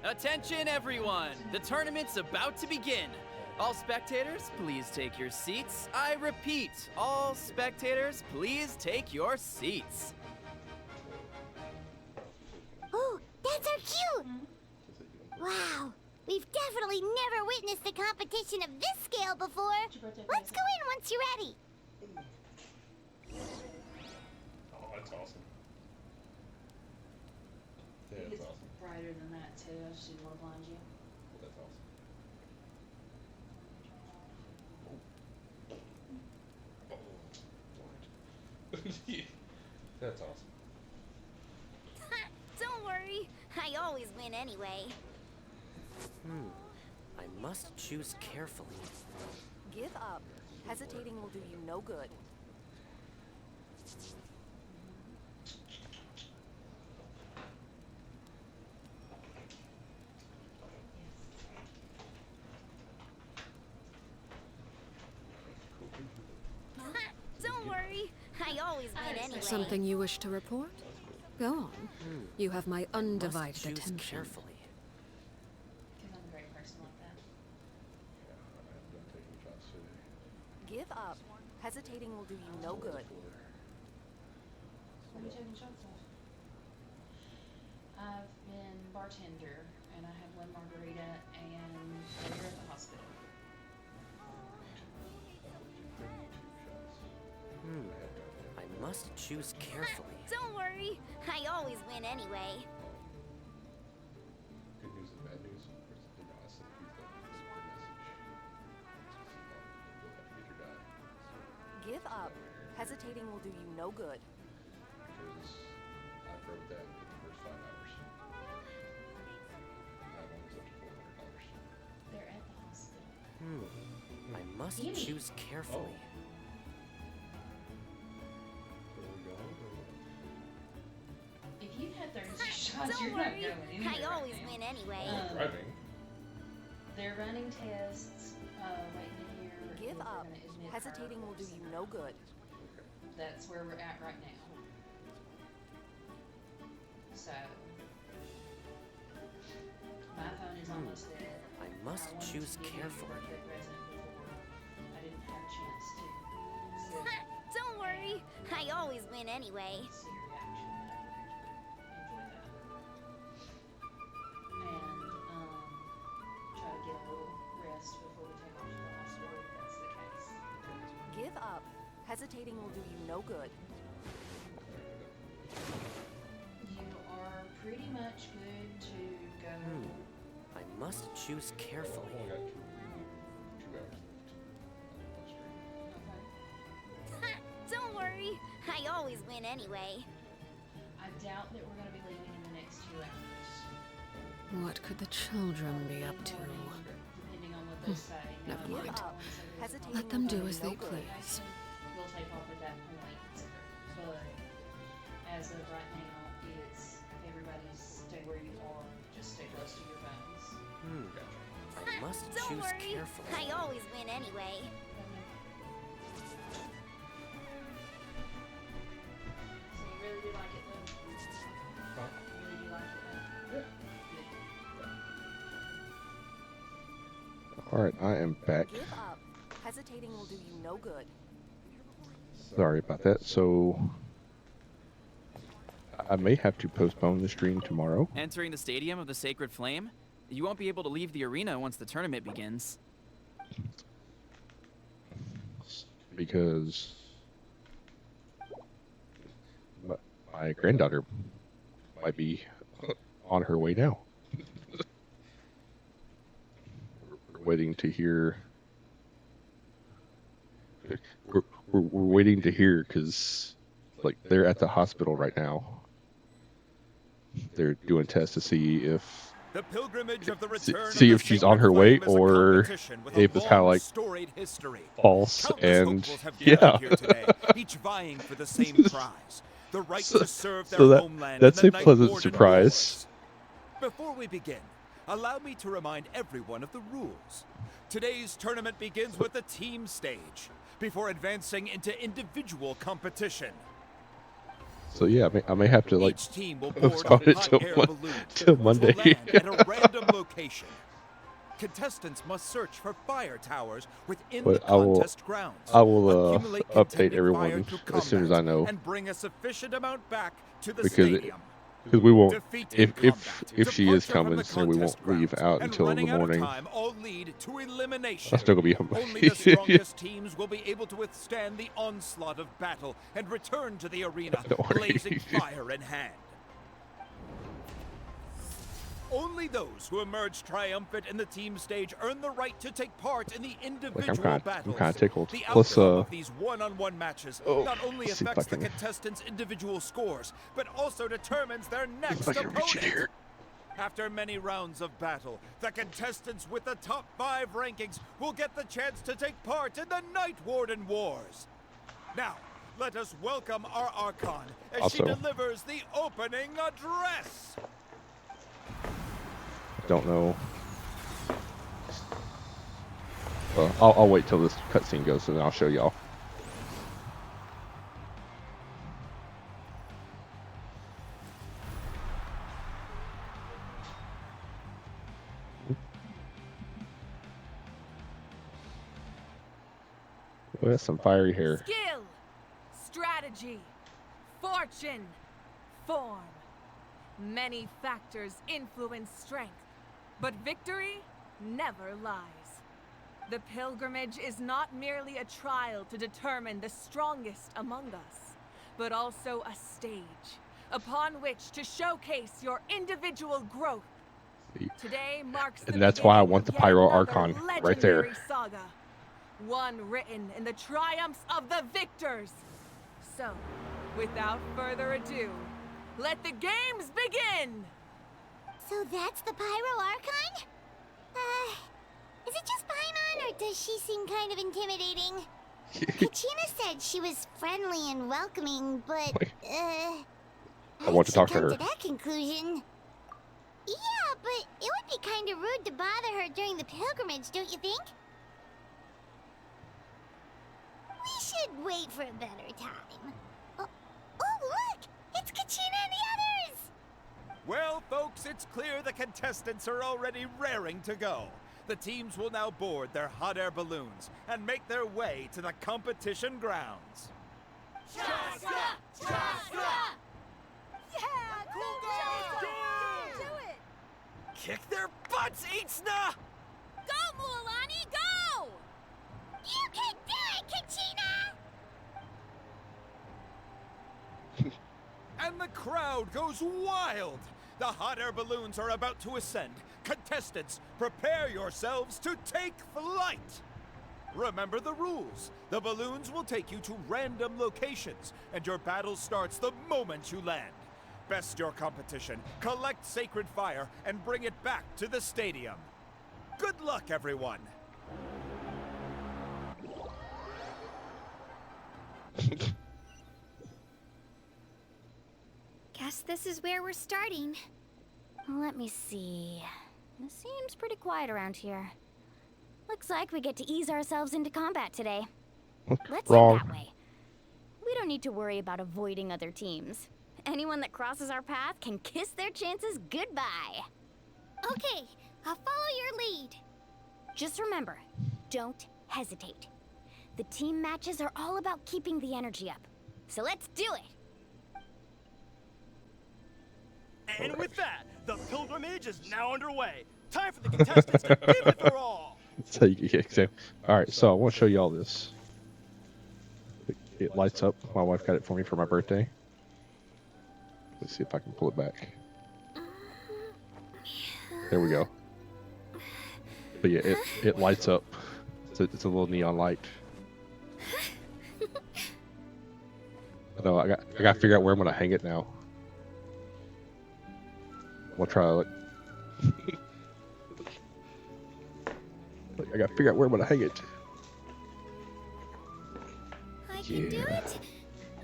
I: Attention everyone! The tournament's about to begin. All spectators, please take your seats. I repeat, all spectators, please take your seats.
G: Oh, that's our cue! Wow, we've definitely never witnessed a competition of this scale before. Let's go in once you're ready.
J: Oh, that's awesome. Yeah, that's awesome.
K: Brighter than that too. I just didn't want to blind you.
J: That's awesome. Oh, what? That's awesome.
E: Don't worry, I always win anyway.
L: I must choose carefully.
D: Give up. Hesitating will do you no good.
E: Don't worry, I always win anyway.
M: Something you wish to report? Go on. You have my
L: Must
M: undivided
L: choose
M: attention.
L: carefully.
K: Because I'm a great person like
D: Give up. Hesitating will do you no good.
K: What are you taking shots at? I've been bartender, and I had one margarita, and they're at the hospital.
L: I must choose carefully.
E: Don't worry, I always win anyway.
J: Good news and bad news. You know, I sent you the message. You'll have to get your die.
D: Give up. Hesitating will do you no good.
J: Because I broke that in the first 5 hours. That one was up to $400.
K: They're at the hospital.
L: I must
K: Gimme.
L: choose carefully.
J: Where are we going?
K: If you had 36 shots,
E: Don't
K: you're not
E: worry,
K: going anywhere
E: I always
K: right now.
E: win anyway.
J: Driving.
K: They're running tests, waiting to hear
D: Give
K: if they're
D: up.
K: gonna admit her
D: Hesitating will
K: or
D: do you
K: something.
D: no good.
K: That's where we're at right now. So, my phone is almost dead.
L: I must
K: wanted
L: choose
K: to give you your
L: carefully.
K: birthday present before I didn't have a chance to sit
E: Don't worry, I always win anyway.
K: and see your reaction. Enjoy that. And try to get a little rest before we take off to the hospital if that's the case.
D: Give up. Hesitating will do you no good.
K: You are pretty much good to go.
L: I must choose carefully.
J: I've only got 2 hours left on my stream.
K: Okay.
E: Don't worry, I always win anyway.
K: I doubt that we're going to be leaving in the next 2 hours.
M: What could the children be up to?
K: Depending on what they say. Now,
M: Never
K: if
M: mind.
K: they go and say there's a
D: Hesitating
M: Let them
D: will
M: do
D: you
M: as
D: no
M: they
D: good.
M: please.
K: we'll take off at that point. But as of right now, it's everybody stay where you are. Just stay close to your phones.
L: I must
E: Don't
L: choose
E: worry,
L: carefully.
E: I always win anyway.
K: So you really do like it though?
J: Huh?
K: You really do like it though?
J: Yeah.
K: Good.
A: All right, I am back.
D: Give up. Hesitating will do you no good.
A: Sorry about that. So I may have to postpone the stream tomorrow
I: Entering the stadium of the Sacred Flame? You won't be able to leave the arena once the tournament begins.
A: because my granddaughter might be on her way now. We're waiting to hear. We're waiting to hear because, like, they're at the hospital right now. They're doing tests to see if
C: The pilgrimage of the
A: see
C: return
A: see
C: of
A: if
C: the
A: she's
C: Sacred
A: on her way
C: Flame is a
A: or
C: competition with a
A: if it's kind of like
C: long-storied history.
A: false.
C: Countless
A: And
C: hopefuls have gathered
A: yeah,
C: here today, each vying for the same prize, the right to serve their
A: so
C: homeland
A: that's
C: in
A: a
C: the Night
A: pleasant
C: Warden
A: surprise.
C: Wars. Before we begin, allow me to remind everyone of the rules. Today's tournament begins with the team stage, before advancing into individual competition.
A: So yeah, I may have to, like,
C: Each team will board
A: postpone
C: a
A: it
C: hot
A: till
C: air
A: Mon-
C: balloon,
A: till
C: which
A: Monday.
C: will land at a random location. Contestants must search for fire towers within the
A: But I will
C: contest grounds. Accumulate
A: update
C: contending
A: everyone
C: fire through
A: as soon as I
C: combat,
A: know,
C: and bring a sufficient amount back to the
A: because
C: stadium.
A: we won't,
C: Defeat in
A: if she is
C: departure from
A: coming,
C: the
A: then we won't
C: contest
A: leave
C: grounds,
A: out
C: and
A: until the
C: running out of
A: morning.
C: time all lead to elimination.
A: I'll still gonna be home.
C: Only the strongest teams will be able to withstand the onslaught of battle and return to the arena,
A: Don't worry.
C: blazing fire in hand. Only those who emerge triumphant in the team stage earn the right to take part in the
A: Like,
C: individual
A: I'm
C: battles.
A: kind of tickled.
C: The
A: Plus,
C: outcome of these one-on-one matches not only
A: let's see if I
C: affects the
A: can-
C: contestants' individual scores, but also determines their next
A: if I can reach it
C: opponent.
A: here.
C: After many rounds of battle, the contestants with the top 5 rankings will get the chance to take part in the Night Warden Wars. Now, let us welcome our Archon as she
A: Also-
C: delivers the opening address.
A: Don't know. Well, I'll wait till this cutscene goes, and then I'll show y'all. Well, that's some fiery hair.
N: Skill, strategy, fortune, form. Many factors influence strength, but victory never lies. The pilgrimage is not merely a trial to determine the strongest among us, but also a stage upon which to showcase your individual growth. Today marks the
A: And that's why I
N: beginning
A: want
N: of
A: the
N: yet
A: Pyro
N: another
A: Archon right there.
N: legendary saga, one written in the triumphs of the victors. So, without further ado, let the games begin!
G: So that's the Pyro Archon? Is it just Paimon, or does she seem kind of intimidating? Kachina said she was friendly and welcoming, but,
A: I want to talk to
G: come
A: her.
G: to that conclusion. Yeah, but it would be kind of rude to bother her during the pilgrimage, don't you think? We should wait for a better time. Oh, look! It's Kachina and the others!
C: Well, folks, it's clear the contestants are already raring to go. The teams will now board their hot air balloons and make their way to the competition grounds.
N: Chaska! Chaska! Yeah! Cool do it!
I: Kick their butts, Itzna!
E: Go, Mualani, go!
G: You can do it, Kachina!
C: And the crowd goes wild. The hot air balloons are about to ascend. Contestants, prepare yourselves to take flight. Remember the rules. The balloons will take you to random locations, and your battle starts the moment you land. Best your competition, collect sacred fire, and bring it back to the stadium. Good luck, everyone.
G: Guess this is where we're starting.
E: Let me see. It seems pretty quiet around here. Looks like we get to ease ourselves into combat today. Let's
A: Wrong.
E: head that way. We don't need to worry about avoiding other teams. Anyone that crosses our path can kiss their chances goodbye.
G: Okay, I'll follow your lead.
E: Just remember, don't hesitate. The team matches are all about keeping the energy up. So let's do it!
O: And with that, the pilgrimage is now underway. Time for the contestants to give it their all.
A: So you can get all right, so I want to show you all this. It lights up. My wife got it for me for my birthday. Let's see if I can pull it back. There we go. But yeah, it lights up. It's a little neon light. No, I got to figure out where I'm gonna hang it now. We'll try it. I got to figure out where I'm gonna hang it.
G: I can do it.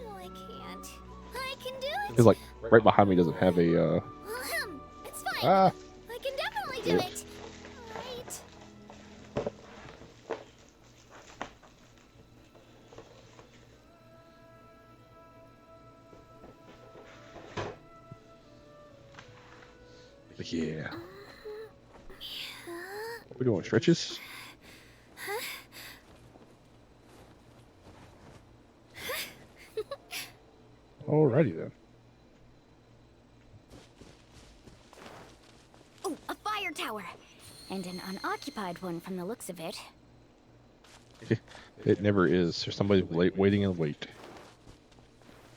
G: No, I can't. I can do it.
A: It's like right behind me doesn't have a.
G: It's fine.
A: Ah.
G: I can definitely do
A: Yep.
G: it. Alright.
A: Yeah. What we doing? Stretches? Alrighty then.
E: Oh, a fire tower! And an unoccupied one from the looks of it.
A: It never is. There's somebody waiting in wait.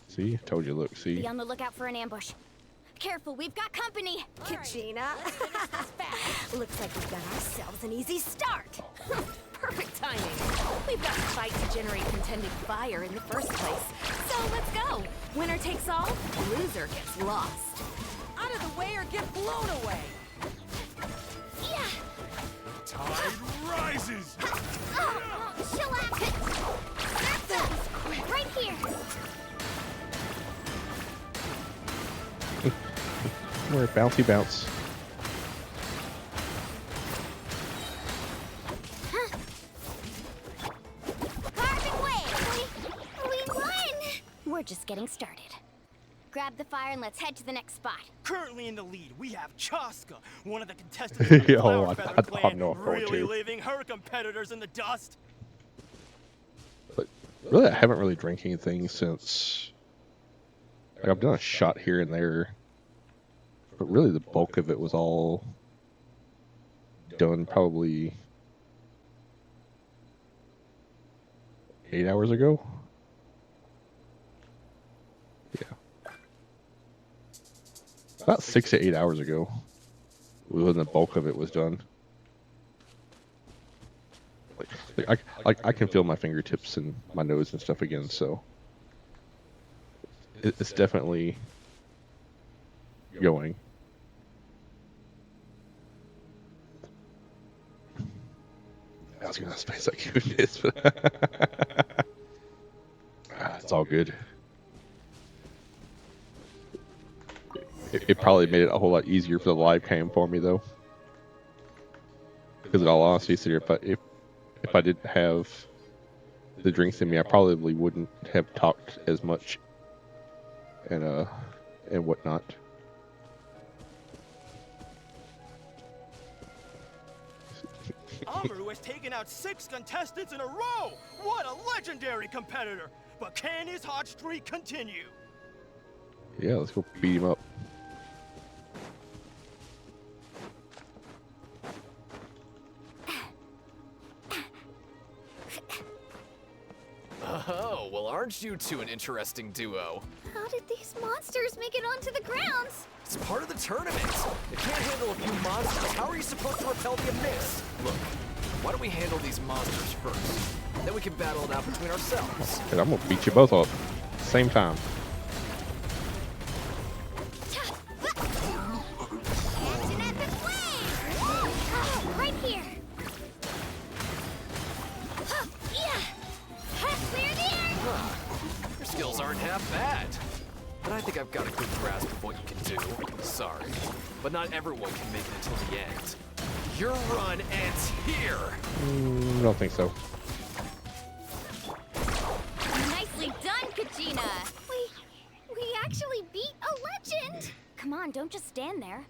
A: See? Told you, look, see?
E: Be on the lookout for an ambush. Careful, we've got company!
D: Kachina. Looks like we've got ourselves an easy start. Perfect timing. We've got to fight to generate contended fire in the first place. So let's go. Winner takes all, loser gets lost.
N: Out of the way or get blown away!
G: Yeah.
O: Tide rises.
G: Shellac it. Right here.
A: Where bouncy bounce.
G: Carving way. We won.
E: We're just getting started. Grab the fire and let's head to the next spot.
O: Currently in the lead, we have Chaska, one of the contestants from the
A: Oh,
O: Flower
A: I
O: Feather
A: don't
O: clan,
A: know if I want
O: really
A: to.
O: leaving her competitors in the dust.
A: Really, I haven't really drank anything since. Like, I've done a shot here and there, but really the bulk of it was all done probably 8 hours ago. Yeah. About 6 to 8 hours ago was when the bulk of it was done. I can feel my fingertips and my nose and stuff again, so it's definitely going. I was gonna space like it is, but it's all good. It probably made it a whole lot easier for the live cam for me though, because in all honesty, if I didn't have the drinks in me, I probably wouldn't have talked as much and whatnot.
O: Amaru has taken out 6 contestants in a row! What a legendary competitor! But can his hot streak continue?
A: Yeah, let's go beat him up.
P: Oh, well, aren't you two an interesting duo?
G: How did these monsters make it onto the grounds?
P: It's part of the tournament. You can't handle a few monsters. How are you supposed to repel the abyss? Look, why don't we handle these monsters first? Then we can battle it out between ourselves.
A: And I'm gonna beat you both up same time.
G: Action at the flame! Oh, right here! Clear the air!
P: Your skills aren't half bad. But I think I've got a good grasp of what you can do. Sorry, but not everyone can make it until the end. Your run ends here!
A: I don't think so.
E: Nicely done, Kachina!
G: We actually beat a legend!
E: Come on, don't just stand there.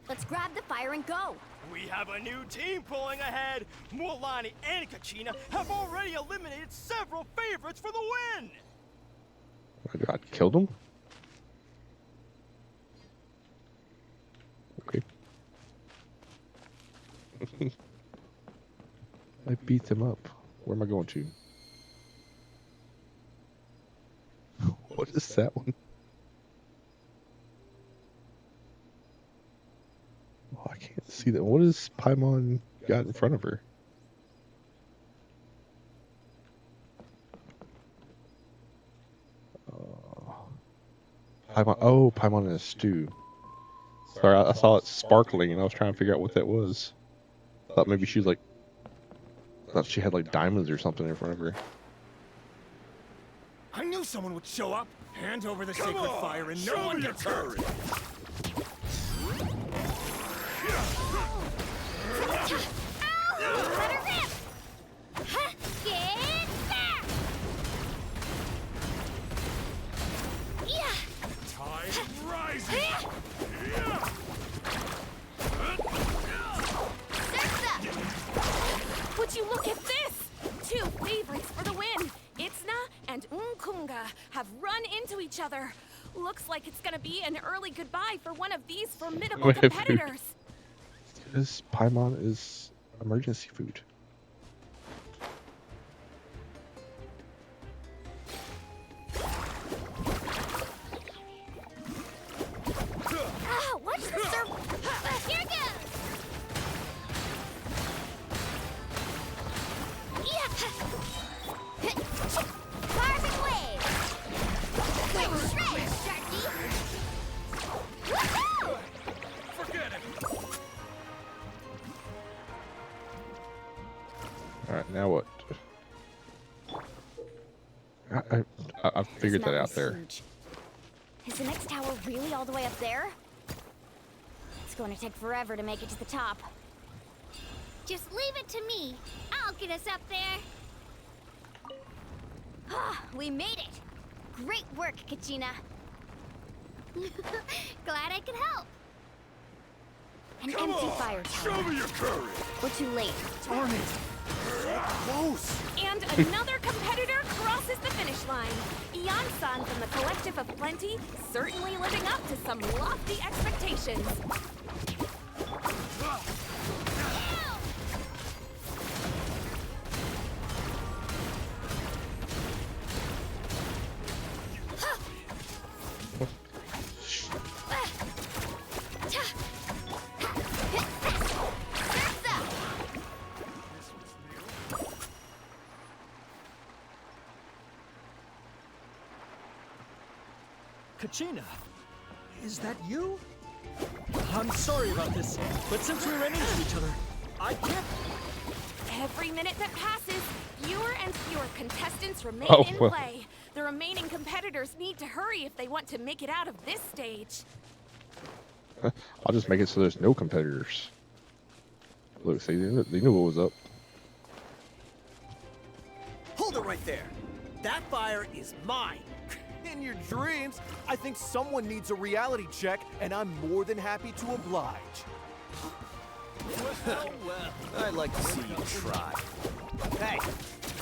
E: Let's grab the fire and go.
O: We have a new team pulling ahead. Mualani and Kachina have already eliminated several favorites for the win.
A: I got killed him. Okay. I beat them up. Where am I going to? What is that one? Oh, I can't see that. What has Paimon got in front of her? Paimon. Oh, Paimon in a stew. Sorry, I saw it sparkling and I was trying to figure out what that was. Thought maybe she was like. Thought she had like diamonds or something in front of her.
C: I knew someone would show up. Hand over the sacred fire and no one gets hurt.
G: Ow! Let her rip! Get back! Yeah!
C: Tide rising.
N: Would you look at this? 2 favorites for the win. Itzna and Unkunga have run into each other. Looks like it's gonna be an early goodbye for one of these formidable competitors.
A: This Paimon is emergency food.
G: Watch the serve! Here goes! Carbon wave! Quick shred, Sharky! Woohoo!
C: Forget it.
A: All right, now what? I've figured that out there.
E: Huge. Is the next tower really all the way up there? It's going to take forever to make it to the top.
G: Just leave it to me. I'll get us up there.
E: We made it! Great work, Kachina.
G: Glad I could help.
E: An
C: Come
E: empty
C: on,
E: fire tower.
C: show me your courage.
E: We're too late.
C: Darn it. So close.
N: And another competitor crosses the finish line. Eon-san from the Collective of Plenty certainly living up to some lofty expectations.
O: Kachina, is that you? I'm sorry about this, but since we ran into each other, I can't...
N: Every minute that passes, fewer and fewer contestants remain
A: Oh,
N: in
A: well.
N: play. The remaining competitors need to hurry if they want to make it out of this stage.
A: I'll just make it so there's no competitors. Look, see, they knew what was up.
O: Hold it right there. That fire is mine.
Q: In your dreams, I think someone needs a reality check, and I'm more than happy to oblige.
O: Well, I'd like to see you try. Hey,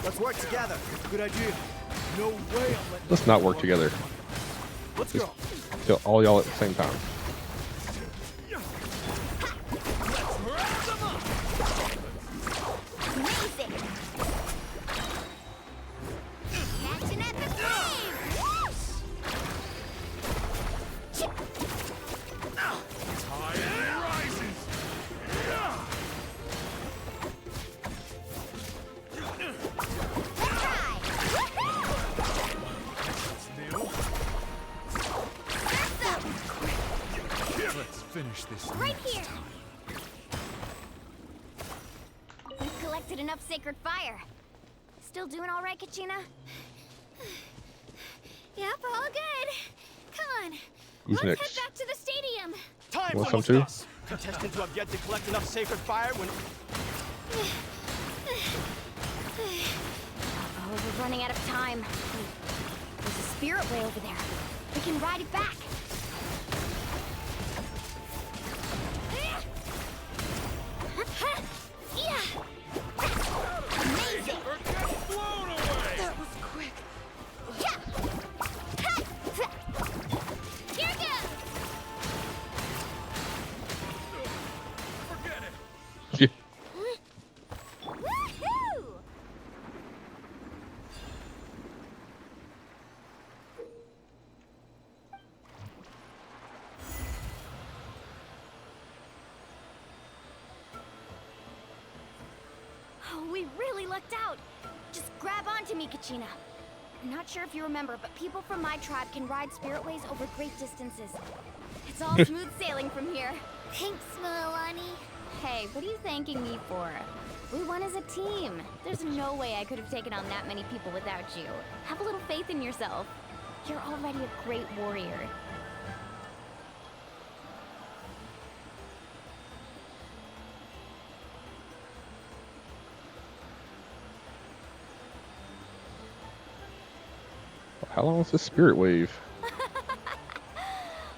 O: let's work together.
Q: Good idea. No way I'm letting...
A: Let's not work together.
Q: Let's
A: Just
Q: go.
A: kill all y'all at the same time.
G: Amazing! Catching at the flame! Whoosh!
C: Tide rises.
Q: Let's finish this
G: Right
Q: next
G: here.
Q: time.
E: We've collected enough sacred fire. Still doing all right, Kachina?
G: Yep, all good. Come on.
A: Who's
G: Let's
A: next?
G: head back to the stadium.
O: Time's
A: Want some
O: almost
A: too?
O: up. Contestants who have yet to collect enough sacred fire when...
E: Oh, we're running out of time. Wait, there's a spirit way over there. We can ride it back.
G: Amazing!
C: Blown away.
N: That was quick.
G: Here goes!
C: Forget it.
A: Yeah.
G: Woohoo!
E: Oh, we really lucked out. Just grab onto me, Kachina. I'm not sure if you remember, but people from my tribe can ride spiritways over great distances. It's all smooth sailing from here.
G: Thanks, Milani.
E: Hey, what are you thanking me for? We won as a team. There's no way I could have taken on that many people without you. Have a little faith in yourself. You're already a great warrior.
A: How long was this spirit wave?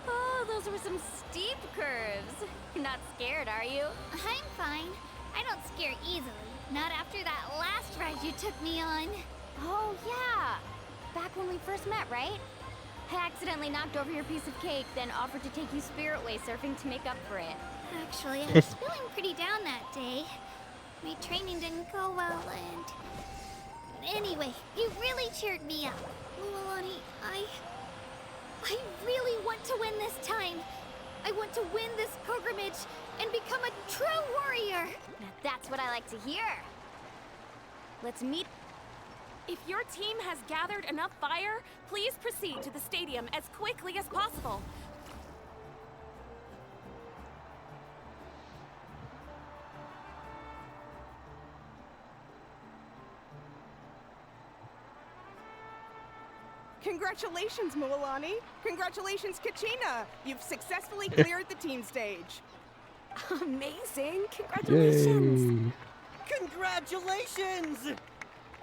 E: Oh, those were some steep curves. You're not scared, are you?
G: I'm fine. I don't scare easily. Not after that last ride you took me on.
E: Oh, yeah. Back when we first met, right? I accidentally knocked over your piece of cake, then offered to take you spiritway surfing to make up for it.
G: Actually, I was feeling pretty down that day. My training didn't go well, and... Anyway, you really cheered me up. Milani, I really want to win this time. I want to win this pilgrimage and become a true warrior.
E: Now that's what I like to hear. Let's meet.
N: If your team has gathered enough fire, please proceed to the stadium as quickly as possible.
H: Congratulations, Mualani. Congratulations, Kachina. You've successfully cleared the team stage.
N: Amazing! Congratulations!
A: Yay.
O: Congratulations!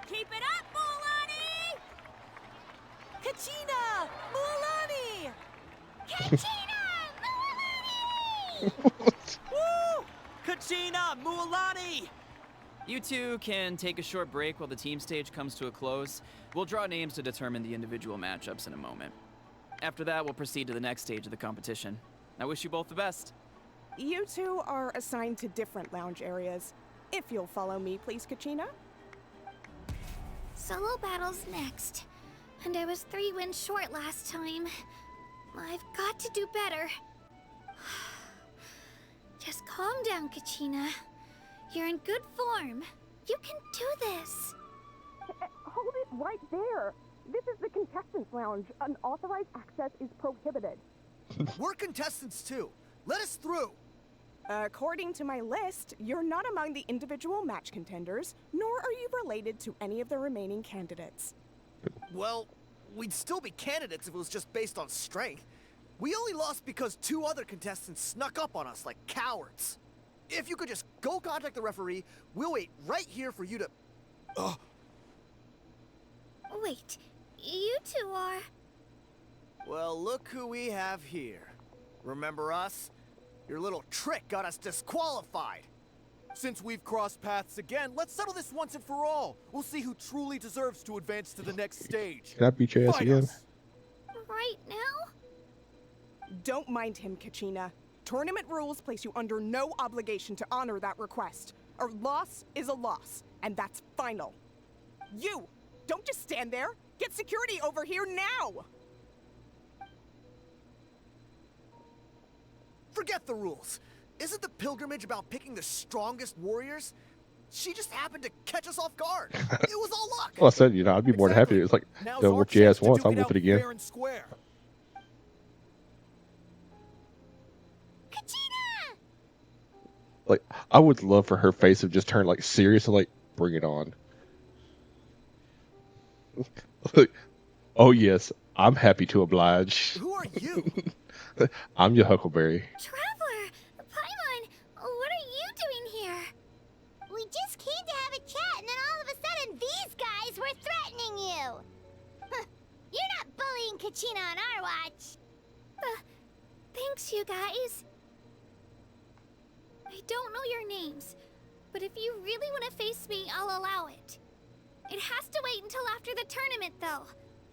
N: Keep it up, Mualani! Kachina! Mualani!
G: Kachina! Milani!
O: Woo! Kachina! Mualani!
I: You two can take a short break while the team stage comes to a close. We'll draw names to determine the individual matchups in a moment. After that, we'll proceed to the next stage of the competition. I wish you both the best.
H: You two are assigned to different lounge areas. If you'll follow me, please, Kachina.
G: Solo battle's next. And I was 3 wins short last time. I've got to do better. Just calm down, Kachina. You're in good form. You can do this.
H: Hold it right there. This is the contestants' lounge. Unauthorized access is prohibited.
Q: We're contestants too. Let us through.
H: According to my list, you're not among the individual match contenders, nor are you related to any of the remaining candidates.
Q: Well, we'd still be candidates if it was just based on strength. We only lost because 2 other contestants snuck up on us like cowards. If you could just go contact the referee, we'll wait right here for you to...
G: Wait, you two are...
Q: Well, look who we have here. Remember us? Your little trick got us disqualified. Since we've crossed paths again, let's settle this once and for all. We'll see who truly deserves to advance to the next stage.
A: Can I beat your ass
Q: Fight
A: again?
Q: us.
G: Right now?
H: Don't mind him, Kachina. Tournament rules place you under no obligation to honor that request. A loss is a loss, and that's final. You! Don't just stand there! Get security over here now!
Q: Forget the rules. Isn't the pilgrimage about picking the strongest warriors? She just happened to catch us off guard. It was all luck.
A: Well, I said, you know, I'd be more than happy. It's like,
Q: Now's
A: they'll
Q: our
A: whoop your
Q: chance
A: ass
Q: to
A: once, I'll
Q: duke it
A: whoop it
Q: out
A: again.
Q: fair and square.
A: Like, I would love for her face to just turn like serious and like, bring it on. Like, oh yes, I'm happy to oblige.
Q: Who are you?
A: I'm your Huckleberry.
G: Traveler! Paimon! What are you doing here?
E: We just came to have a chat, and then all of a sudden, these guys were threatening you. Huh, you're not bullying Kachina on our watch.
G: Thanks, you guys. I don't know your names, but if you really want to face me, I'll allow it. It has to wait until after the tournament, though.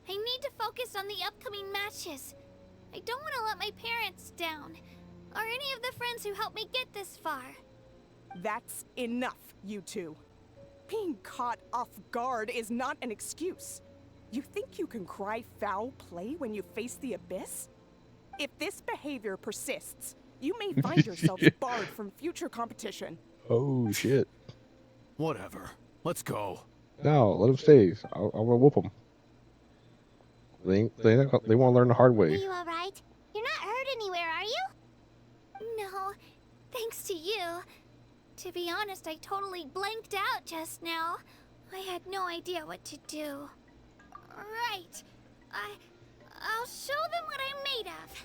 G: I need to focus on the upcoming matches. I don't want to let my parents down, or any of the friends who helped me get this far.
H: That's enough, you two. Being caught off guard is not an excuse. You think you can cry foul play when you face the abyss? If this behavior persists, you may find yourselves barred from future competition.
A: Oh shit.
Q: Whatever. Let's go.
A: No, let them stay. I'm gonna whoop them. They want to learn the hard
E: Are
A: way.
E: you all right? You're not hurt anywhere, are you?
G: No, thanks to you. To be honest, I totally blanked out just now. I had no idea what to do. Right. I'll show them what I'm made of.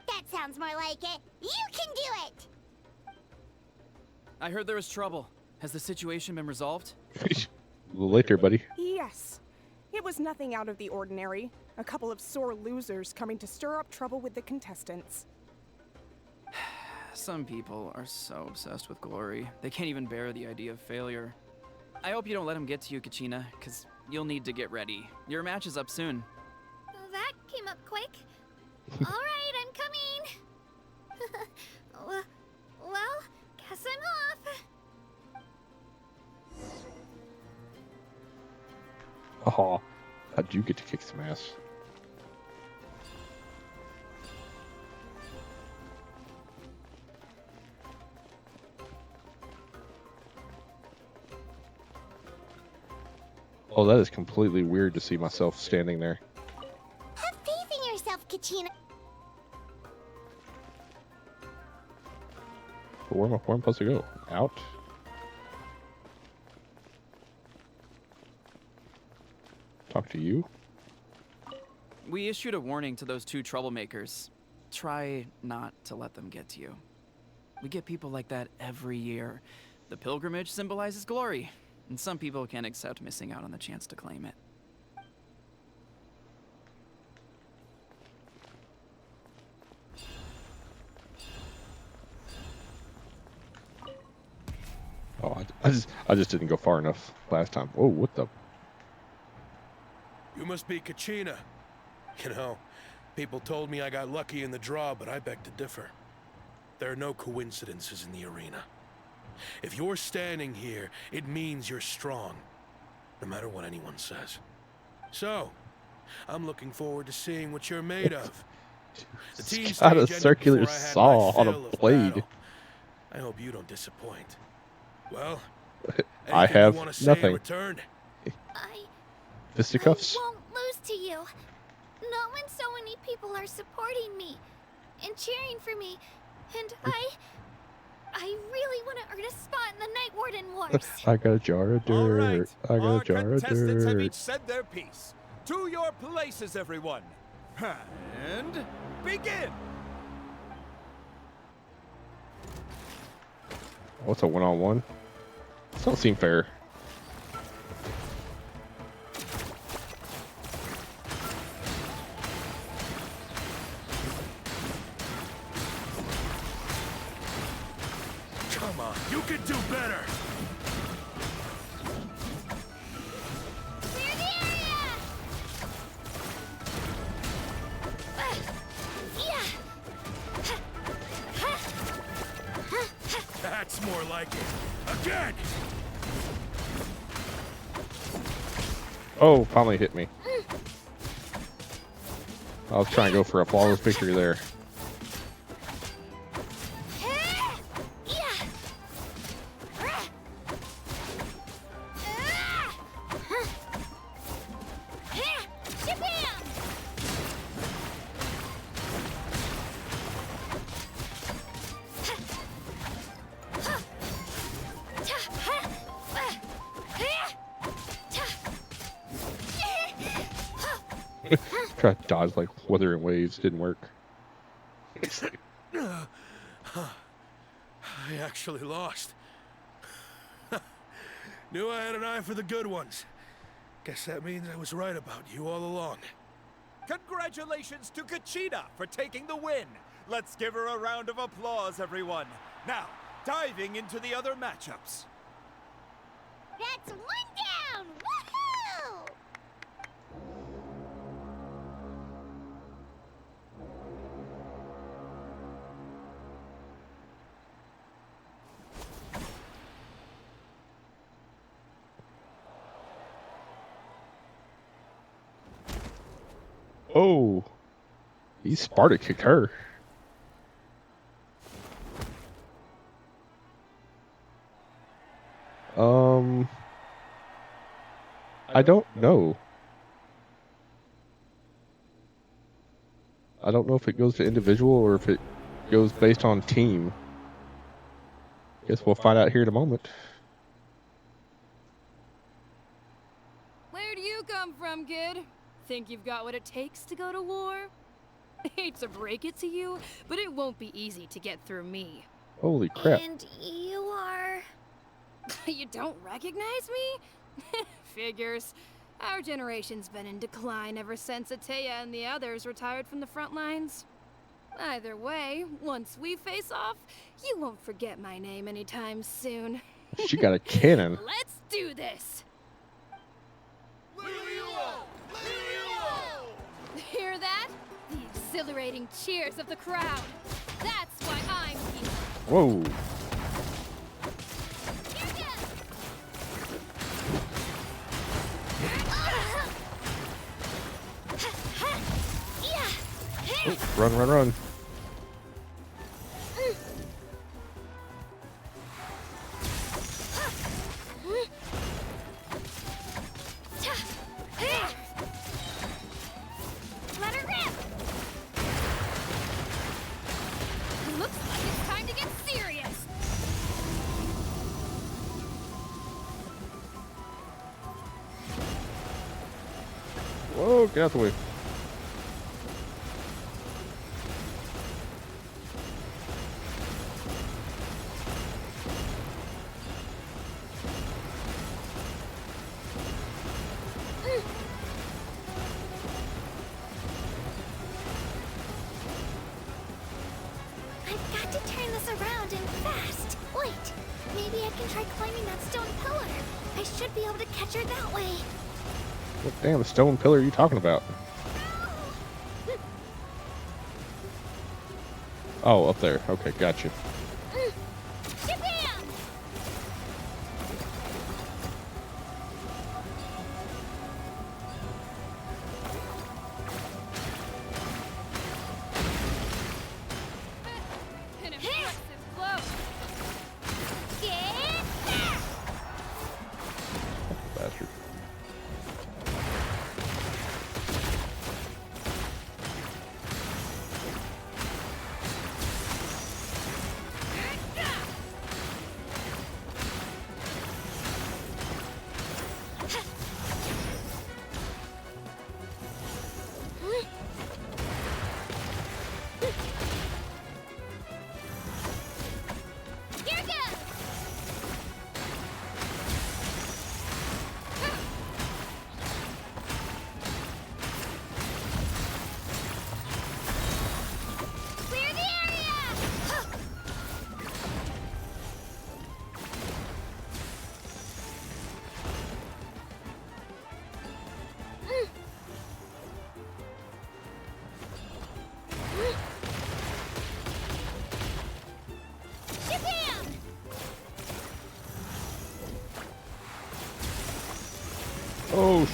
E: That sounds more like it. You can do it!
I: I heard there was trouble. Has the situation been resolved?
A: A little later, buddy.
H: Yes. It was nothing out of the ordinary. A couple of sore losers coming to stir up trouble with the contestants.
I: Some people are so obsessed with glory, they can't even bear the idea of failure. I hope you don't let them get to you, Kachina, because you'll need to get ready. Your match is up soon.
G: That came up quick. All right, I'm coming. well, guess I'm off.
A: Oh, how'd you get to kick some ass? Oh, that is completely weird to see myself standing there.
E: Have faith in yourself, Kachina.
A: But where am I supposed to go? Out? Talk to you?
I: We issued a warning to those 2 troublemakers. Try not to let them get to you. We get people like that every year. The pilgrimage symbolizes glory, and some people can't accept missing out on the chance to claim it.
A: Oh, I just didn't go far enough last time. Whoa, what the?
R: You must be Kachina. You know, people told me I got lucky in the draw, but I beg to differ. There are no coincidences in the arena. If you're standing here, it means you're strong, no matter what anyone says. So, I'm looking forward to seeing what you're made of. The team
A: It's got a
R: stage ended
A: circular
R: before I had my
A: saw on a
R: fill of
A: blade.
R: battle. I hope you don't disappoint. Well,
A: I
R: anything you
A: have
R: want to say in
A: nothing.
R: return?
G: I
A: Fisticuffs?
G: won't lose to you. Not when so many people are supporting me and cheering for me. And I really want to earn a spot in the Night Warden Wars.
A: I got a jar of
C: All right,
A: dirt. I got
C: our
A: a jar of
C: contestants have
A: dirt.
C: each said their piece. To your places, everyone. And begin.
A: What's a one-on-one? This don't seem fair.
R: Come on, you can do better. That's more like it. Again!
A: Oh, finally hit me. I was trying to go for a flawless victory there. Tried to dodge like Wuthering Waves, didn't work.
R: I actually lost. Knew I had an eye for the good ones. Guess that means I was right about you all along.
C: Congratulations to Kachina for taking the win. Let's give her a round of applause, everyone. Now, diving into the other matchups.
G: That's one down! Woohoo!
A: Oh, he Sparta kicked her. I don't know. I don't know if it goes to individual or if it goes based on team. Guess we'll find out here in a moment.
S: Where do you come from, kid? Think you've got what it takes to go to war? Hate to break it to you, but it won't be easy to get through me.
A: Holy crap.
G: And you are...
S: You don't recognize me? Figures. Our generation's been in decline ever since Ateya and the others retired from the front lines. Either way, once we face off, you won't forget my name anytime soon.
A: She got a cannon.
S: Let's do this! Hear that? The exhilarating cheers of the crowd. That's why I'm here.
A: Whoa. Oh, run, run, run.
G: Let her rip!
S: Looks like it's time to get serious.
A: Whoa, get out the way.
G: I've have to turn this around and fast. Wait, maybe I can try climbing that stone pillar. I should be able to catch her that way.
A: What damn stone pillar are you talking about? Oh, up there. Okay, gotcha.
G: Shabam!
S: An impressive blow.
G: Get back!
A: Bastard.
G: Here goes! Clear the area! Shabam!
A: Oh,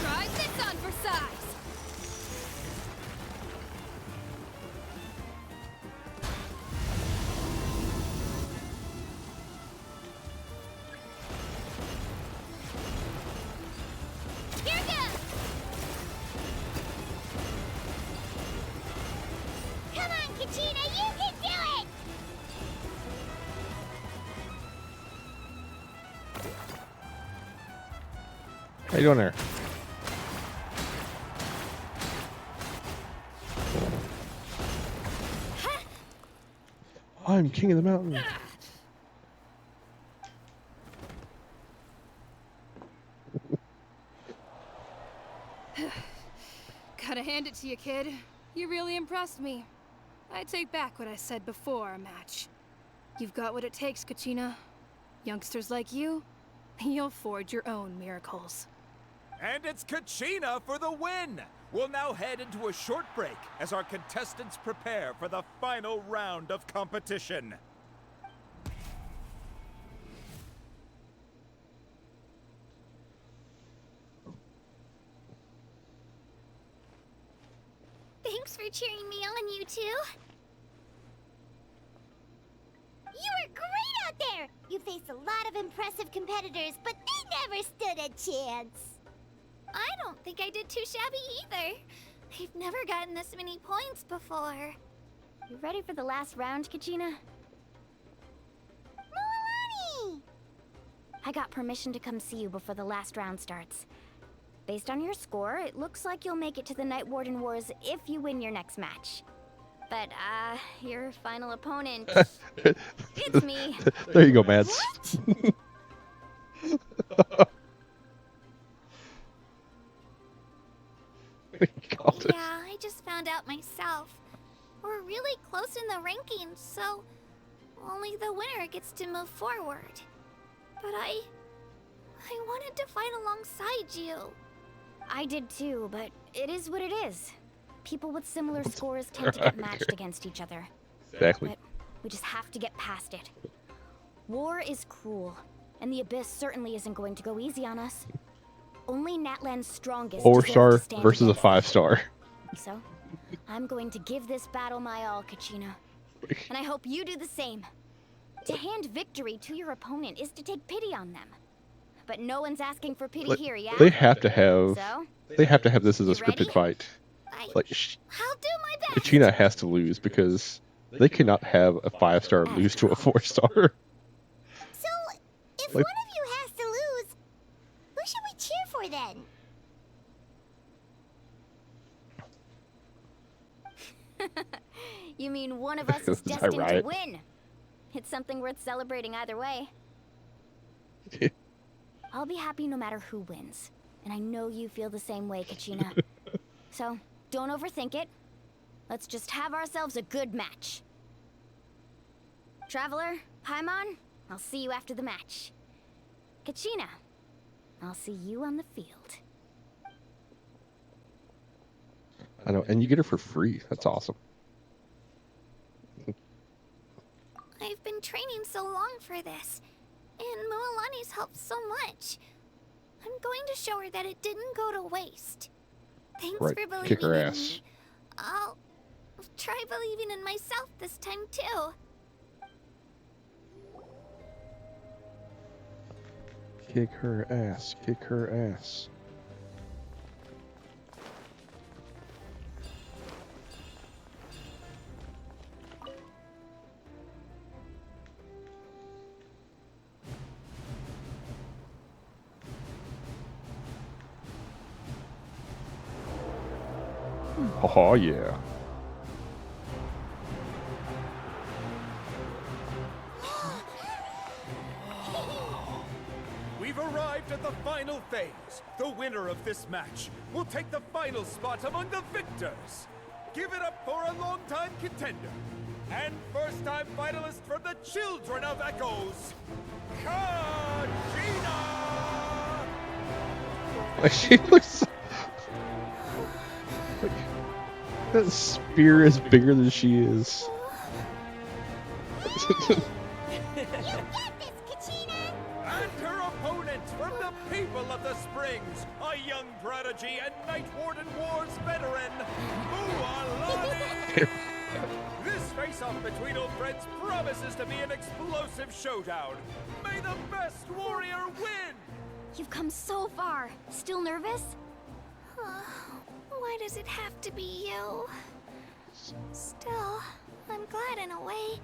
S: Try this on for size.
G: Here goes! Come on, Kachina, you can do it!
A: how you doing there? I'm king of the mountain.
S: Gotta hand it to you, kid. You really impressed me. I take back what I said before our match. You've got what it takes, Kachina. Youngsters like you, you'll forge your own miracles.
C: And it's Kachina for the win! We'll now head into a short break as our contestants prepare for the final round of competition.
G: Thanks for cheering me on, you two. You were great out there! You faced a lot of impressive competitors, but they never stood a chance. I don't think I did too shabby either. I've never gotten this many points before.
E: You ready for the last round, Kachina?
G: Moalani!
E: I got permission to come see you before the last round starts. Based on your score, it looks like you'll make it to the Night Warden Wars if you win your next match. But, your final opponent... it's me.
A: There you go, Mads.
G: Yeah, I just found out myself. We're really close in the rankings, so only the winner gets to move forward. But I wanted to fight alongside you.
E: I did too, but it is what it is. People with similar scores tend to get matched against each other.
A: Exactly.
E: But we just have to get past it. War is cruel, and the Abyss certainly isn't going to go easy on us. Only Natlan's strongest
A: 4-star
E: deserve to stand
A: versus a
E: against us.
A: 5-star.
E: So, I'm going to give this battle my all, Kachina. And I hope you do the same. To hand victory to your opponent is to take pity on them. But no one's asking for pity here, yeah?
A: They have to have.
E: So?
A: They have to have this as a
E: You
A: scripted
E: ready?
A: fight.
G: I'll
A: Like
G: do my best.
A: Kachina has to lose because they cannot have a 5-star lose to a 4-star.
G: So, if
A: Like-
G: one of you has to lose, who should we cheer for then?
E: You mean one of us is
A: Is that
E: destined to
A: right?
E: win? It's something worth celebrating either way. I'll be happy no matter who wins. And I know you feel the same way, Kachina. So, don't overthink it. Let's just have ourselves a good match. Traveler, Paimon, I'll see you after the match. Kachina, I'll see you on the field.
A: I know, and you get her for free. That's awesome.
G: I've been training so long for this, and Mualani's helped so much. I'm going to show her that it didn't go to waste. Thanks
A: Right,
G: for believing
A: kick her
G: in
A: ass.
G: me. I'll try believing in myself this time too.
A: Kick her ass. Kick her ass. Oh yeah.
C: We've arrived at the final phase. The winner of this match will take the final spot among the victors. Give it up for a longtime contender and first-time finalist from the Children of Echoes, Kachina!
A: Like she looks like that spear is bigger than she is.
C: And her opponent from the people of the Springs, a young prodigy and Night Warden Wars veteran, Mualani! This face-off between old friends promises to be an explosive showdown. May the best warrior win!
E: You've come so far. Still nervous?
G: Why does it have to be you? Still, I'm glad in a way.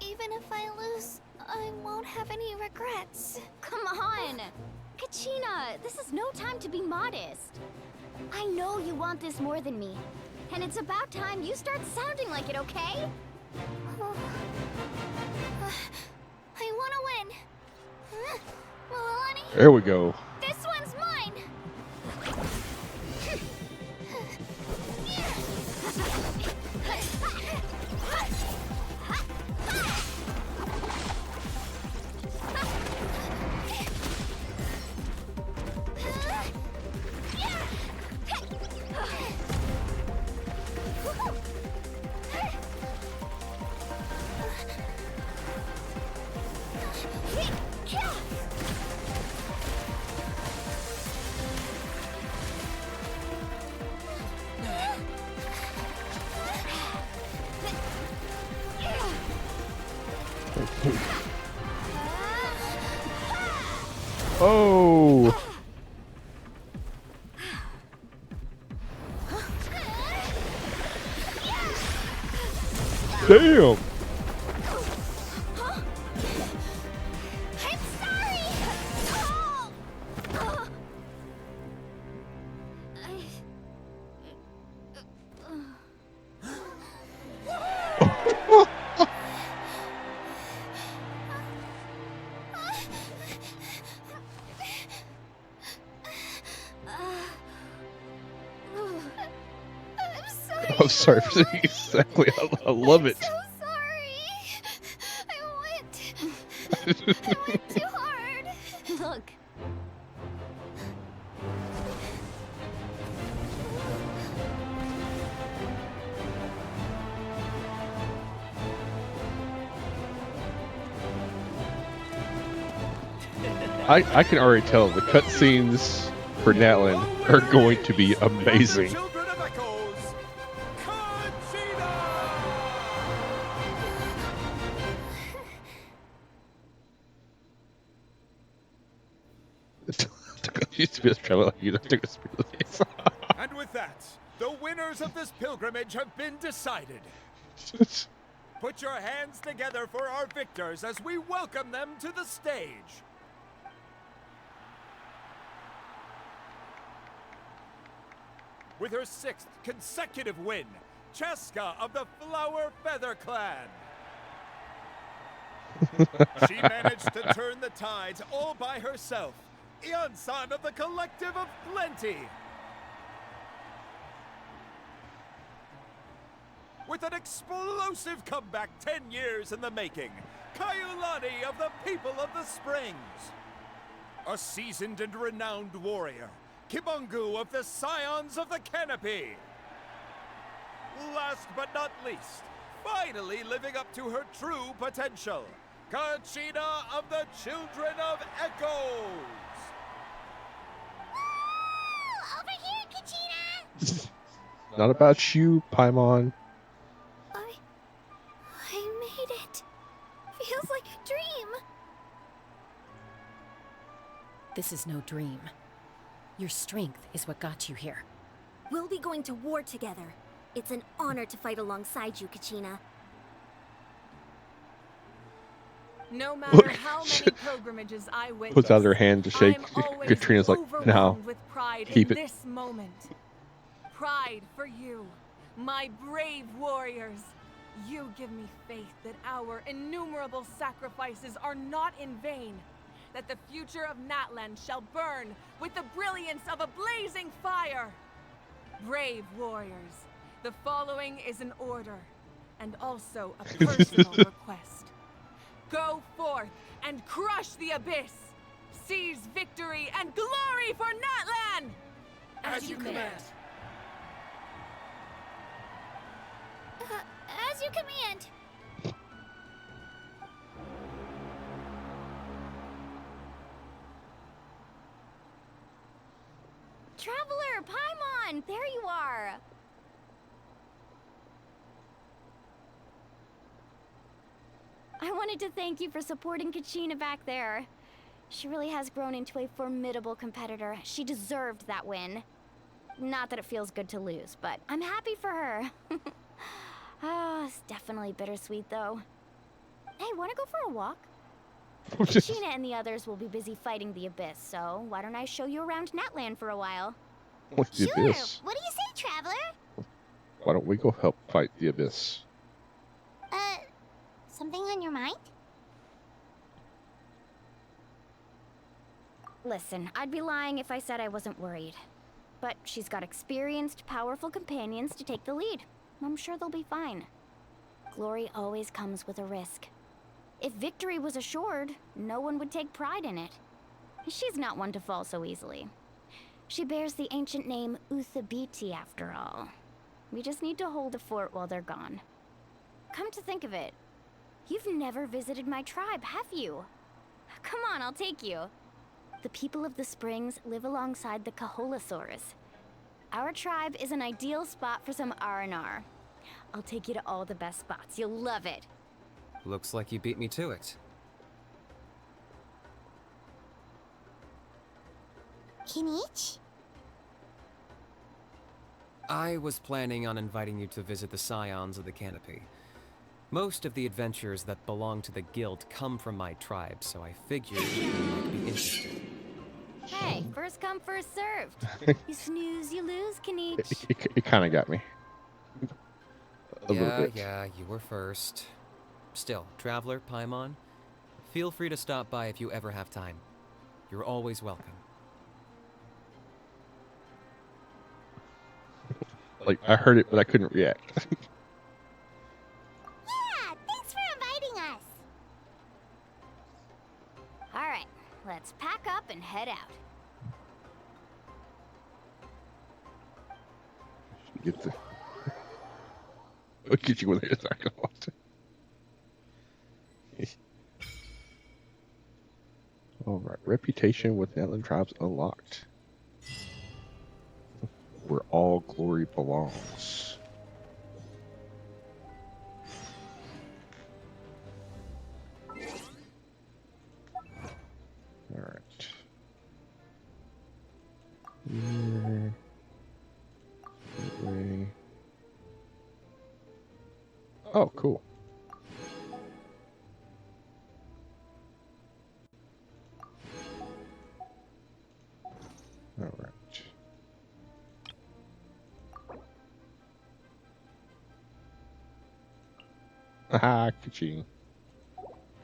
G: Even if I lose, I won't have any regrets.
E: Come on! Kachina, this is no time to be modest. I know you want this more than me. And it's about time you start sounding like it, okay?
G: I want to win. Mualani,
A: There we go.
G: this one's mine.
A: Oh! Damn!
G: I'm sorry.
A: I'm sorry for saying exactly. I love it.
G: So sorry. I went too hard.
E: Look.
A: I can already tell the cutscenes for Natlin are going to be amazing.
C: Children of Echoes, Kachina!
A: Used to be a travel like you took a speed of this.
C: And with that, the winners of this pilgrimage have been decided. Put your hands together for our victors as we welcome them to the stage. With her 6th consecutive win, Cheska of the Flower Feather Clan. She managed to turn the tides all by herself. Ian-san of the Collective of Plenty. with an explosive comeback 10 years in the making, Kaiulani of the People of the Springs. A seasoned and renowned warrior, Kibungu of the Scions of the Canopy. Last but not least, finally living up to her true potential, Kachina of the Children of Echoes.
G: Over here, Kachina!
A: Not about you, Paimon.
G: I made it. Feels like a dream.
M: This is no dream. Your strength is what got you here.
D: We'll be going to war together. It's an honor to fight alongside you, Kachina.
N: No matter how many pilgrimages I witness,
A: Puts out her hand to shake.
N: I'm always
A: Katrina's like, no,
N: overwhelmed with pride
A: keep
N: in
A: it.
N: this moment. Pride for you, my brave warriors. You give me faith that our innumerable sacrifices are not in vain, that the future of Natlan shall burn with the brilliance of a blazing fire. Brave warriors, the following is an order, and also a personal request. Go forth and crush the abyss! Seize victory and glory for Natlan!
O: As you command.
G: As you command.
E: Traveler, Paimon, there you are. I wanted to thank you for supporting Kachina back there. She really has grown into a formidable competitor. She deserved that win. Not that it feels good to lose, but I'm happy for her. It's definitely bittersweet, though. Hey, wanna go for a walk? Kachina and the others will be busy fighting the Abyss, so why don't I show you around Natlan for a while?
A: What's the
G: Sure.
A: Abyss?
G: What do you say, Traveler?
A: Why don't we go help fight the Abyss?
G: Something on your mind?
E: Listen, I'd be lying if I said I wasn't worried. But she's got experienced, powerful companions to take the lead. I'm sure they'll be fine. Glory always comes with a risk. If victory was assured, no one would take pride in it. She's not one to fall so easily. She bears the ancient name Uthabiti, after all. We just need to hold the fort while they're gone. Come to think of it, you've never visited my tribe, have you? Come on, I'll take you. The people of the Springs live alongside the Kaholasaurus. Our tribe is an ideal spot for some R&R. I'll take you to all the best spots. You'll love it.
F: Looks like you beat me to it.
G: Kinich?
F: I was planning on inviting you to visit the Scions of the Canopy. Most of the adventurers that belong to the guild come from my tribe, so I figured you might be interested.
E: Hey, first come, first served. You snooze, you lose, Kinich.
A: It kind of got me. A little bit.
F: Yeah, you were first. Still, Traveler, Paimon, feel free to stop by if you ever have time. You're always welcome.
A: Like, I heard it, but I couldn't react.
G: Yeah, thanks for inviting us.
E: All right, let's pack up and head out.
A: Get the... Look at you when they're talking about it. Alright, reputation with Natlan tribes unlocked. Where all glory belongs. Alright. Here. That way. Oh, cool. All right. Aha, ka-ching. All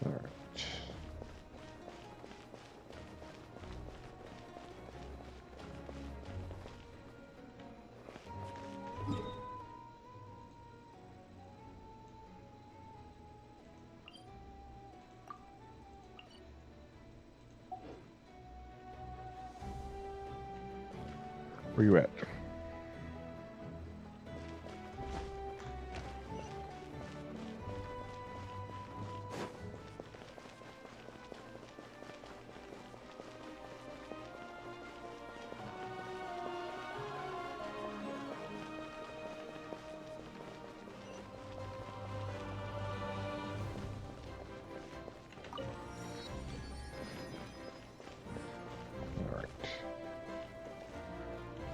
A: right. Where you at?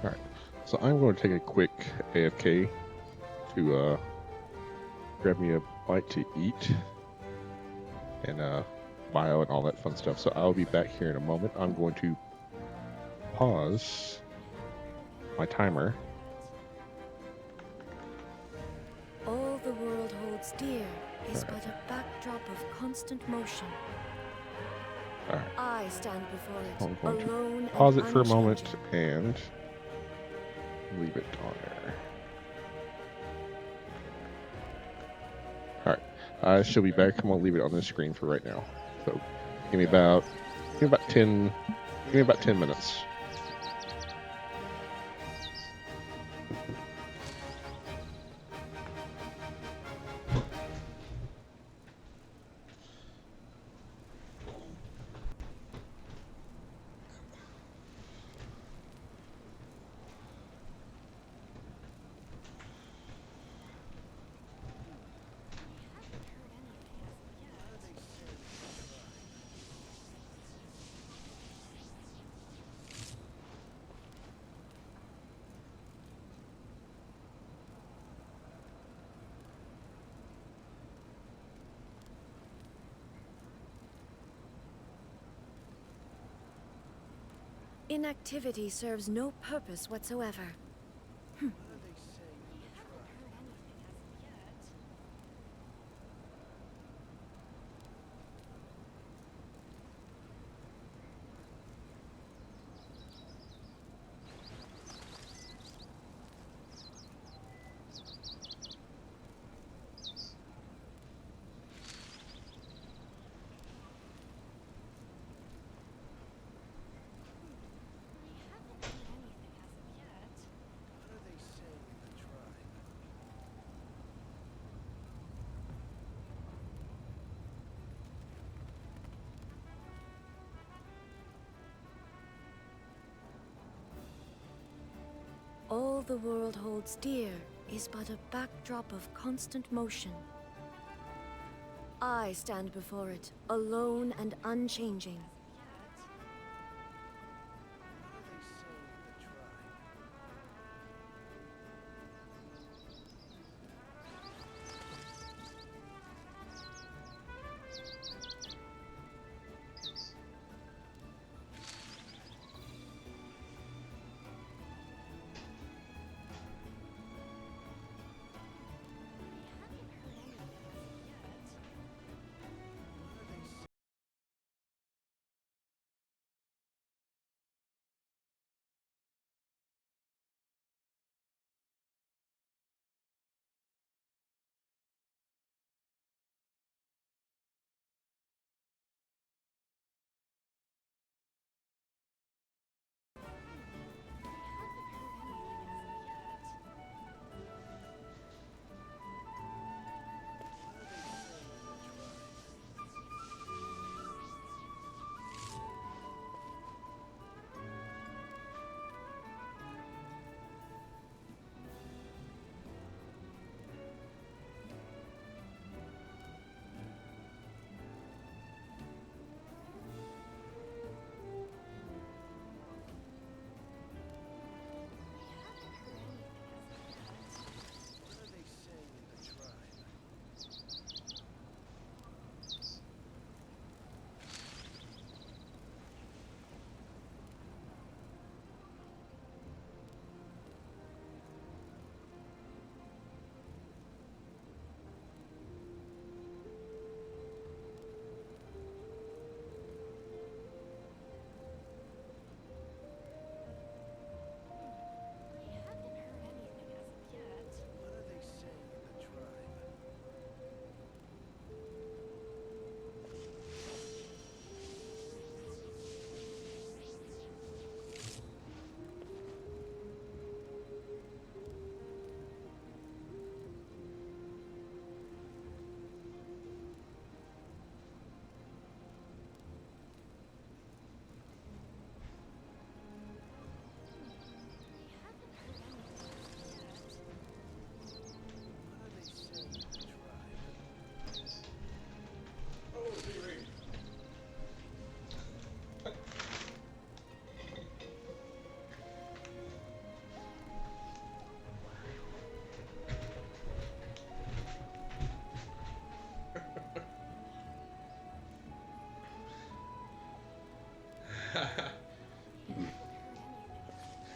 A: Alright, so I'm going to take a quick AFK to grab me a bite to eat and bio and all that fun stuff. So I'll be back here in a moment. I'm going to pause my timer.
T: All the world holds dear is but a backdrop of constant motion.
A: Alright.
T: I stand before
A: I'm
T: it,
A: going
T: alone
A: to pause
T: and
A: it for a moment
T: unchanging.
A: and leave it on there. Alright, I shall be back. I'm gonna leave it on this screen for right now. So give me about 10 minutes.
T: Inactivity serves no purpose whatsoever. All the world holds dear is but a backdrop of constant motion. I stand before it, alone and unchanging.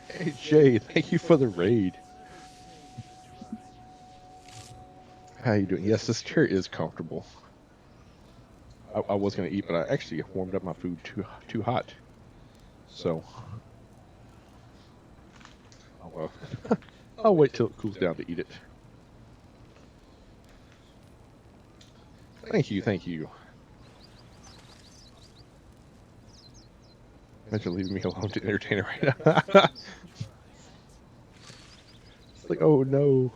A: Hey Jay, thank you for the raid. How you doing? Yes, this chair is comfortable. I was gonna eat, but I actually warmed up my food too hot. So, oh well. I'll wait till it cools down to eat it. Thank you, thank you. Imagine leaving me alone to entertain it right now. It's like, oh no.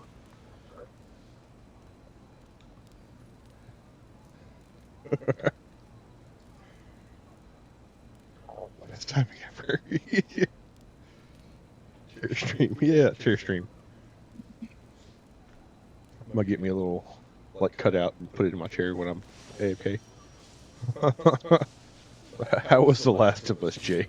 A: Best timing ever. Chair stream, yeah, chair stream. I'm gonna get me a little like cutout and put it in my chair when I'm AFK. How was The Last of Us, Jay?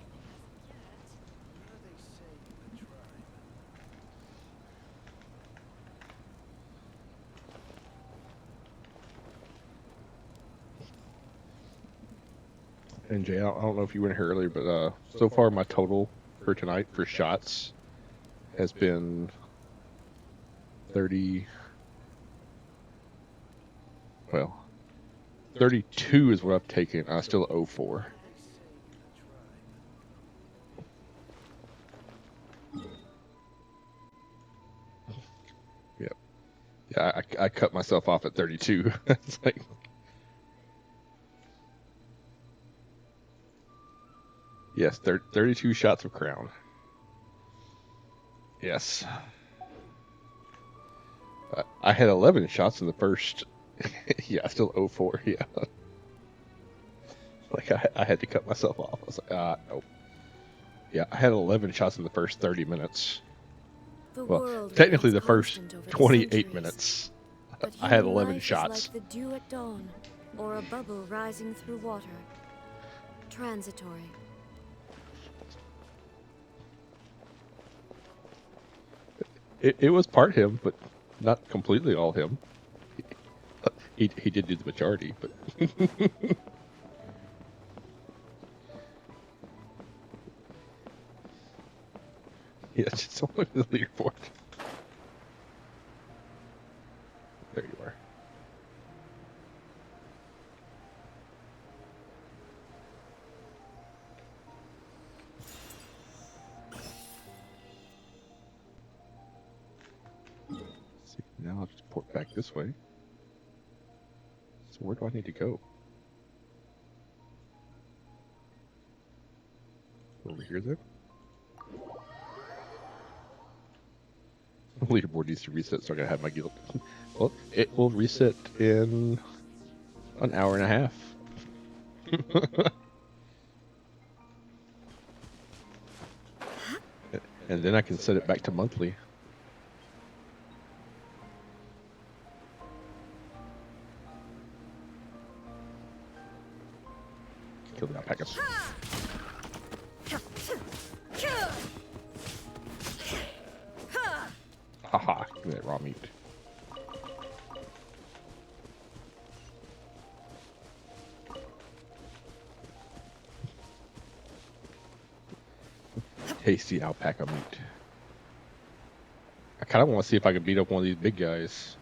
A: And Jay, I don't know if you went here earlier, but so far my total for tonight for shots has been 30. Well, 32 is what I've taken. I still owe 4. Yep. Yeah, I cut myself off at 32. It's like. Yes, 32 shots of Crown. Yes. I had 11 shots in the first. Yeah, I still owe 4. Yeah. Like I had to cut myself off. I was like, nope. Yeah, I had 11 shots in the first 30 minutes. Well, technically the first 28 minutes. I had 11 shots.
T: Like the dew at dawn, or a bubble rising through water. Transitory.
A: It was part him, but not completely all him. He did do the majority, but. Yeah, just don't look at the leaderboard. There you are. See, now I'll just port back this way. So where do I need to go? Over here then? The leaderboard needs to reset, so I'm gonna have my guild. Well, it will reset in an hour and a half. And then I can set it back to monthly. Kill the alpacas. Haha, give me that raw meat. Tasty alpaca meat. I kind of want to see if I can beat up one of these big guys.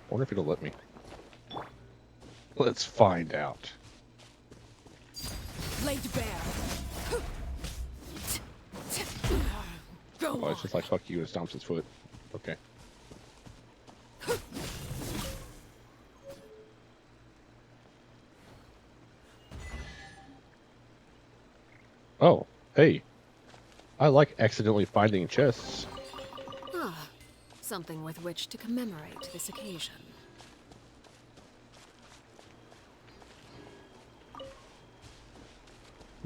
A: I wonder if it'll let me. Let's find out.
H: Laid bare.
A: Oh, it's just like fuck you and stomps his foot. Okay. Oh, hey. I like accidentally finding chests.
M: Ah, something with which to commemorate this occasion.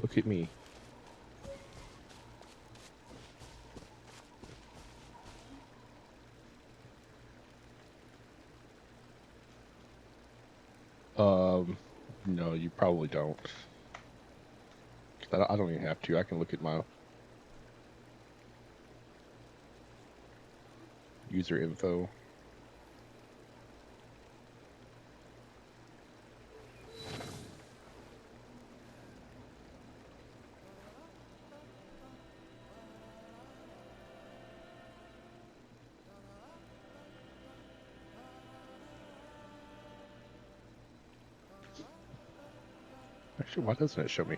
A: Look at me. No, you probably don't. I don't even have to. I can look at my user info. Actually, why doesn't it show me?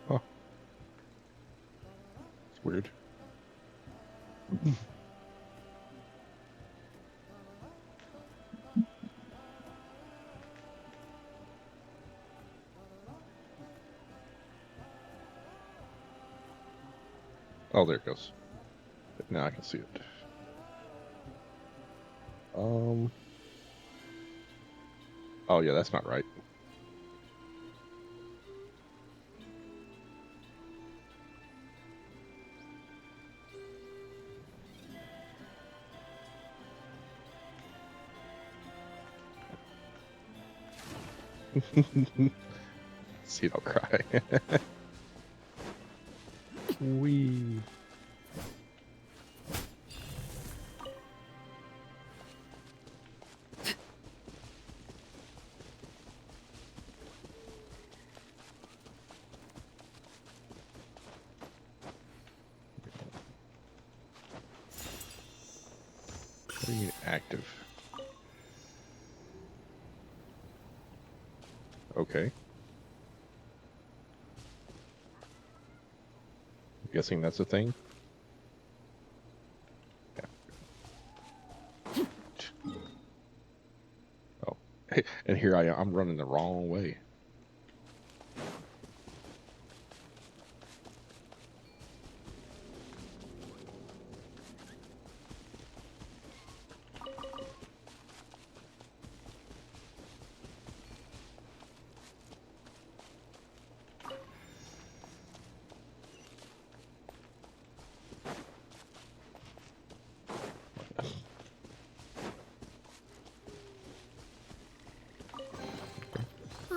A: Huh. It's weird. Oh, there it goes. Now I can see it. Oh yeah, that's not right. See, don't cry. Wee. What do you mean active? Okay. I'm guessing that's a thing. Yeah. Oh, and here I am. I'm running the wrong way.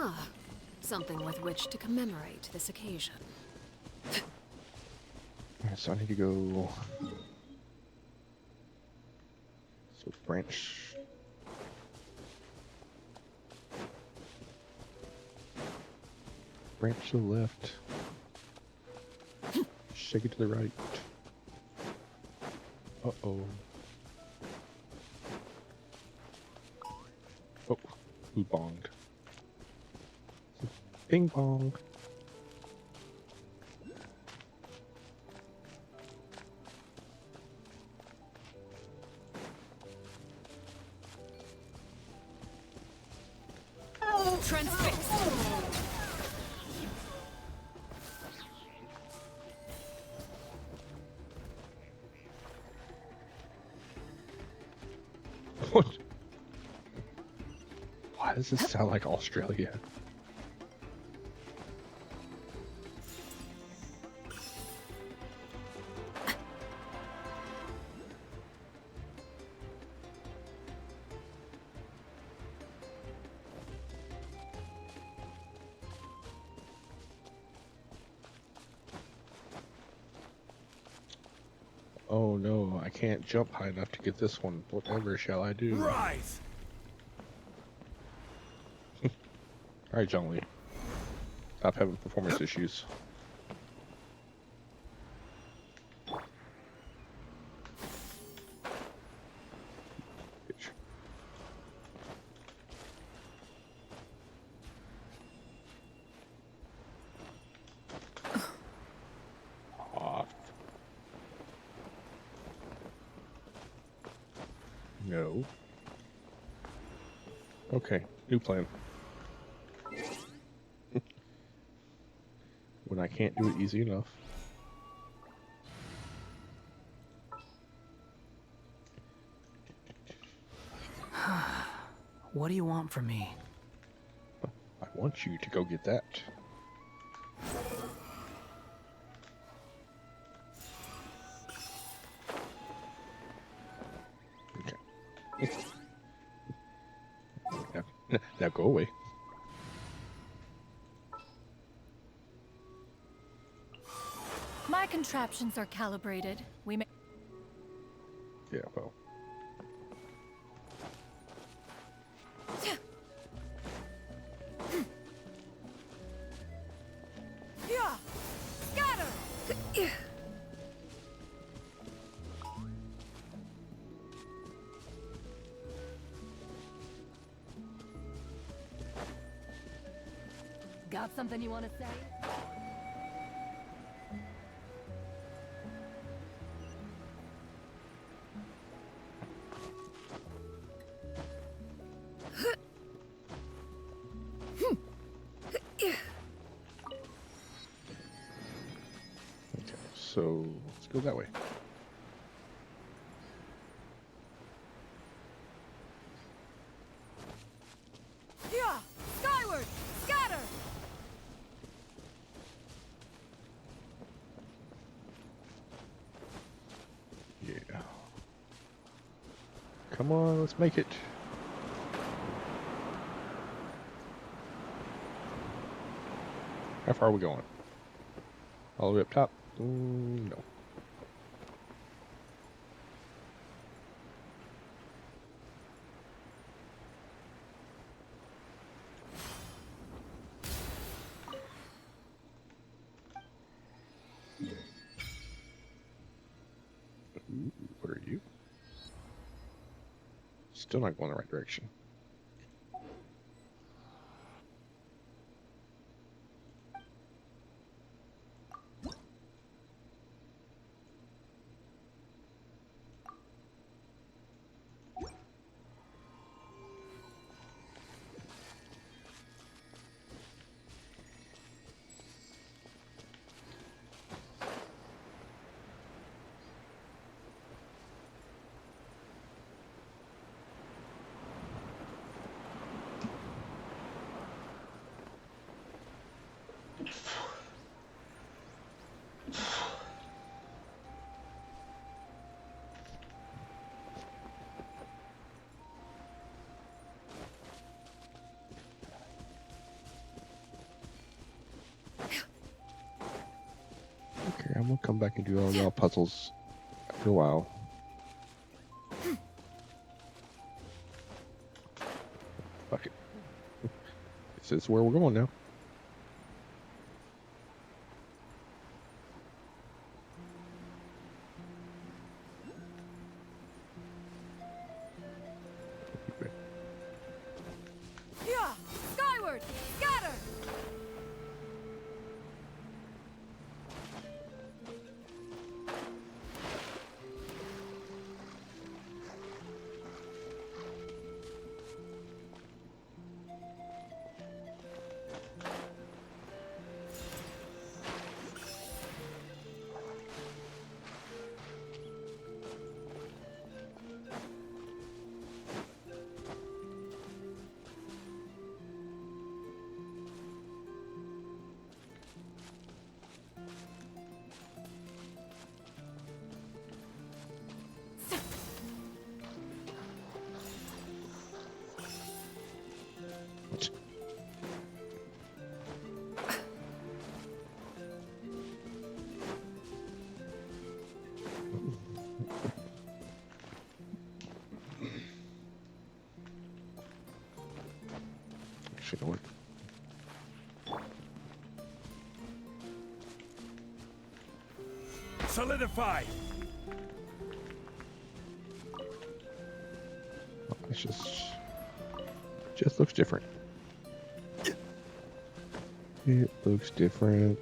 M: Ah, something with which to commemorate this occasion.
A: Alright, so I need to go. So branch. Branch to the left. Shake it to the right. Uh-oh. Oh, who bonged? Bing bong.
N: Transfixed.
A: What? Why does this sound like Australia? Oh no, I can't jump high enough to get this one. Whatever shall I do?
O: Rise!
A: Alright, John Lee. Stop having performance issues. Bitch. Aw. No. Okay, new plan. When I can't do it easy enough.
I: What do you want from me?
A: I want you to go get that. Okay. Now go away.
M: My contraptions are calibrated. We may.
A: Yeah, well.
N: Yeah. Scatter. Got something you want to say?
A: Okay, so let's go that way.
N: Yeah! Skyward! Scatter!
A: Yeah. Come on, let's make it. How far are we going? All the way up top? No. Ooh, what are you? Still not going the right direction. Okay, I'm gonna come back and do all y'all puzzles after a while. Fuck it. This is where we're going now.
N: Yeah! Skyward! Scatter! Actually, know what?
C: Solidify!
A: It's just looks different. It looks different.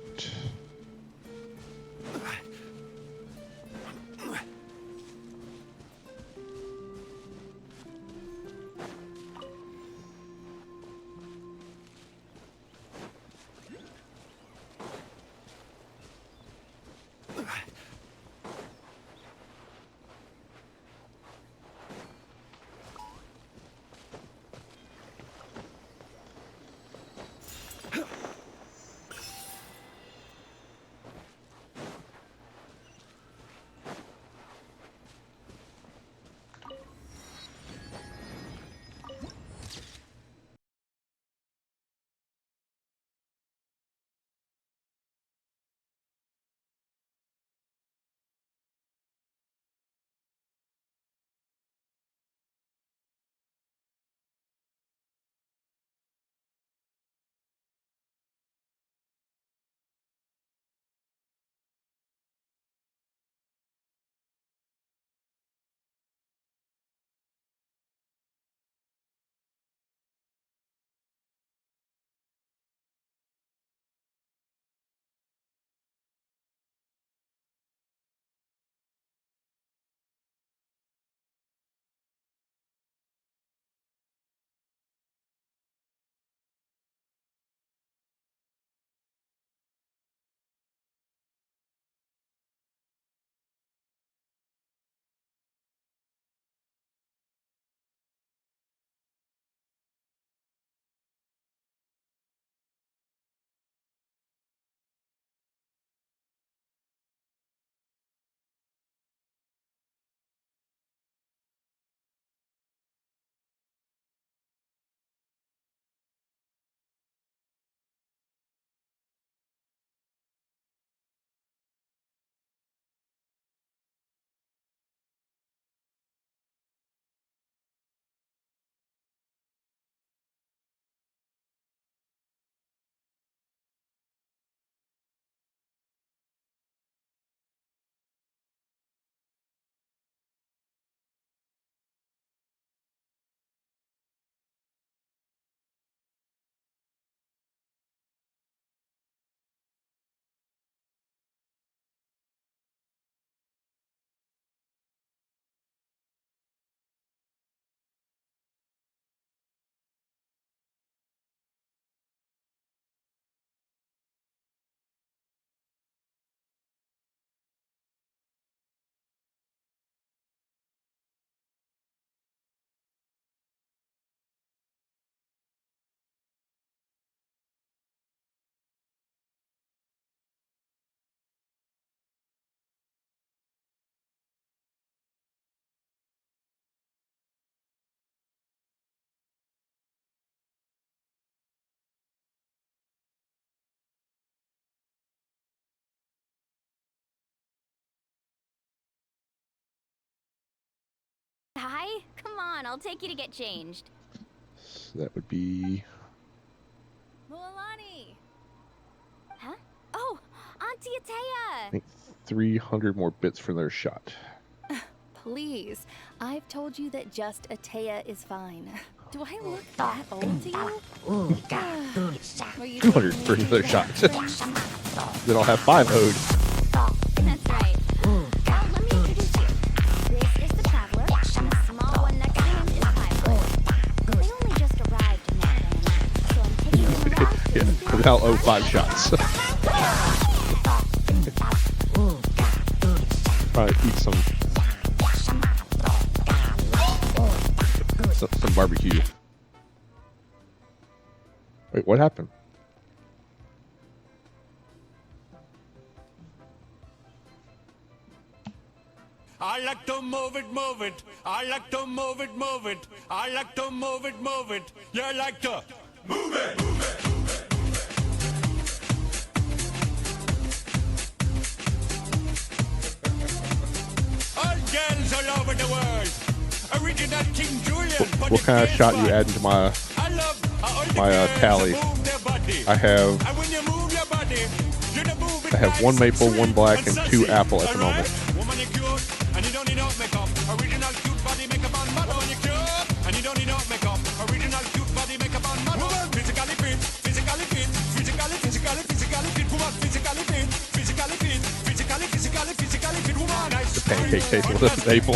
E: Hi? Come on, I'll take you to get changed.
A: So that would be
E: Mualani! Huh? Oh, Auntie
A: I
E: Atea!
A: think 300 more bits for their shot.
M: Please, I've told you that just Atea is fine. Do I look that old to you? Were you
A: 200
M: taking
A: for
M: me
A: another
M: to
A: shot.
M: that
A: Then I'll have 5 owed.
E: That's right. Now, let me introduce you. This is the Traveler, and the small one next to him is Tyler. They only just arrived in that land, so I'm taking them along.
A: Yeah, but I'll owe 5 shots. Probably eat some barbecue. Wait, what happened?
C: I like to move it, move it. I like to move it, move it. I like to move it, move it. You like to move it. All girls all over the world. Original King Julian.
A: What kind of shot you adding to my tally? I have 1 maple, 1 black, and 2 apple at the moment.
C: Woman, you cute, and you don't need no makeup. Original cute body makeup on mother. Woman, you cute, and you don't need no makeup. Original cute body makeup on mother. Woman, physically fit, physically fit, physically fit. Woman, physically fit, physically fit, physically fit. Woman, nice.
A: The pancake tastes with the maple.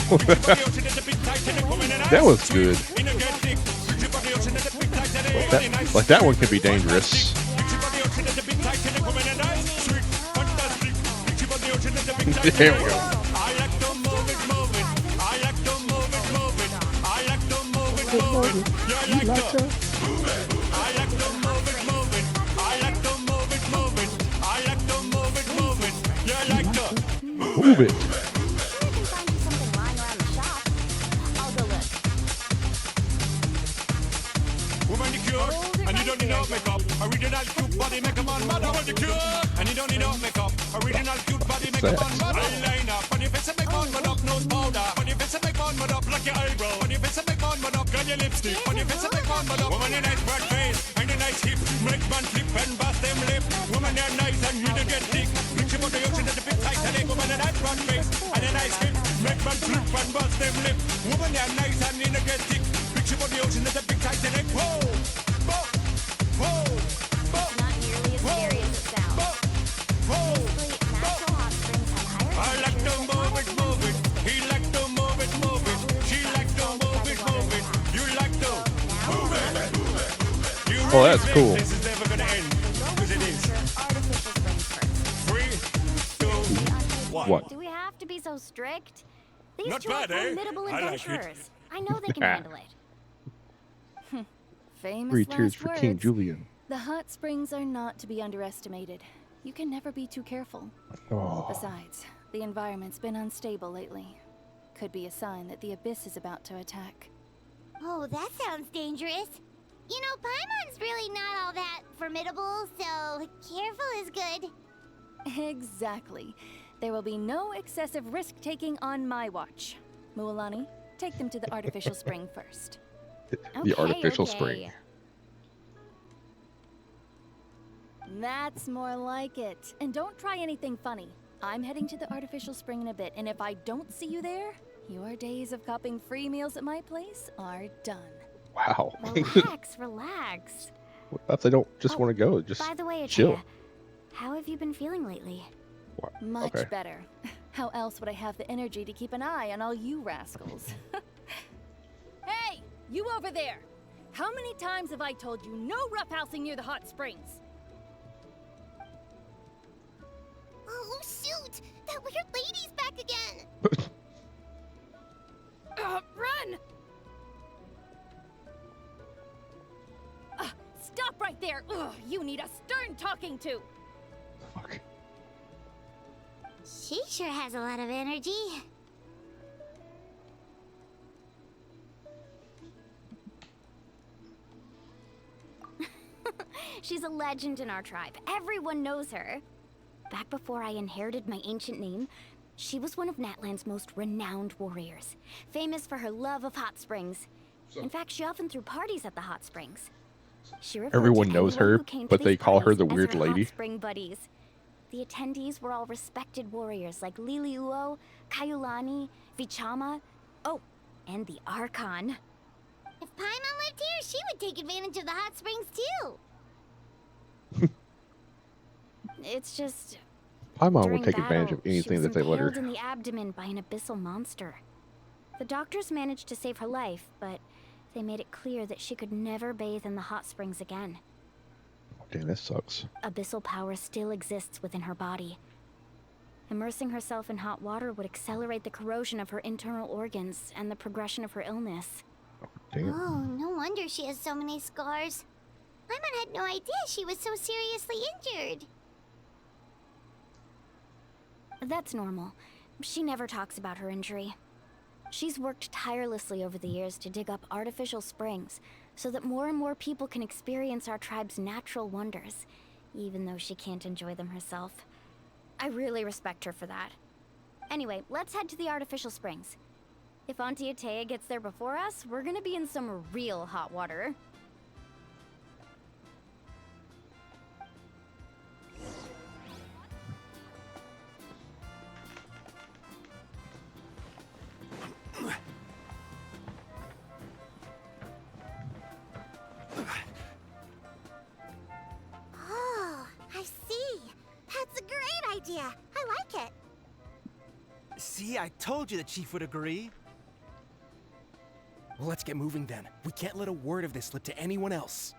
A: That was good. Like that one could be dangerous. There we go. Move it.
C: Woman, you cute, and you don't need no makeup. Original cute body makeup on mother. Woman, you cute, and you don't need no makeup. Original cute body makeup on mother. Eyeliner, on your face and make on mud up. Nose powder, on your face and make on mud up. Like your eyebrow, on your face and make on mud up. Got your lipstick, on your face and make on mud up. Woman, you nice broad face, and a nice hip. Make man flip and bust them lip. Woman, you're nice and you don't get thick. Reach about the ocean at the big Titanic. Woman, a nice broad face, and a nice hip. Make man flip and bust them lip. Woman, you're nice and you don't get thick. Reach about the ocean at the big Titanic. Whoa!
E: Not nearly as scary as it sounds. Basically, natural hot springs have higher
C: I like to move it, move it. He like to move it, move it. She like to move it, move it. You like to move it, move it. You
A: Oh, that's
C: really
A: cool.
C: think this is never gonna end? Because it is. 3, 2, 1.
A: What?
E: Do we have to be so strict? These
C: Not
E: two
C: bad,
E: are
C: eh?
E: formidable
C: I like it.
E: adventurers. I know they can handle it.
M: Famous
A: 3 tears
M: last
A: for
M: words.
A: King Julian.
M: The hot springs are not to be underestimated. You can never be too careful.
A: Oh.
M: Besides, the environment's been unstable lately. Could be a sign that the abyss is about to attack.
G: Oh, that sounds dangerous. You know, Paimon's really not all that formidable, so careful is good.
M: Exactly. There will be no excessive risk-taking on my watch. Mualani, take them to the artificial spring first.
A: The artificial spring.
M: That's more like it. And don't try anything funny. I'm heading to the artificial spring in a bit, and if I don't see you there, your days of copping free meals at my place are done.
A: Wow.
E: Relax, relax.
A: What if they don't just want to go? Just
E: By the way,
A: chill.
E: Atea, how have you been feeling lately?
M: Much
A: Okay.
M: better. How else would I have the energy to keep an eye on all you rascals? Hey, you over there! How many times have I told you no roughhousing near the hot springs?
G: Oh, shoot! That weird lady's back again!
M: Run! Stop right there! Ugh, you need a stern talking to!
G: She sure has a lot of energy.
E: She's a legend in our tribe. Everyone knows her. Back before I inherited my ancient name, She was one of Natland's most renowned warriors, famous for her love of hot springs. In fact, she often threw parties at the hot springs. She referred
A: Everyone
E: to
A: knows
E: anyone
A: her,
E: who came to
A: but
E: these
A: they call her
E: parties
A: the
E: as
A: weird
E: her
A: lady.
E: hot spring buddies. The attendees were all respected warriors like Liliuo, Kaiulani, Vichama, oh, and the Archon.
G: If Paimon lived here, she would take advantage of the hot springs too.
E: It's just...
A: Paimon
E: during
A: would take advantage of
E: battle, she
A: anything
E: was
A: that they let her.
E: impaled in the abdomen by an abyssal monster. The doctors managed to save her life, but they made it clear that she could never bathe in the hot springs again.
A: Damn, that sucks.
E: Abyssal power still exists within her body. Immersing herself in hot water would accelerate the corrosion of her internal organs and the progression of her illness.
A: Damn.
G: Oh, no wonder she has so many scars. Paimon had no idea she was so seriously injured.
E: That's normal. She never talks about her injury. She's worked tirelessly over the years to dig up artificial springs so that more and more people can experience our tribe's natural wonders, even though she can't enjoy them herself. I really respect her for that. Anyway, let's head to the artificial springs. If Auntie Atea gets there before us, we're gonna be in some real hot water.
G: Oh, I see. That's a great idea. I like it.
O: See, I told you the chief would agree. Well, let's get moving then. We can't let a word of this slip to anyone else.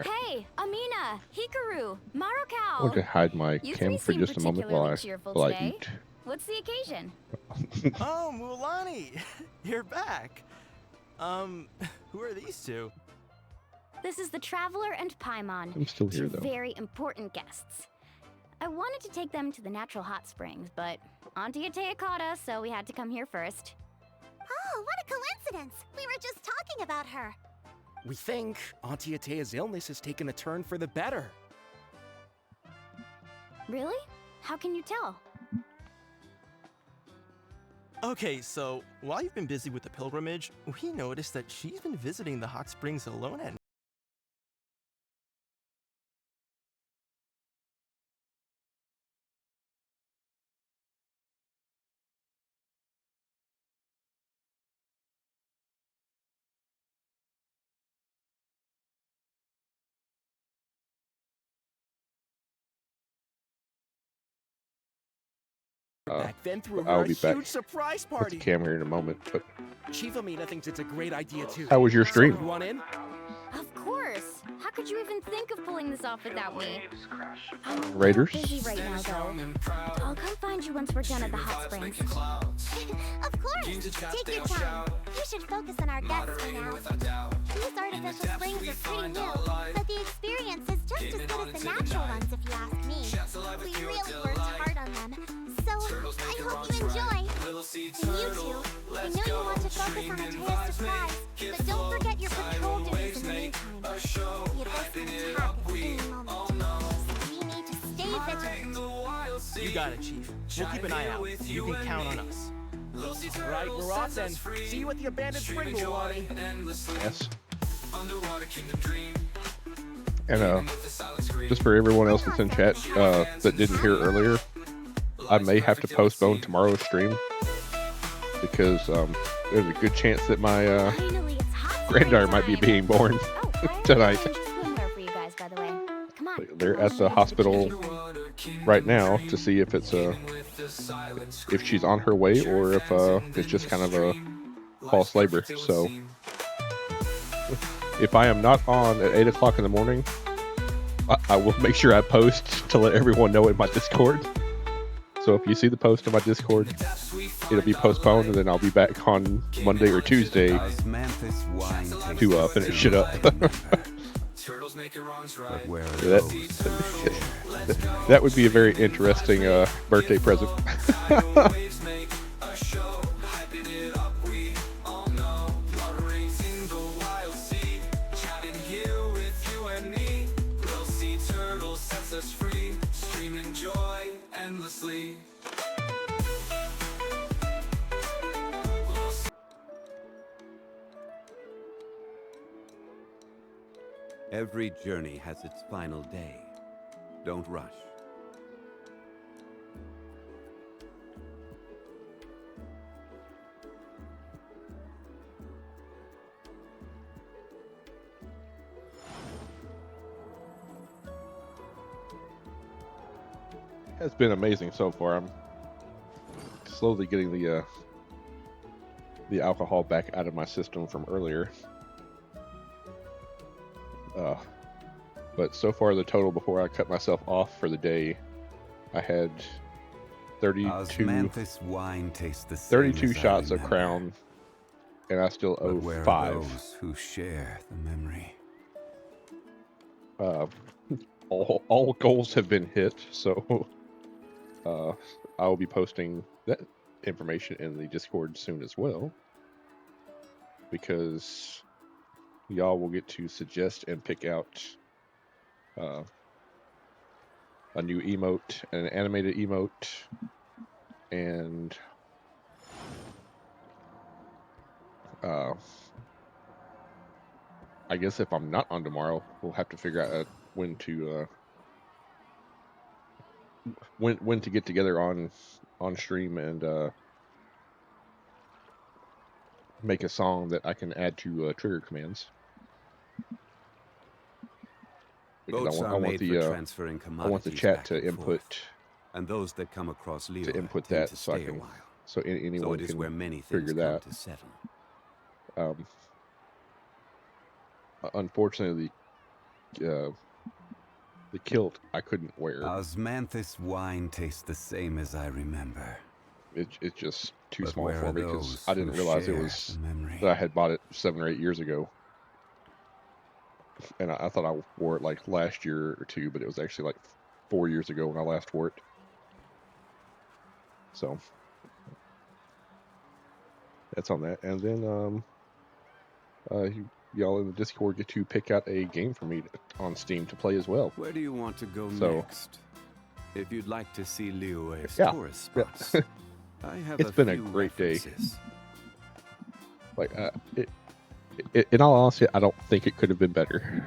E: Hey, Amina, Hikaru,
A: I
E: Marukao.
A: want to hide my
E: You
A: cam
E: three
A: for
E: seem
A: just a moment while
E: particularly cheerful
A: I
E: today.
A: eat.
E: What's the occasion?
O: Oh, Mulani, you're back. Who are these two?
E: This is the Traveler and Paimon.
A: I'm still here,
E: two
A: though.
E: very important guests. I wanted to take them to the natural hot springs, but Auntie Atea caught us, so we had to come here first.
G: Oh, what a coincidence. We were just talking about her.
O: We think Auntie Atea's illness has taken a turn for the better.
E: Really? How can you tell?
O: Okay, so while you've been busy with the pilgrimage, we noticed that she's been visiting the hot springs alone at back then threw
A: I'll
O: her a
A: be back
O: huge surprise
A: with the
O: party.
A: cam here in a moment. But
O: Chief Amina thinks it's a great idea too.
A: how was your stream?
O: So, you want in?
E: Of course. How could you even think of pulling this off without me?
A: Raiders?
E: I'm busy right now, though. I'll come find you once we're done at the hot springs.
G: Of course. Take your time. We should focus on our guests for now. These artificial springs are pretty new, but the experience is just as good as the natural ones, if you ask me. We really worked hard on them, so I hope you enjoy. And you two, I know you want to focus on Atea's surprise, but don't forget your patrol duties in the meantime. The abyss can attack at any moment, so we need to stay vigilant.
O: You got it, Chief. We'll keep an eye out. You can count on us. Right, we're off then. See you at the abandoned spring, Mulani.
A: Yes. And just for everyone else that's in chat that didn't hear earlier, I may have to postpone tomorrow's stream because there's a good chance that my granddaughter might be being born tonight.
E: Swimwear for you guys, by the way. Come on.
A: They're at the hospital right now to see if it's if she's on her way or if it's just kind of a false labor. So if I am not on at 8 o'clock in the morning, I will make sure I post to let everyone know in my Discord. So if you see the post in my Discord, it'll be postponed, and then I'll be back on Monday or Tuesday to finish it up. That would be a very interesting birthday present.
U: Every journey has its final day. Don't rush.
A: It's been amazing so far. I'm slowly getting the alcohol back out of my system from earlier. But so far, the total before I cut myself off for the day, I had
U: 32 wine tastes the same
A: 32
U: as I
A: shots of
U: remember.
A: Crown, and I still owe
U: But where are
A: 5.
U: those who share the memory?
A: All goals have been hit, so I will be posting that information in the Discord soon as well, because y'all will get to suggest and pick out a new emote, an animated emote, and I guess if I'm not on tomorrow, we'll have to figure out when to get together on stream and make a song that I can add to trigger commands. Because
U: Boats
A: I
U: are
A: want
U: made for transferring
A: I want the
U: commodities
A: chat
U: back
A: to
U: and
A: input
U: forth, and those that come across Leo
A: input
U: tend
A: that
U: to
A: so I
U: stay a
A: can
U: while.
A: anyone
U: So it is
A: can
U: where many things
A: figure
U: come
A: that.
U: to settle.
A: Unfortunately, the kilt I couldn't wear.
U: Osmanthus wine tastes the same as I remember.
A: It's just too
U: But
A: small
U: where
A: for
U: are
A: me because
U: those
A: I didn't
U: who
A: realize it
U: share
A: was
U: the memory?
A: that I had bought it 7 or 8 years ago, and I thought I wore it like last year or 2, but it was actually like 4 years ago when I last wore it. So that's on that, and then y'all in the Discord get to pick out a game for me on Steam to play as well.
U: Where do you want to go
A: So,
U: next? If you'd like to see Liyue's
A: Yeah,
U: tourist
A: yeah.
U: spots, I have
A: It's
U: a
A: been a
U: few
A: great day.
U: references.
A: Like, in all honesty, I don't think it could have been better.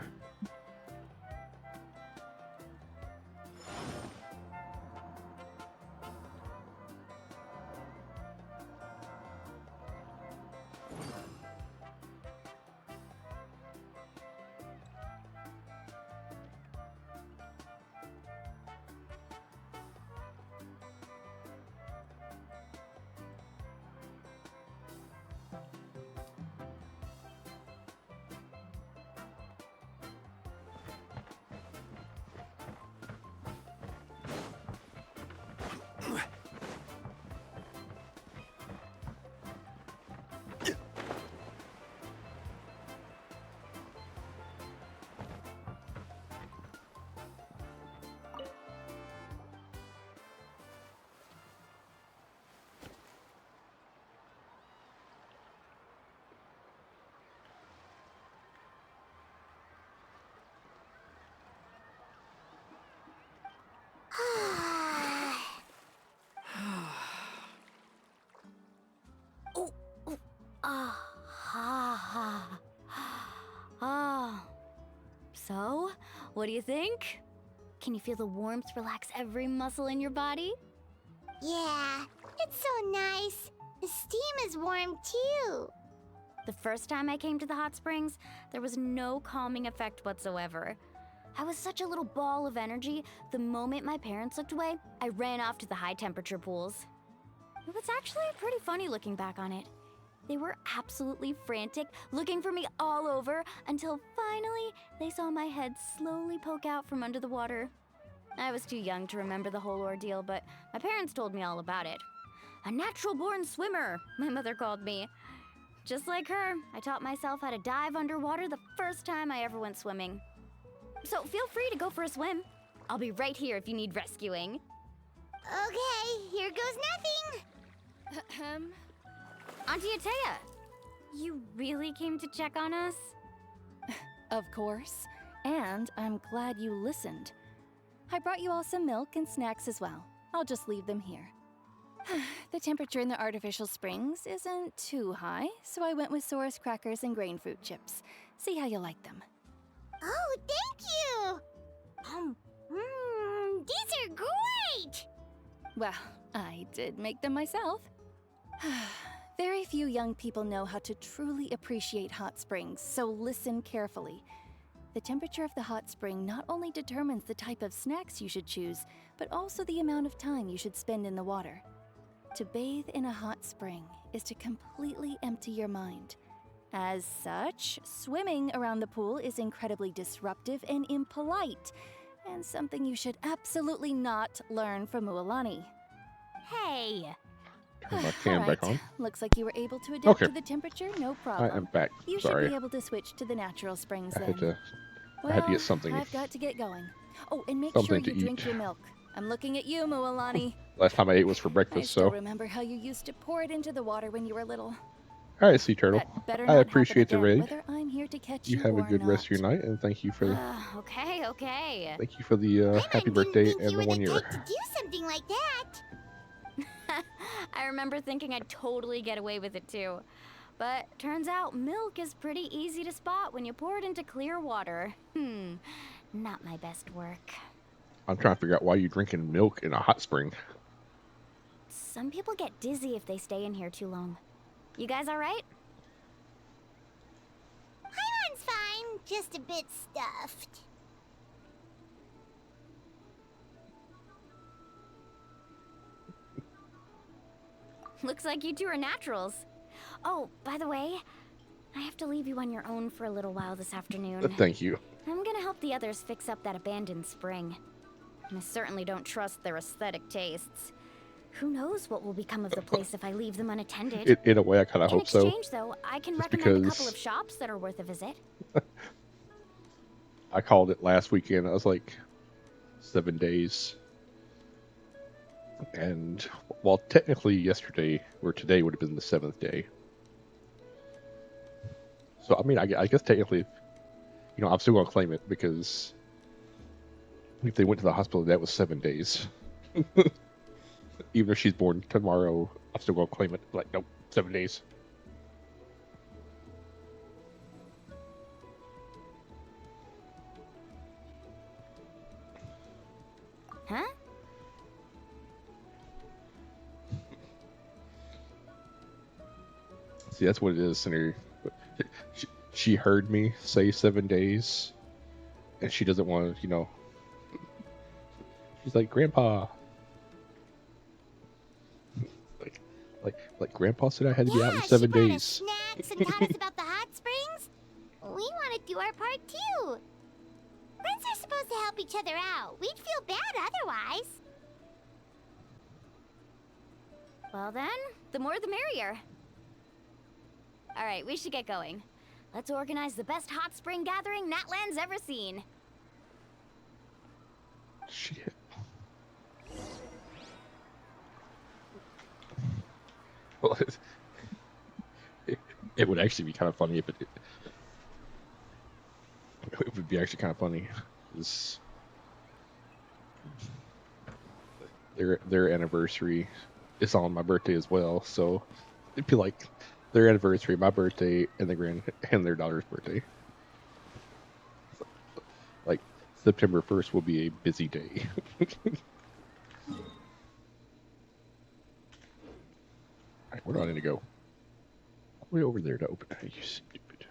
E: So, what do you think? Can you feel the warmth relax every muscle in your body?
G: Yeah, it's so nice. The steam is warm too.
E: The first time I came to the hot springs, there was no calming effect whatsoever. I was such a little ball of energy, the moment my parents looked away, I ran off to the high temperature pools. It was actually pretty funny looking back on it. They were absolutely frantic, looking for me all over, until finally they saw my head slowly poke out from under the water. I was too young to remember the whole ordeal, but my parents told me all about it. A natural-born swimmer, my mother called me. Just like her, I taught myself how to dive underwater the first time I ever went swimming. So feel free to go for a swim. I'll be right here if you need rescuing.
G: Okay, here goes nothing.
E: Auntie Atea, you really came to check on us?
M: Of course. And I'm glad you listened. I brought you all some milk and snacks as well. I'll just leave them here. The temperature in the artificial springs isn't too high, so I went with Saurus crackers and grain fruit chips. See how you like them.
G: Oh, thank you! These are great!
M: Well, I did make them myself. Very few young people know how to truly appreciate hot springs, so listen carefully. The temperature of the hot spring not only determines the type of snacks you should choose, but also the amount of time you should spend in the water. To bathe in a hot spring is to completely empty your mind. As such, swimming around the pool is incredibly disruptive and impolite, and something you should absolutely not learn from Mualani.
E: Hey!
A: Turn my cam back on.
M: Looks like you were able to adapt
A: Okay.
M: to the temperature, no
A: I
M: problem.
A: am back.
M: You
A: Sorry.
M: should be able to switch to the natural springs
A: I
M: then.
A: had to
M: Well,
A: get something.
M: I've got to get going. Oh, and make
A: Something
M: sure
A: to
M: you drink
A: eat.
M: your milk. I'm looking at you, Mualani.
A: Last time I ate was for
M: I
A: breakfast,
M: still
A: so.
M: remember how you used to pour it into the water when you were little.
A: All right, Sea Turtle.
M: That better
A: I
M: not happen
A: appreciate the
M: again,
A: raid.
M: whether I'm here to catch
A: You
M: you
A: have a
M: or
A: good rest of
M: not.
A: your night, and thank you for the
E: Okay.
A: thank you for the happy birthday and the 1 year.
G: To do something like that!
E: I remember thinking I'd totally get away with it too. But turns out milk is pretty easy to spot when you pour it into clear water. Not my best work.
A: I'm trying to figure out why you're drinking milk in a hot spring.
E: Some people get dizzy if they stay in here too long. You guys alright?
G: Paimon's fine, just a bit stuffed.
E: Looks like you two are naturals. Oh, by the way, I have to leave you on your own for a little while this afternoon.
A: Thank you.
E: I'm gonna help the others fix up that abandoned spring. And I certainly don't trust their aesthetic tastes. Who knows what will become of the place if I leave them unattended?
A: In a way, I kind of hope so.
E: In exchange, though, I can
A: Just
E: recommend a
A: because-
E: couple of shops that are worth a visit.
A: I called it last weekend. I was like 7 days. And while technically yesterday or today would have been the 7th day. So, I mean, I guess technically, you know, I'm still going to claim it because if they went to the hospital, that was 7 days. Even if she's born tomorrow, I'm still going to claim it. Like, nope, 7 days.
E: Huh?
A: See, that's what it is, Senator. She heard me say 7 days, and she doesn't want to, you know. She's like, Grandpa. Like Grandpa said I had to be out in 7 days.
G: Snacks and taught us about the hot springs. We want to do our part too. Friends are supposed to help each other out. We'd feel bad otherwise.
E: Well then, the more the merrier. Alright, we should get going. Let's organize the best hot spring gathering Natland's ever seen.
A: Shit. Well, it would actually be kind of funny if it would be actually kind of funny. Is their anniversary is on my birthday as well, so it'd be like their anniversary, my birthday, and their daughter's birthday. Like September 1st will be a busy day. Alright, where do I need to go? Way over there to open it. You stupid.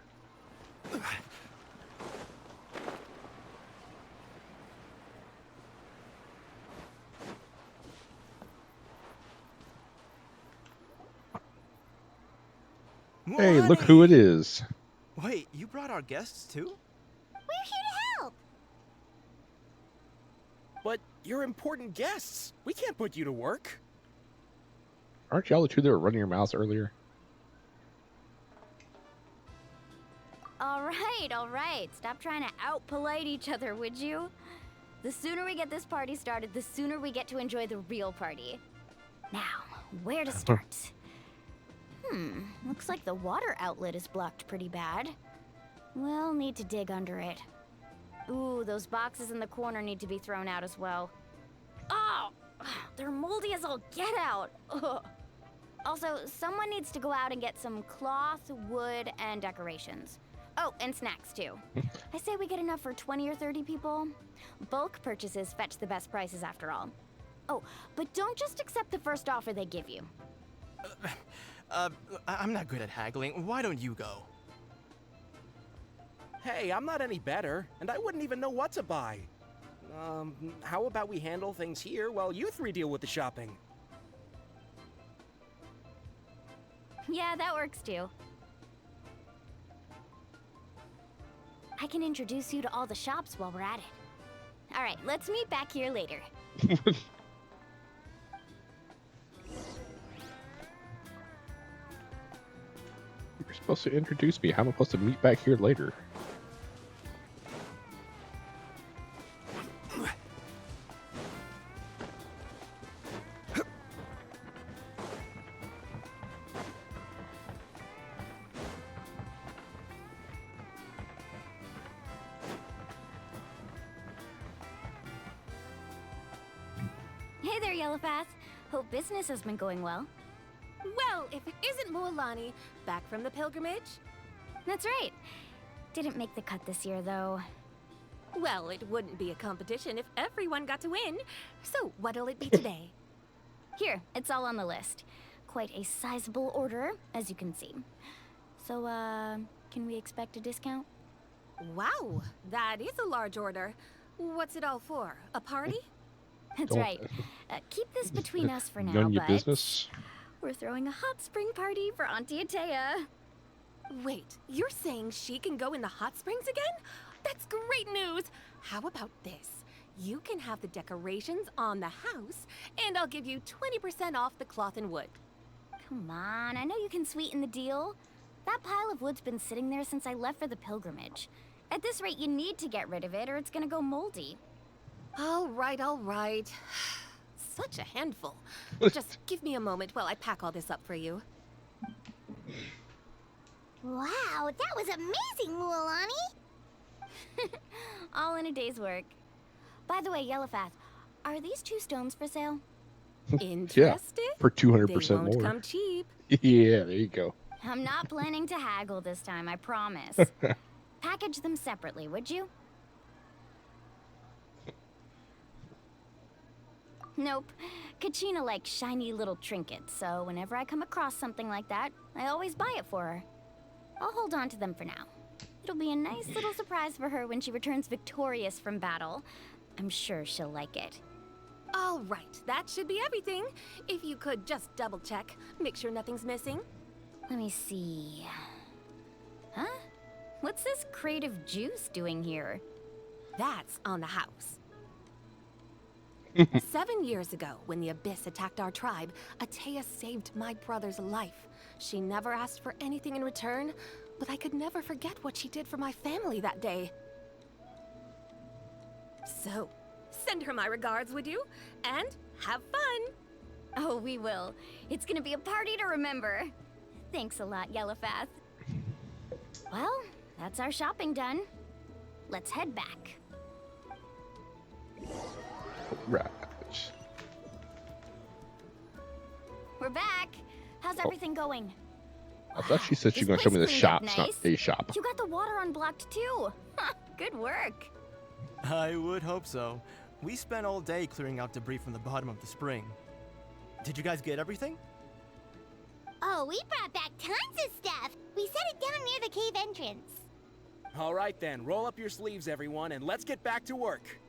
A: Hey, look who it is.
O: Wait, you brought our guests too?
G: We're here to help.
O: But you're important guests. We can't put you to work.
A: Aren't y'all the two that were running your mouths earlier?
E: Alright. Stop trying to out-polite each other, would you? The sooner we get this party started, the sooner we get to enjoy the real party. Now, where to start? Looks like the water outlet is blocked pretty bad. We'll need to dig under it. Ooh, those boxes in the corner need to be thrown out as well. Oh! They're moldy as all get out! Ugh. Also, someone needs to go out and get some cloth, wood, and decorations. Oh, and snacks too. I say we get enough for 20 or 30 people. Bulk purchases fetch the best prices after all. Oh, but don't just accept the first offer they give you.
O: I'm not good at haggling. Why don't you go?
B: Hey, I'm not any better, and I wouldn't even know what to buy. How about we handle things here while you three deal with the shopping?
E: Yeah, that works too. I can introduce you to all the shops while we're at it. All right, let's meet back here later.
A: You're supposed to introduce me. How am I supposed to meet back here later?
E: Hey there, Yellowpath. Hope business has been going well.
S: Well, if it isn't Mualani, back from the pilgrimage?
E: That's right. Didn't make the cut this year, though.
S: Well, it wouldn't be a competition if everyone got to win. So, what'll it be today?
E: Here, it's all on the list. Quite a sizable order, as you can see. So, can we expect a discount?
S: Wow, that is a large order. What's it all for? A party?
E: That's right. Keep this between us for now,
A: None of your
E: but
A: business.
E: we're throwing a hot spring party for Auntie Atea.
S: Wait, you're saying she can go in the hot springs again? That's great news! How about this? You can have the decorations on the house, and I'll give you 20% off the cloth and wood.
E: Come on, I know you can sweeten the deal. That pile of wood's been sitting there since I left for the pilgrimage. At this rate, you need to get rid of it or it's gonna go moldy.
S: All right, all right. Such a handful. Just give me a moment while I pack all this up for you.
G: Wow, that was amazing, Mualani!
E: All in a day's work. By the way, Yellowpath, are these 2 stones for sale?
S: Interested?
A: Yeah, for 200%
S: They won't
A: more.
S: come cheap.
A: Yeah, there you go.
E: I'm not planning to haggle this time, I promise. Package them separately, would you? Nope. Kachina likes shiny little trinkets, so whenever I come across something like that, I always buy it for her. I'll hold on to them for now. It'll be a nice little surprise for her when she returns victorious from battle. I'm sure she'll like it.
S: All right, that should be everything. If you could just double check, make sure nothing's missing.
E: Let me see. Huh? What's this crate of juice doing here?
S: That's on the house. 7 years ago, when the Abyss attacked our tribe, Atea saved my brother's life. She never asked for anything in return, but I could never forget what she did for my family that day. So, send her my regards, would you? And have fun!
E: Oh, we will. It's gonna be a party to remember. Thanks a lot, Yellowpath. Well, that's our shopping done. Let's head back.
A: Right.
E: We're back. How's everything going?
A: I thought she said she was going to show me the shops, not a shop.
E: You got the water unblocked too. Good work.
O: I would hope so. We spent all day clearing out debris from the bottom of the spring. Did you guys get everything?
G: Oh, we brought back tons of stuff. We set it down near the cave entrance.
B: All right then, roll up your sleeves, everyone, and let's get back to work.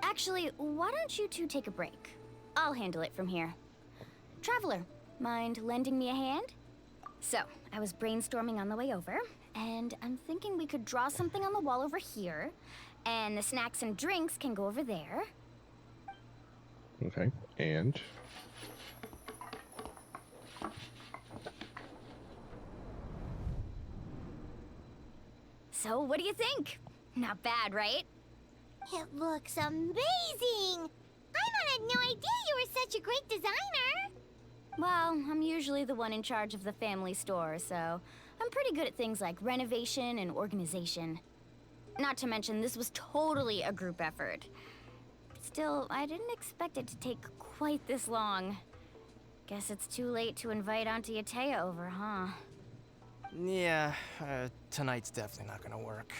E: Actually, why don't you two take a break? I'll handle it from here. Traveler, mind lending me a hand? So, I was brainstorming on the way over, and I'm thinking we could draw something on the wall over here, and the snacks and drinks can go over there.
A: Okay, and...
E: So, what do you think? Not bad, right?
G: It looks amazing! Paimon had no idea you were such a great designer!
E: Well, I'm usually the one in charge of the family store, so I'm pretty good at things like renovation and organization. Not to mention, this was totally a group effort. Still, I didn't expect it to take quite this long. Guess it's too late to invite Auntie Atea over, huh?
O: Yeah, tonight's definitely not gonna work.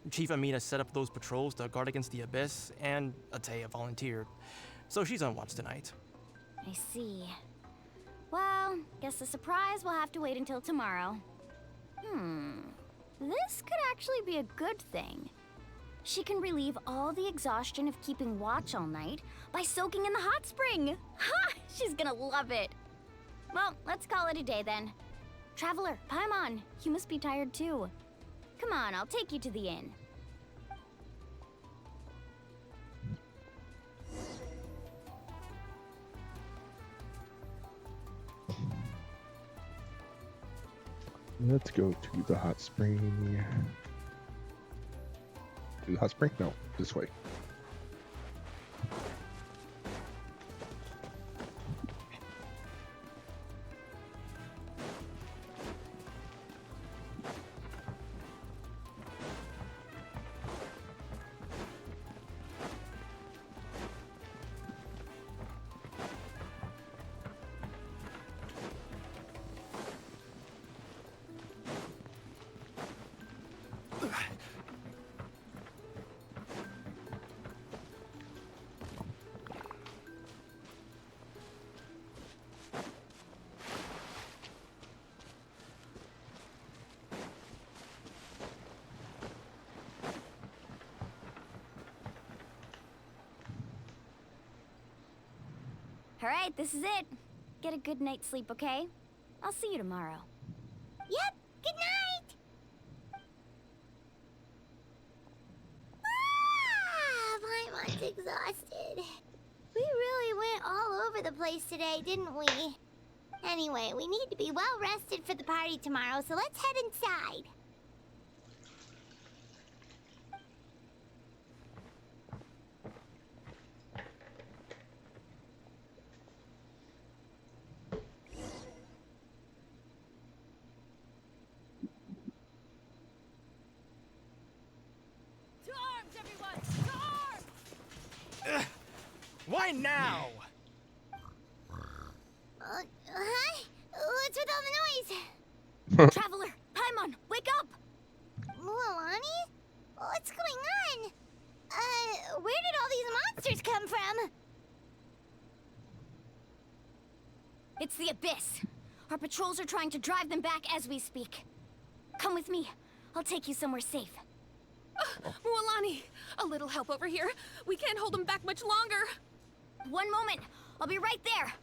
O: Chief Amina set up those patrols to guard against the Abyss, and Ataya volunteered. So she's on watch tonight.
E: I see. Well, guess the surprise will have to wait until tomorrow. This could actually be a good thing. She can relieve all the exhaustion of keeping watch all night by soaking in the hot spring. Ha! She's gonna love it. Well, let's call it a day then. Traveler, Paimon, you must be tired too. Come on, I'll take you to the inn.
A: Let's go to the hot spring. To the hot spring? No, this way.
E: All right, this is it. Get a good night's sleep, okay? I'll see you tomorrow.
G: Yep, good night! Paimon's exhausted. We really went all over the place today, didn't we? Anyway, we need to be well rested for the party tomorrow, so let's head inside.
O: Why now?
G: Huh? What's with all the noise?
E: Traveler, Paimon, wake up!
G: Mualani? What's going on? Where did all these monsters come from?
E: It's the Abyss. Our patrols are trying to drive them back as we speak. Come with me. I'll take you somewhere safe.
N: Mualani, a little help over here. We can't hold them back much longer.
E: One moment. I'll be right there.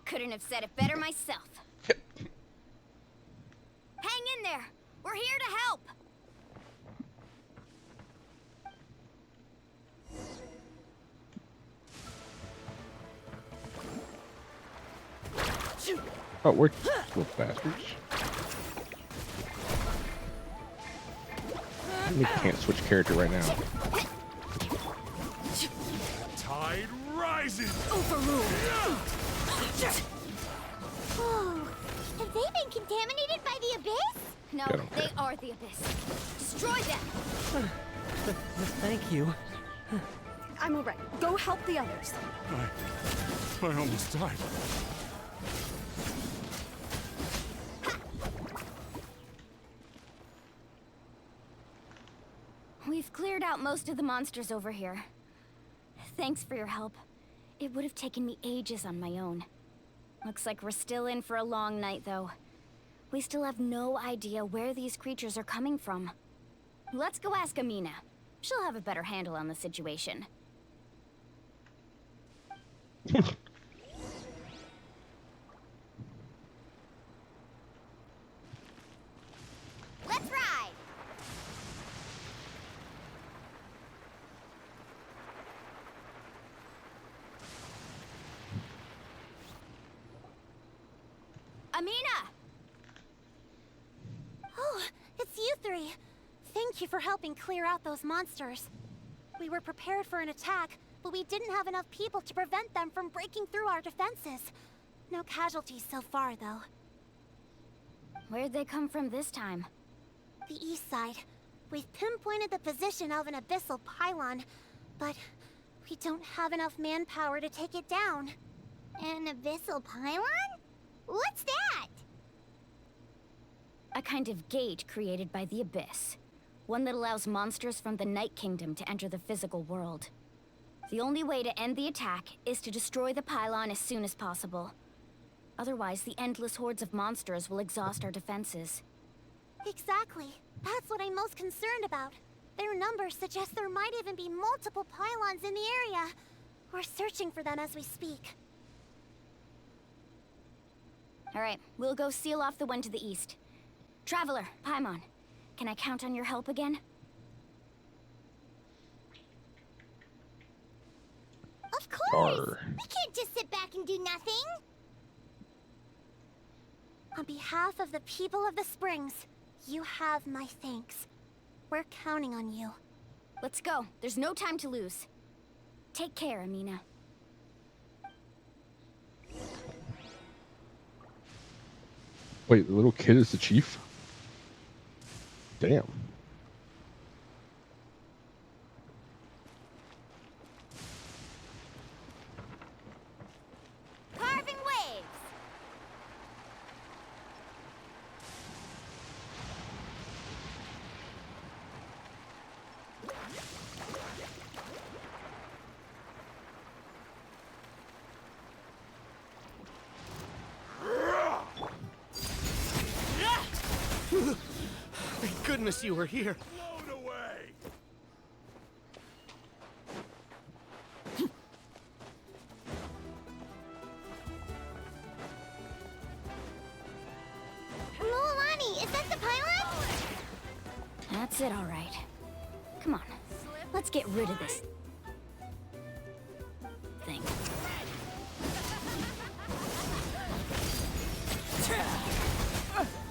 E: Couldn't have said it better myself. Hang in there. We're here to help.
A: Oh, we're little bastards. We can't switch character right now.
R: Tide rises!
G: Overruled. Oh, have they been contaminated by the Abyss?
E: No, they are the Abyss. Destroy them!
O: Thank you.
H: I'm all right. Go help the others.
R: I almost died.
E: We've cleared out most of the monsters over here. Thanks for your help. It would have taken me ages on my own. Looks like we're still in for a long night, though. We still have no idea where these creatures are coming from. Let's go ask Amina. She'll have a better handle on the situation.
G: Let's ride!
E: Amina!
G: Oh, it's you three. Thank you for helping clear out those monsters. We were prepared for an attack, but we didn't have enough people to prevent them from breaking through our defenses. No casualties so far, though.
E: Where'd they come from this time?
G: The east side. We've pinpointed the position of an abyssal pylon, but we don't have enough manpower to take it down. An abyssal pylon? What's that?
E: A kind of gate created by the Abyss. One that allows monsters from the Night Kingdom to enter the physical world. The only way to end the attack is to destroy the pylon as soon as possible. Otherwise, the endless hordes of monsters will exhaust our defenses.
G: Exactly. That's what I'm most concerned about. Their numbers suggest there might even be multiple pylons in the area. We're searching for them as we speak.
E: Alright, we'll go seal off the one to the east. Traveler, Paimon, can I count on your help again?
G: Of course! We can't just sit back and do nothing! On behalf of the people of the Springs, you have my thanks. We're counting on you.
E: Let's go. There's no time to lose. Take care, Amina.
A: Wait, the little kid is the chief? Damn.
G: Carving waves!
O: Thank goodness you were here.
C: Load away!
G: Mualani, is that the pylon?
E: That's it, all right. Come on, let's get rid of this thing.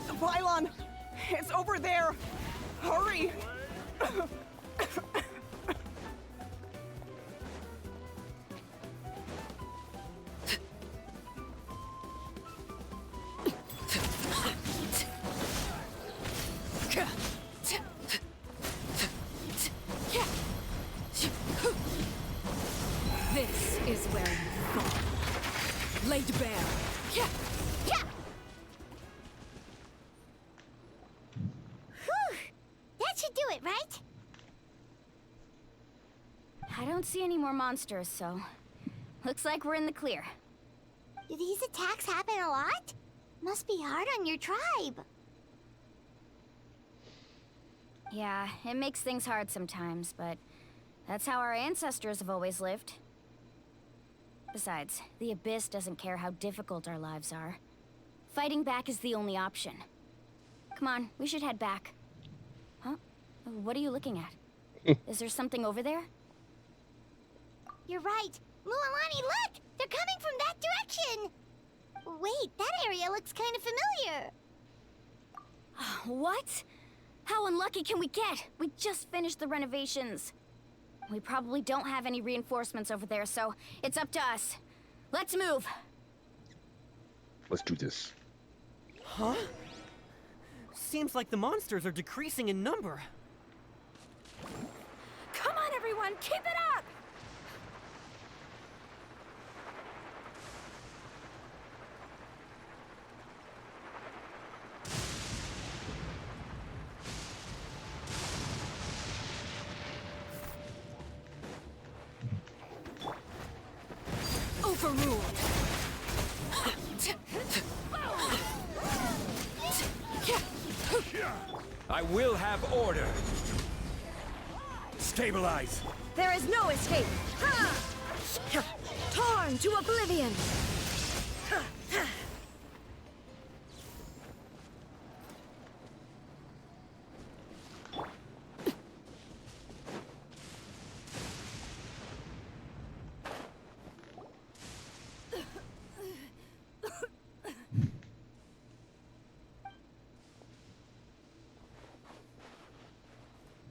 H: The pylon! It's over there! Hurry!
N: This is where you fall. Laid bare.
G: Whew! That should do it, right?
E: I don't see any more monsters, so looks like we're in the clear.
G: Do these attacks happen a lot? Must be hard on your tribe.
E: Yeah, it makes things hard sometimes, but that's how our ancestors have always lived. Besides, the Abyss doesn't care how difficult our lives are. Fighting back is the only option. Come on, we should head back. Huh? What are you looking at? Is there something over there?
G: You're right. Mualani, look! They're coming from that direction! Wait, that area looks kind of familiar.
E: What? How unlucky can we get? We just finished the renovations. We probably don't have any reinforcements over there, so it's up to us. Let's move.
A: Let's do this.
O: Huh? Seems like the monsters are decreasing in number.
N: Come on, everyone, keep it up!
E: Overruled.
L: I will have order. Stabilize.
M: There is no escape. Torn to oblivion.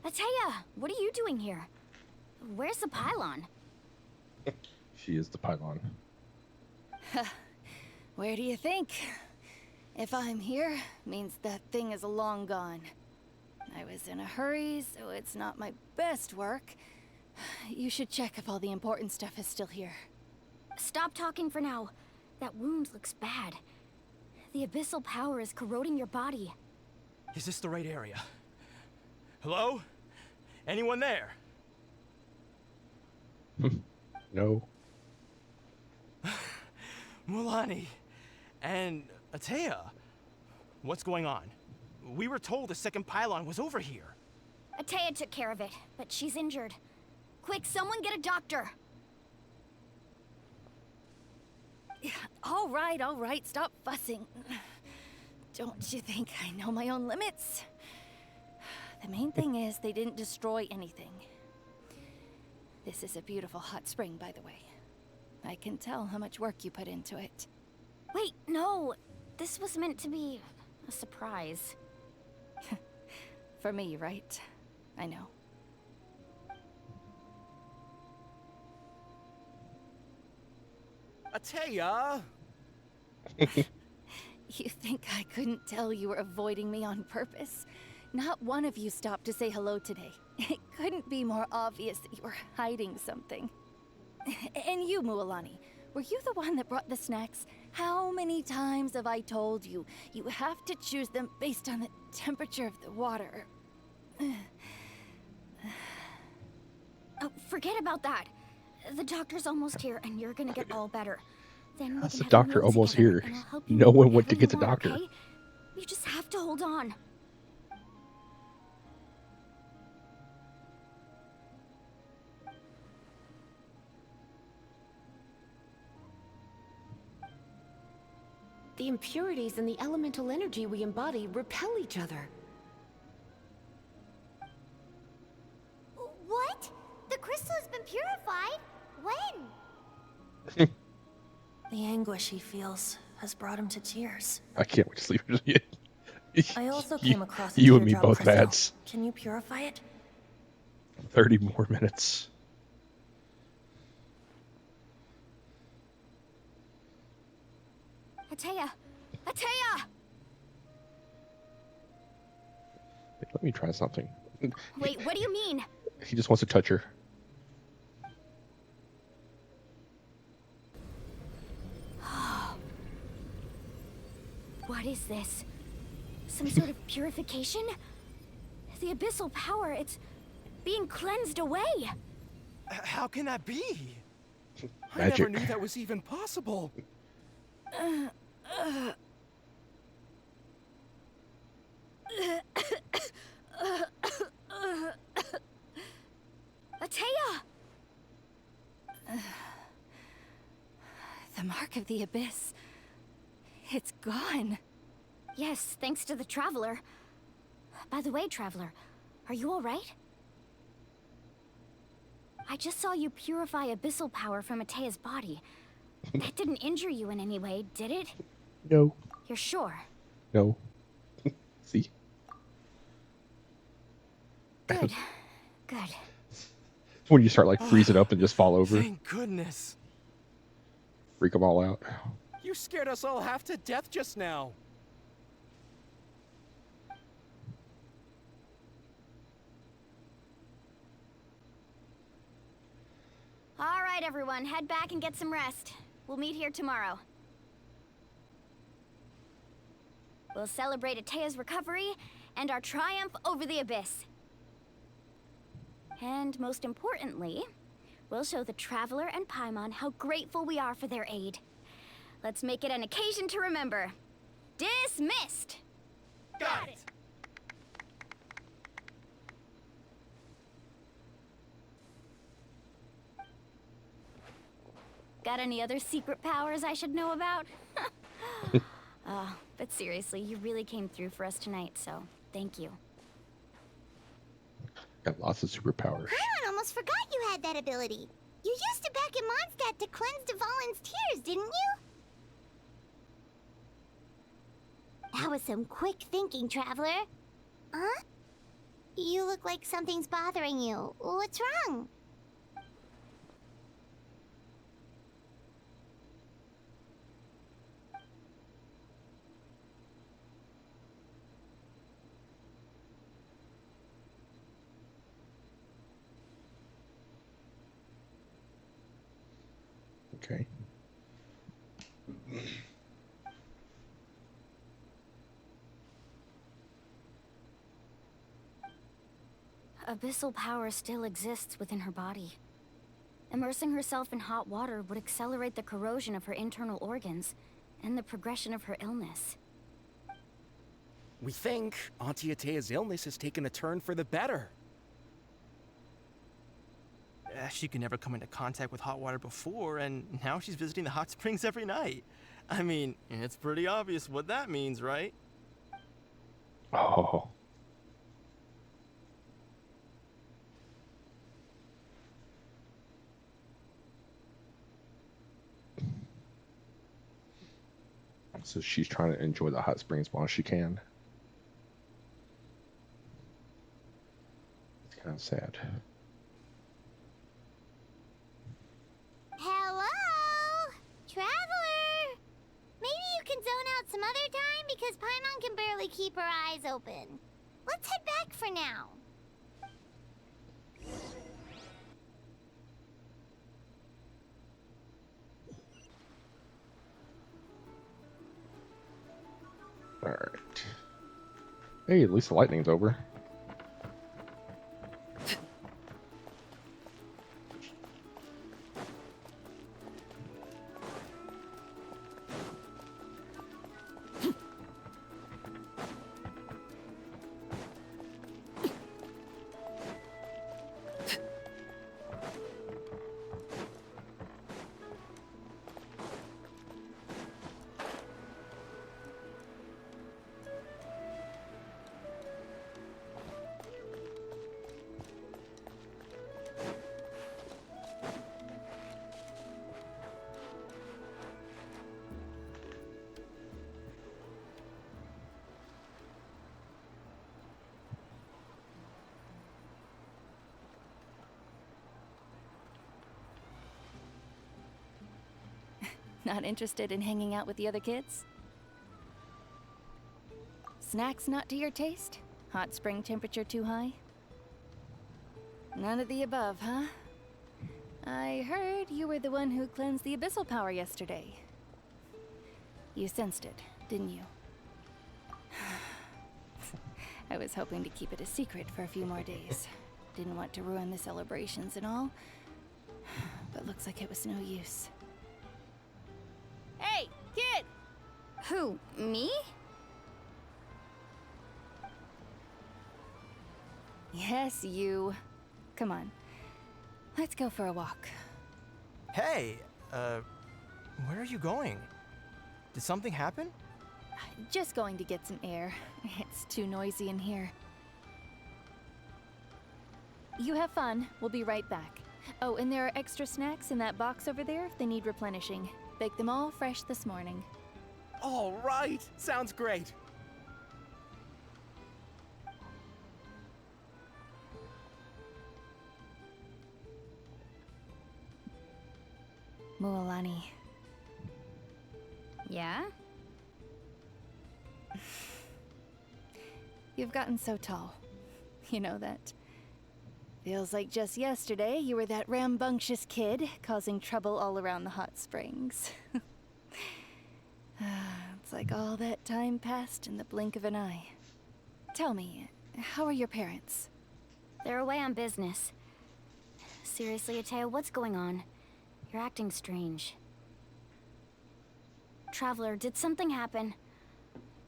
E: Ateya, what are you doing here? Where's the pylon?
A: She is the pylon.
M: Where do you think? If I'm here, means that thing is long gone. I was in a hurry, so it's not my best work. You should check if all the important stuff is still here.
E: Stop talking for now. That wound looks bad. The abyssal power is corroding your body.
O: Is this the right area? Hello? Anyone there?
A: No.
O: Mulani and Atea, what's going on? We were told the second pylon was over here.
E: Atea took care of it, but she's injured. Quick, someone get a doctor!
M: All right, stop fussing. Don't you think I know my own limits? The main thing is they didn't destroy anything. This is a beautiful hot spring, by the way. I can tell how much work you put into it.
E: Wait, no. This was meant to be a surprise.
M: For me, right? I know.
B: Atea!
M: You think I couldn't tell you were avoiding me on purpose? Not one of you stopped to say hello today. It couldn't be more obvious that you were hiding something. And you, Mualani, were you the one that brought the snacks? How many times have I told you, you have to choose them based on the temperature of the water?
E: Oh, forget about that. The doctor's almost here, and you're gonna get all better. Then we
A: How's
E: can
A: the
E: have a
A: doctor
E: meal
A: almost
E: together,
A: here?
E: and I'll help you
A: No
E: with
A: one went to
E: whatever
A: get
E: you
A: the
E: want,
A: doctor.
E: okay? You just have to hold on.
J: The impurities and the elemental energy we embody repel each other.
G: What? The crystal has been purified? When?
J: The anguish he feels has brought him to tears.
A: I can't wait to sleep again.
J: I also came across a
A: You and me
J: teardrop
A: both,
J: crystal.
A: Mads.
J: Can you purify it?
A: 30 more minutes.
E: Atea! Atea!
A: Let me try something.
E: Wait, what do you mean?
A: He just wants to touch her.
E: What is this? Some sort of purification? The abyssal power, it's being cleansed away.
O: How can that be?
B: I never knew that was even possible.
E: Atea!
M: The mark of the abyss. It's gone.
E: Yes, thanks to the Traveler. By the way, Traveler, are you alright? I just saw you purify abyssal power from Atea's body. That didn't injure you in any way, did it?
A: No.
E: You're sure?
A: No. See?
E: Good. Good.
A: When you start like freezing up and just fall over,
B: Thank goodness.
A: freak them all out.
B: You scared us all half to death just now.
E: All right, everyone, head back and get some rest. We'll meet here tomorrow. We'll celebrate Atea's recovery and our triumph over the abyss. And most importantly, we'll show the Traveler and Paimon how grateful we are for their aid. Let's make it an occasion to remember. Dismissed!
O: Got it!
E: Got any other secret powers I should know about? But seriously, you really came through for us tonight, so thank you.
A: Got lots of superpowers.
G: Paimon almost forgot you had that ability. You used it back in Mondstadt to cleanse Dvalin's tears, didn't you? That was some quick thinking, Traveler. Huh? You look like something's bothering you. What's wrong?
A: Okay.
E: abyssal power still exists within her body. Immersing herself in hot water would accelerate the corrosion of her internal organs and the progression of her illness.
B: We think Auntie Atea's illness has taken a turn for the better.
O: She could never come into contact with hot water before, and now she's visiting the hot springs every night. I mean, it's pretty obvious what that means, right?
A: Oh. So she's trying to enjoy the hot springs while she can. It's kind of sad.
G: Hello? Traveler! Maybe you can zone out some other time because Paimon can barely keep her eyes open. Let's head back for now.
A: Alright. Hey, at least the lightning's over.
M: Not interested in hanging out with the other kids? Snacks not to your taste? Hot spring temperature too high? None of the above, huh? I heard you were the one who cleansed the abyssal power yesterday. You sensed it, didn't you? I was hoping to keep it a secret for a few more days. Didn't want to ruin the celebrations and all. But looks like it was no use. Hey, kid!
E: Who, me?
M: Yes, you. Come on. Let's go for a walk.
O: Hey, where are you going? Did something happen?
M: Just going to get some air. It's too noisy in here. You have fun. We'll be right back. Oh, and there are extra snacks in that box over there if they need replenishing. Baked them all fresh this morning.
B: All right, sounds great.
M: Mualani.
E: Yeah?
M: You've gotten so tall. You know that? Feels like just yesterday you were that rambunctious kid causing trouble all around the hot springs. It's like all that time passed in the blink of an eye. Tell me, how are your parents?
E: They're away on business. Seriously, Atea, what's going on? You're acting strange. Traveler, did something happen?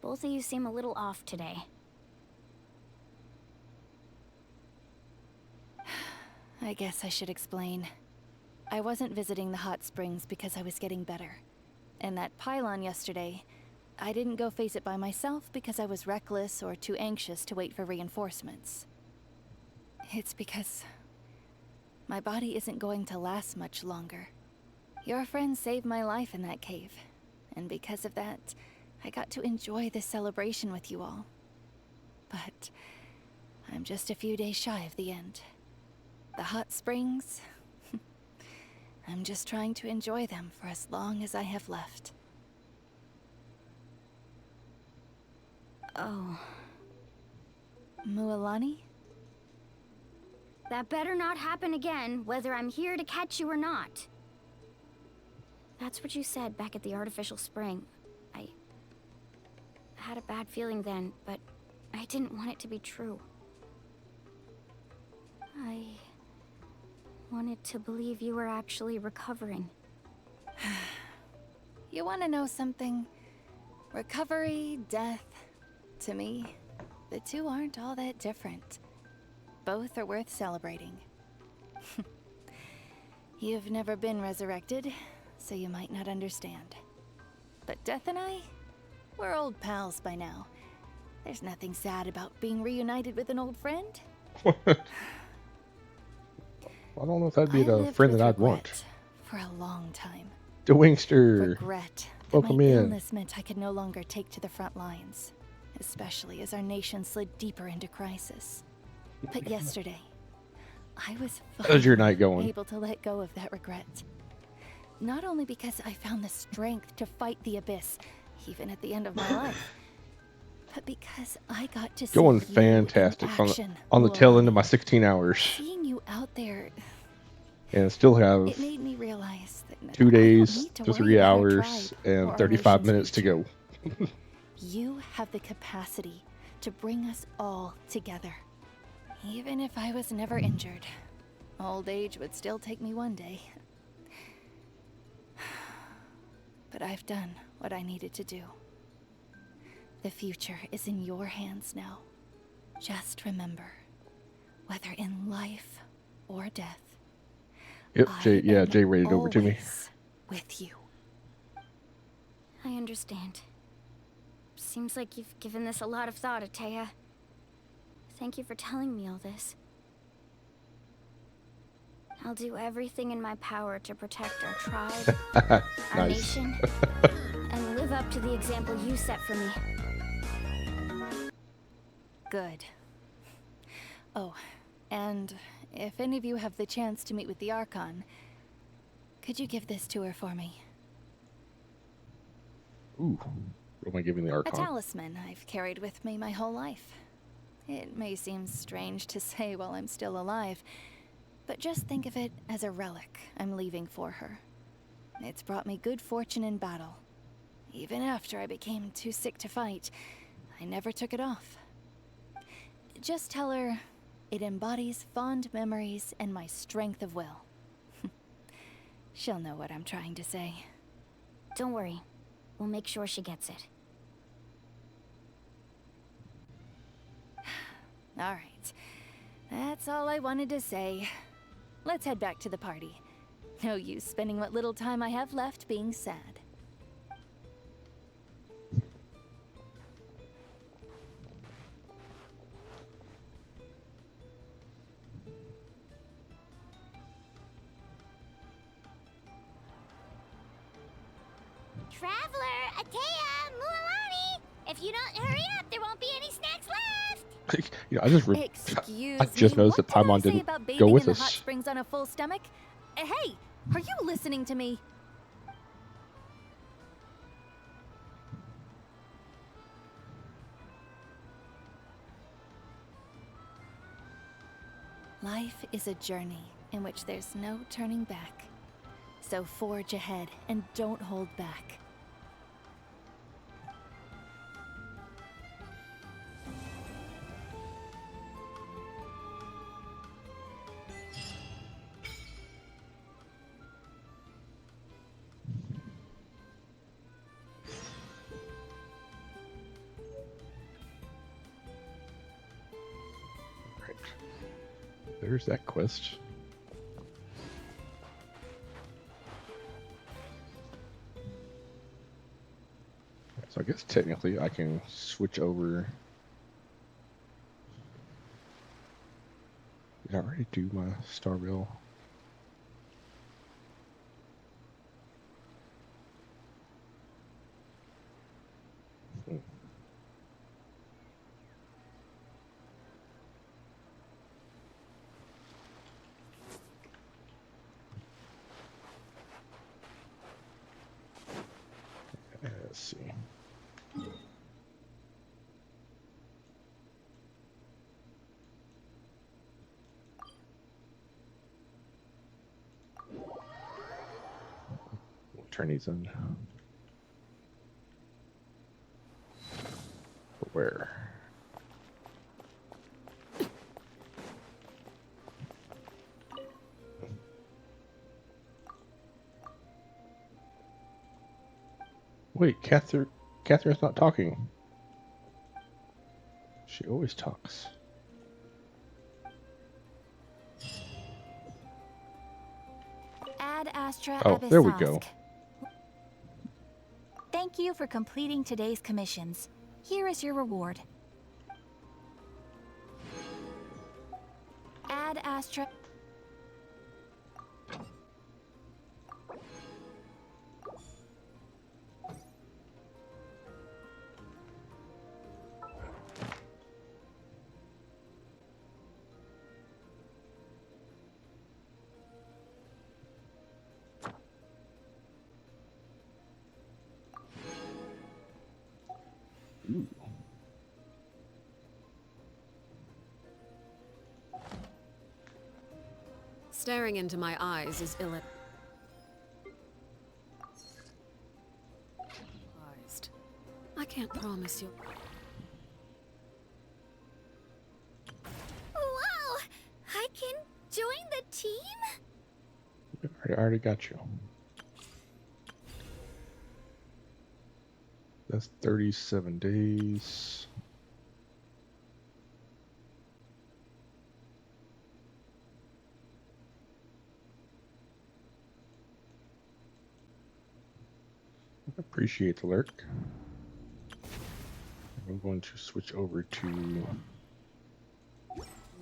E: Both of you seem a little off today.
M: I guess I should explain. I wasn't visiting the hot springs because I was getting better. And that pylon yesterday, I didn't go face it by myself because I was reckless or too anxious to wait for reinforcements. It's because my body isn't going to last much longer. Your friend saved my life in that cave, and because of that, I got to enjoy this celebration with you all. But I'm just a few days shy of the end. The hot springs, I'm just trying to enjoy them for as long as I have left.
E: Oh.
M: Mualani?
E: That better not happen again, whether I'm here to catch you or not. That's what you said back at the artificial spring. I had a bad feeling then, but I didn't want it to be true. I wanted to believe you were actually recovering.
M: You want to know something? Recovery, death, to me, the two aren't all that different. Both are worth celebrating. You've never been resurrected, so you might not understand. But Death and I, we're old pals by now. There's nothing sad about being reunited with an old friend.
A: I don't know if that'd be the
M: lived
A: friend
M: with
A: that I'd want.
M: regret for a long time.
A: The Wingster.
M: Regret that
A: Welcome
M: my
A: in.
M: illness meant I could no longer take to the front lines, especially as our nation slid deeper into crisis. But yesterday, I was
A: How's your night going?
M: able to let go of that regret. Not only because I found the strength to fight the abyss, even at the end of my life, but because I got to see
A: Going
M: you
A: fantastic
M: in action,
A: on the tail end of
M: Mulan.
A: my 16 hours.
M: Seeing you out there,
A: And still have
M: it made me realize that
A: 2
M: I don't
A: days
M: need to
A: to
M: worry
A: 3
M: about our
A: hours
M: tribe or
A: and
M: our
A: 35
M: nation's
A: minutes to go.
M: You have the capacity to bring us all together. Even if I was never injured, old age would still take me one day. But I've done what I needed to do. The future is in your hands now. Just remember, whether in life or death,
A: Yep, Jay rated it over to me.
M: always with you.
E: I understand. Seems like you've given this a lot of thought, Atea. Thank you for telling me all this. I'll do everything in my power to protect our tribe, our
A: Nice.
E: nation, and live up to the example you set for me.
M: Good. Oh, and if any of you have the chance to meet with the Archon, could you give this to her for me?
A: Ooh, what am I giving the
M: A
A: Archon?
M: talisman I've carried with me my whole life. It may seem strange to say while I'm still alive, but just think of it as a relic I'm leaving for her. It's brought me good fortune in battle. Even after I became too sick to fight, I never took it off. Just tell her it embodies fond memories and my strength of will. She'll know what I'm trying to say.
E: Don't worry. We'll make sure she gets it.
M: All right. That's all I wanted to say. Let's head back to the party. No use spending what little time I have left being sad.
G: Traveler, Atea, Mualani! If you don't hurry up, there won't be any snacks left!
A: You know, I just
M: Excuse
A: noticed that
M: me, what
A: Paimon
M: did I say
A: didn't
M: about
A: go
M: bathing
A: with
M: in the hot
A: us.
M: springs on a full stomach? Hey, are you listening to me? Life is a journey in which there's no turning back. So forge ahead and don't hold back.
A: There's that quest. So I guess technically I can switch over. Did I already do my Star Rail? Let's see. We'll turn these in. Where? Wait, Catherine's not talking. She always talks.
E: Ad Astra
A: Oh, there we go.
E: Abyssosque. Thank you for completing today's commissions. Here is your reward. Ad Astra.
A: Ooh.
K: Staring into my eyes is ill-advised. I can't promise you.
G: Wow! I can join the team?
A: I already got you. That's 37 days. Appreciate the lurk. I'm going to switch over to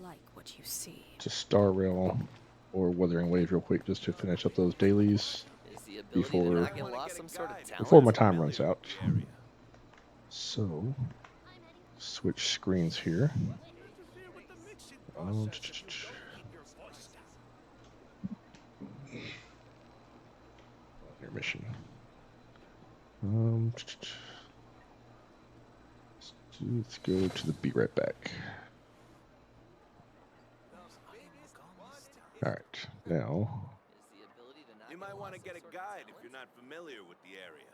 K: Like what you see.
A: Star Rail or Wuthering Waves real quick just to finish up those dailies before my time runs out. So switch screens here. Intermission. Let's go to the Be Right Back. All right, now.
V: You might want to get a guide if you're not familiar with the area.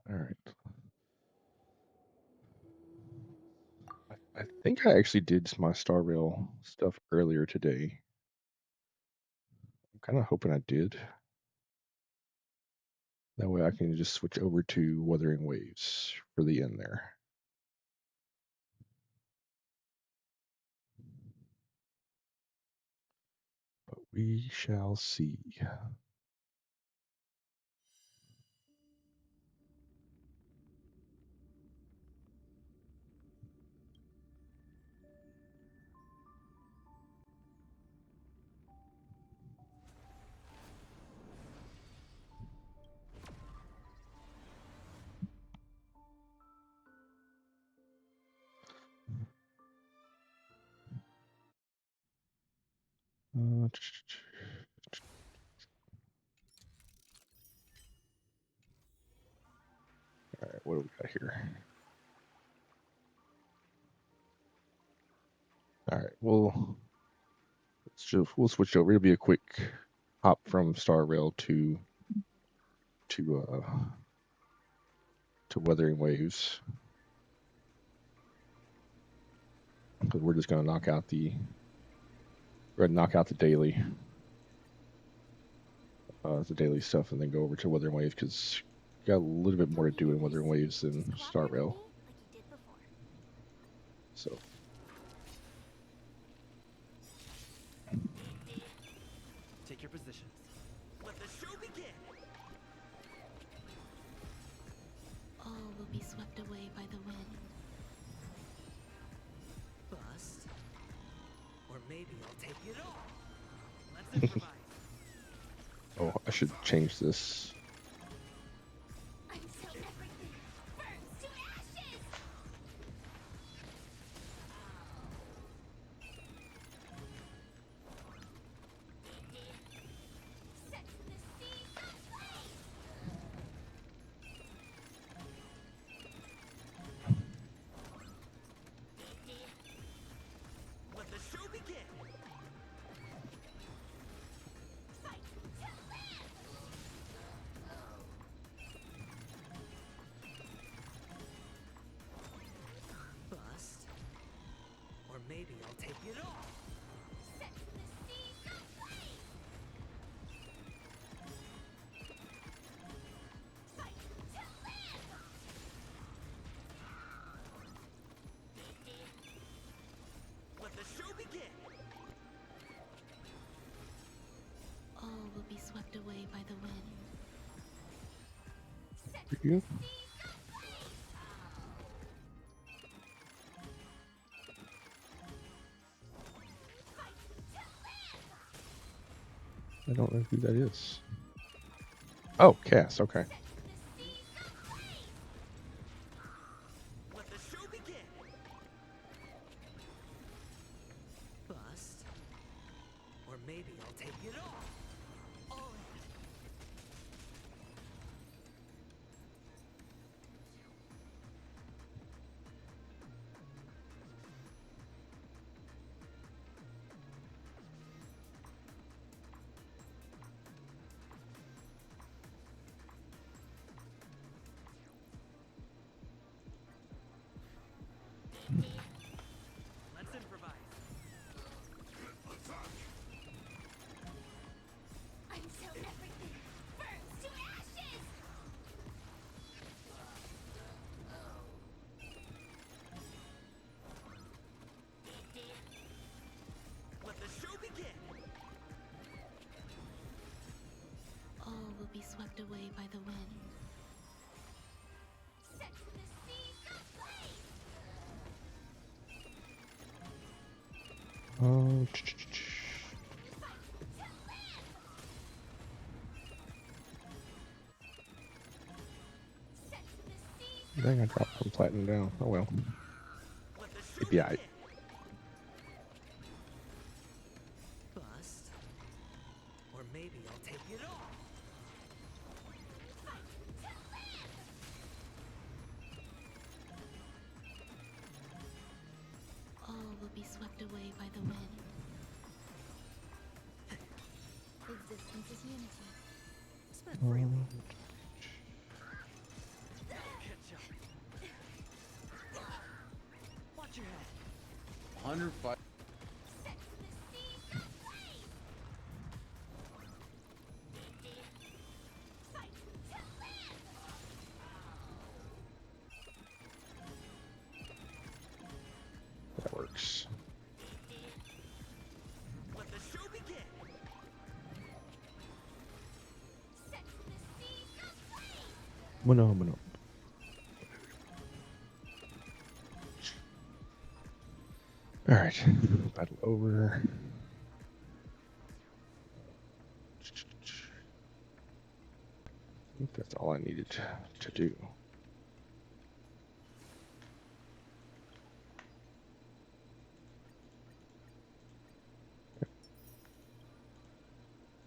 A: All right. I think I actually did my Star Rail stuff earlier today. I'm kind of hoping I did. That way I can just switch over to Wuthering Waves for the end there. But we shall see. All right, what do we got here? All right, we'll switch over. It'll be a quick hop from Star Rail to Wuthering Waves. Because we're just going to knock out the daily stuff and then go over to Wuthering Waves because got a little bit more to do in Wuthering Waves than Star Rail. So
O: take your positions.
W: Let the show begin.
J: All will be swept away by the wind.
W: Bust. Or maybe I'll take it all. Let's improvise.
A: oh, I should change this.
W: Let the show begin. Bust. Or maybe I'll take it all.
A: you. I don't know who that is. Oh, Cass. Okay.
W: Let the show begin. Bust. Or maybe I'll take it all. All in. Let's improvise.
G: Until everything burns to ashes!
W: Let the show begin.
J: All will be swept away by the wind.
G: Set the seas ablaze!
A: Oh. Dang, I dropped from platinum down. Oh well. It'd be alright.
W: Bust. Or maybe I'll take it all.
J: All will be swept away by the wind.
E: Existence is unity.
W: Spent freely. Watch your head.
A: 105. That works.
W: Let the show begin.
A: Mono. All right, battle over. I think that's all I needed to do.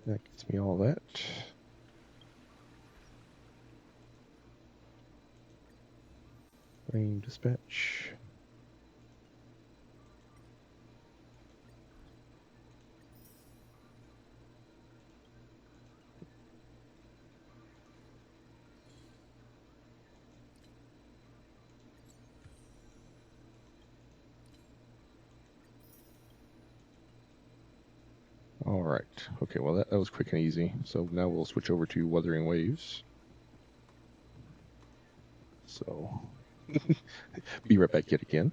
A: That gets me all that. Rain dispatch. All right. Okay, well, that was quick and easy. So now we'll switch over to Wuthering Waves. So, be right back yet again.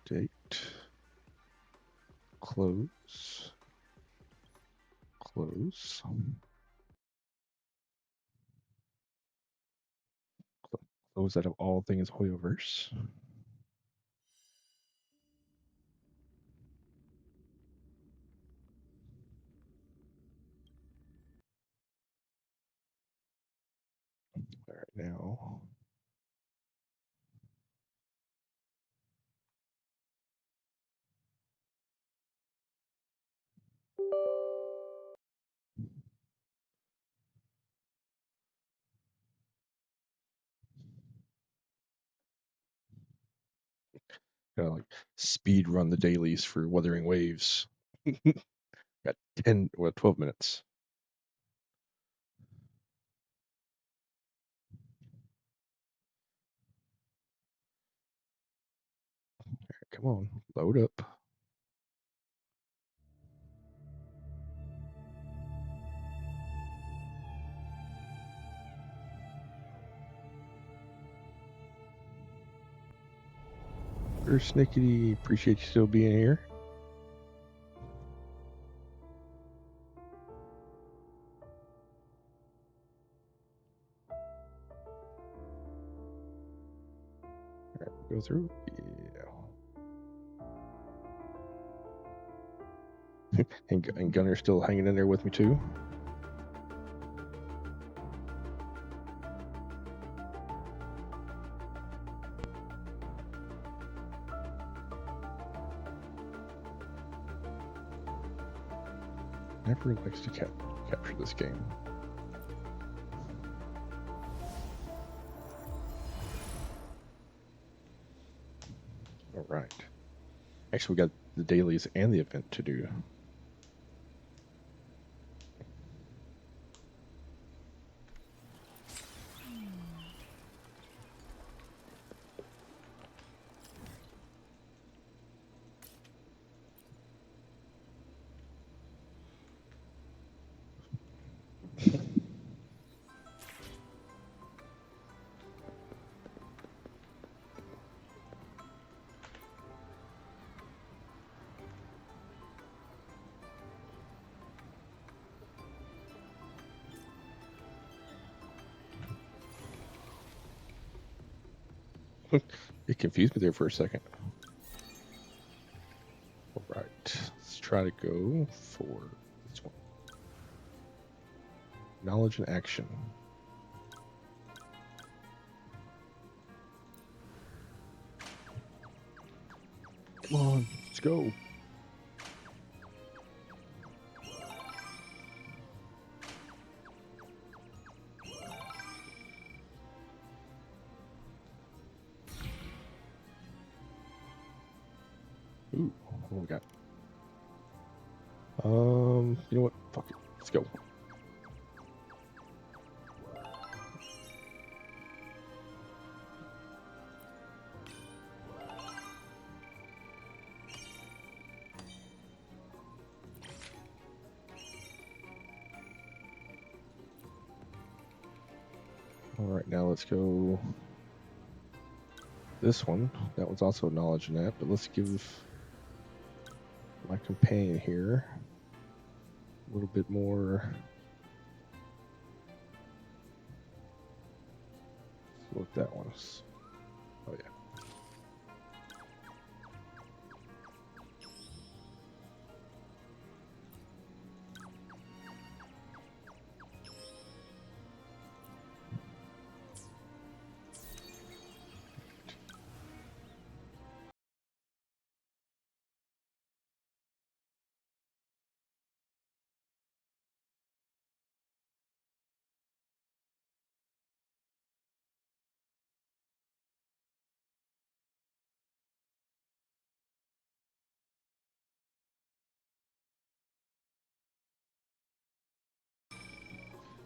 A: Date. Close. Close. Close out of all things Hoyoverse. All right, now. Gotta like speed run the dailies for Wuthering Waves. Got 12 minutes. All right, come on, load up. Snickety, appreciate you still being here. All right, go through. Yeah. and Gunner's still hanging in there with me too. Never likes to capture this game. All right. Actually, we got the dailies and the event to do. It confused me there for a second. All right, let's try to go for this one. Knowledge and action. Come on, let's go. Ooh, what we got? You know what? Fuck it. Let's go. All right, now let's go. This one. That one's also knowledge in that, but let's give my companion here a little bit more. Let's look that one. Oh yeah.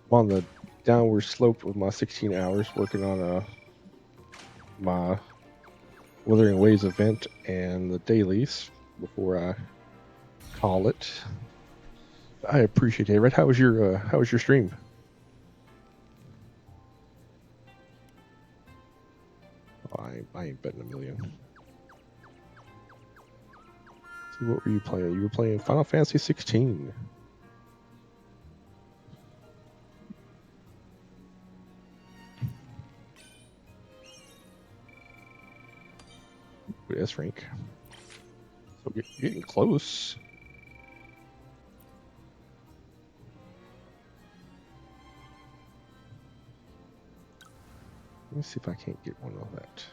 A: I'm on the downward slope of my 16 hours working on my Wuthering Waves event and the dailies before I call it. I appreciate it. Red, how was your stream? Oh, I ain't betting a million. So what were you playing? You were playing Final Fantasy 16. With S rank. So getting close. Let me see if I can't get one of that.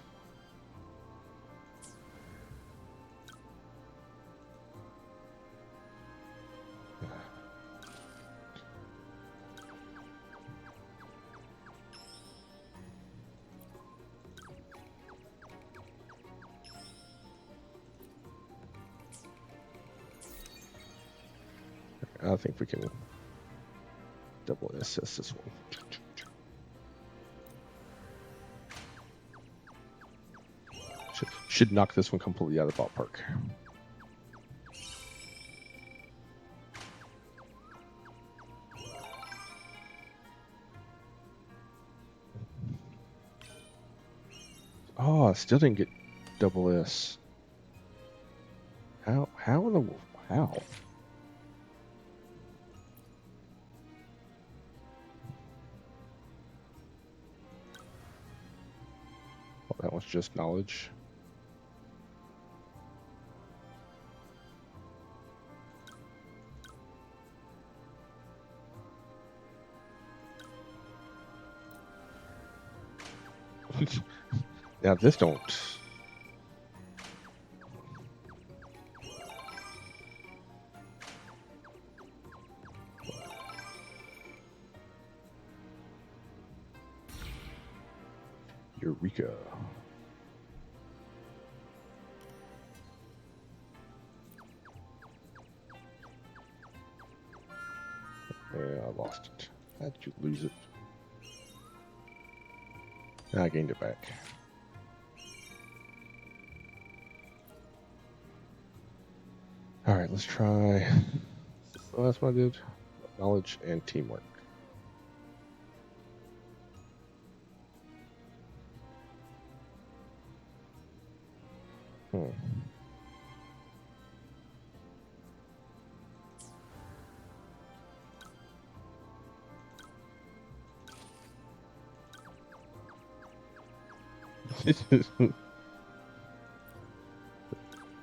A: I think we can double assess this one. Should knock this one completely out of the ballpark. Oh, I still didn't get double S? How in the how? Oh, that was just knowledge. Now this don't. Eureka. Yeah, I lost it. How'd you lose it? I gained it back. All right, let's try. Oh, that's what I did. Knowledge and teamwork.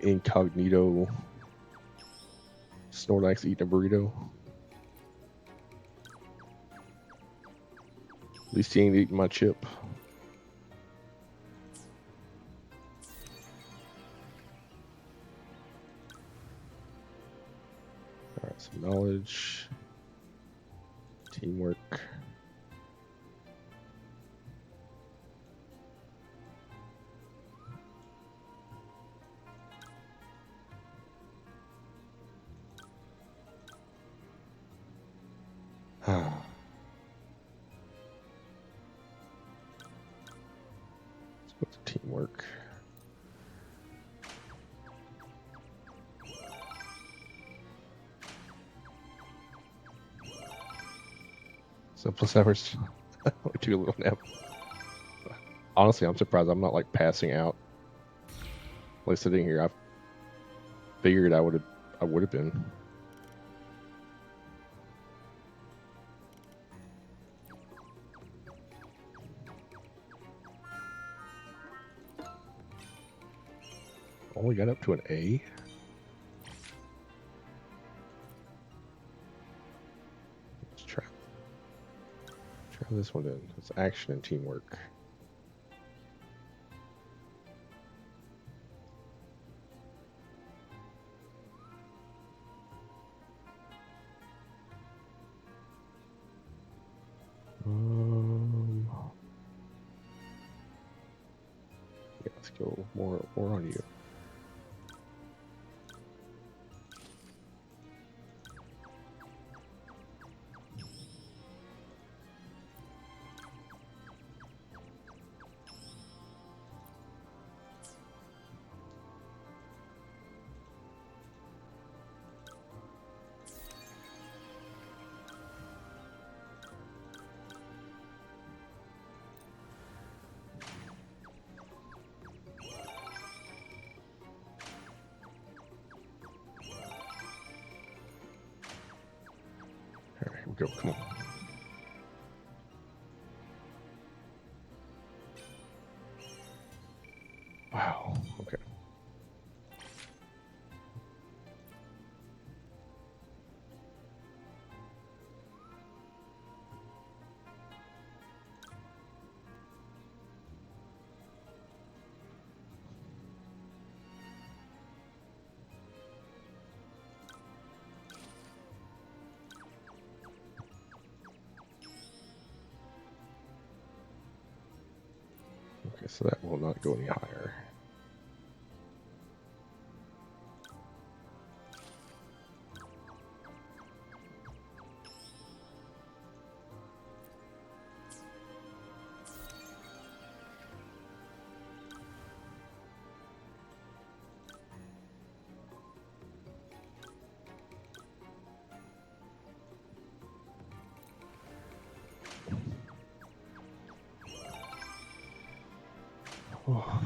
A: Incognito. Snorlax eating a burrito. At least he ain't eating my chip. Alright, some knowledge. Teamwork. Let's put the teamwork. So plus efforts. We took a little nap. Honestly, I'm surprised I'm not like passing out. Like sitting here, I figured I would have been. Only got up to an A. Let's try this one in. It's action and teamwork. Yeah, let's go more on you. All right, here we go. Come on. Wow. Okay. Okay, so that will not go any higher. Oh.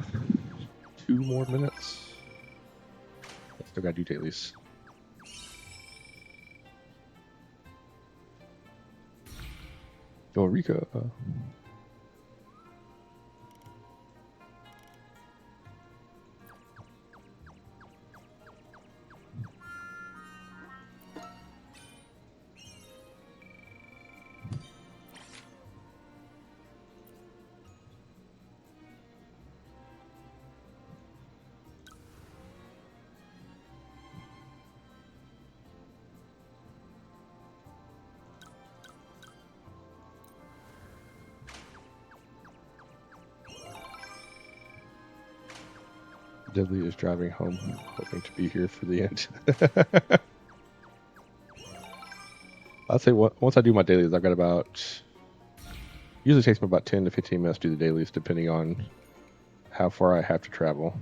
A: 2 more minutes. Still gotta do dailies. Eureka. Dudley is driving home, hoping to be here for the end. I'll say once I do my dailies, I've got about. Usually takes me about 10 to 15 minutes to do the dailies, depending on how far I have to travel.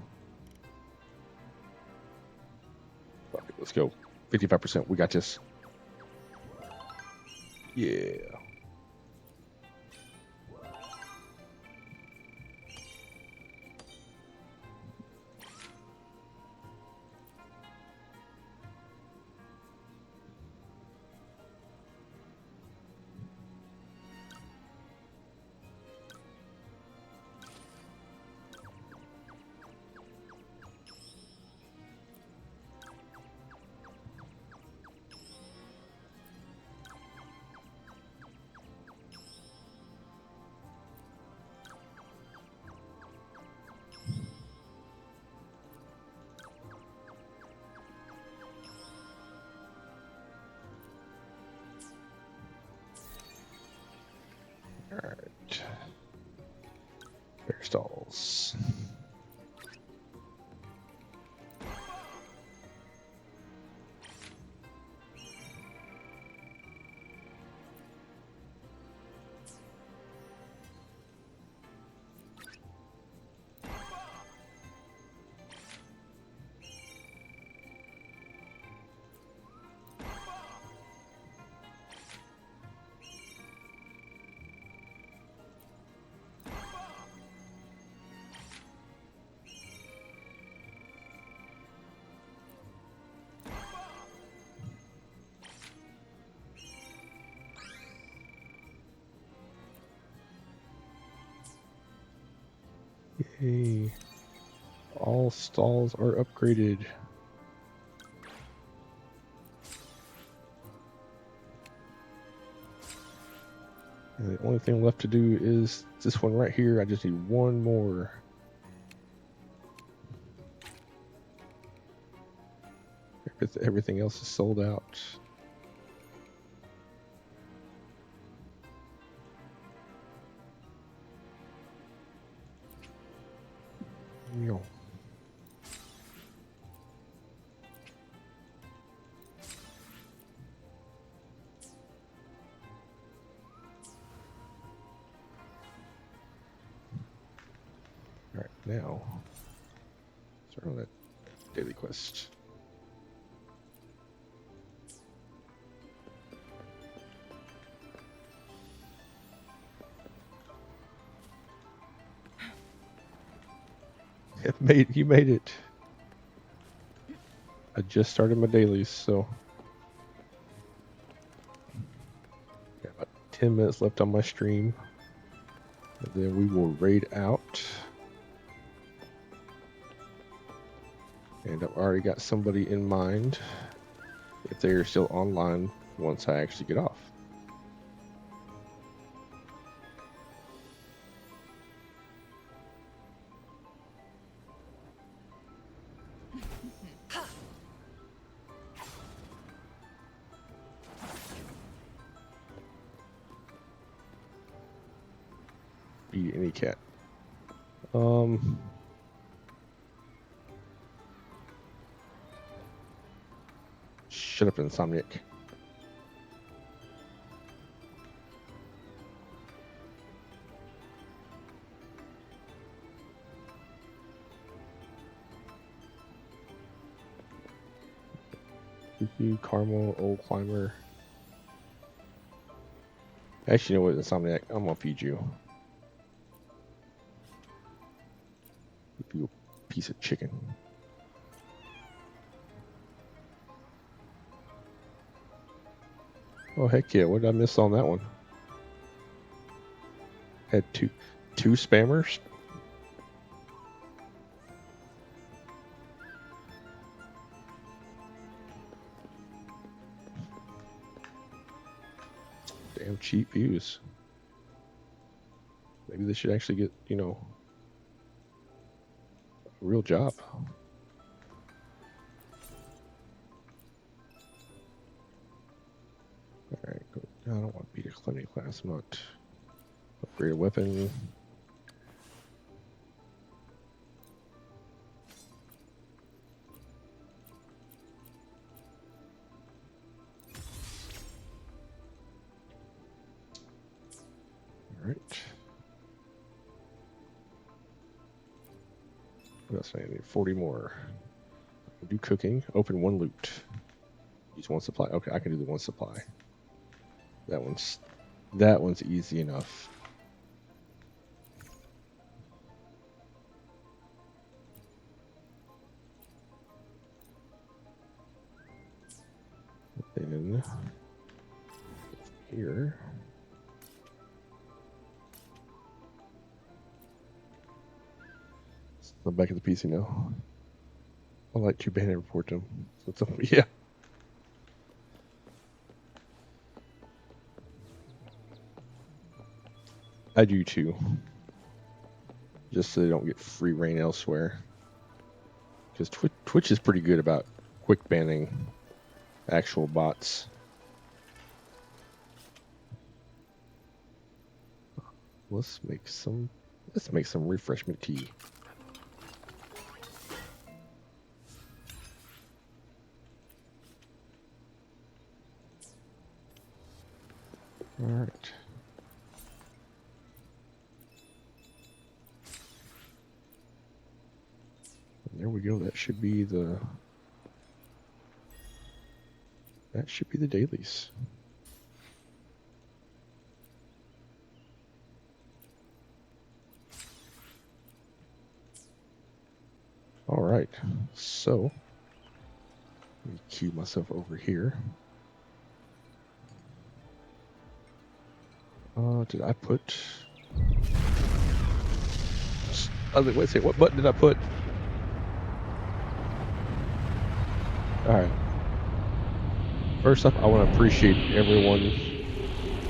A: Fuck it, let's go. 55%. We got this. Yeah. Alright. Bear stalls. Yay. All stalls are upgraded. And the only thing left to do is this one right here. I just need one more. Everything else is sold out. Yo. Alright, now start on that daily quest. You made it. I just started my dailies, so got about 10 minutes left on my stream. And then we will raid out. And I've already got somebody in mind if they are still online once I actually get off. Beat any cat. Shut up, Insomniac. Cuckoo, Caramel, Old Climber. Actually, you know what, Insomniac? I'm gonna feed you. Give you a piece of chicken. Oh heck yeah! What did I miss on that one? Had two spammers. Damn cheap views. Maybe they should actually get, you know, a real job. Alright, I don't want to beat a climbing class. I'm not. Upgrade a weapon. Alright. What else do I need? 40 more. Do cooking. Open one loot. Use one supply. Okay, I can do the one supply. That one's easy enough. Then here. I'm back at the PC now. I'll like to ban and report them. So it's up, yeah. I do too. Just so they don't get free reign elsewhere. Because Twitch is pretty good about quick banning actual bots. Let's make some refreshment tea. All right. There we go. That should be the dailies. All right. So let me cue myself over here. Did I put? I was like, wait a second. What button did I put? All right. First off, I want to appreciate everyone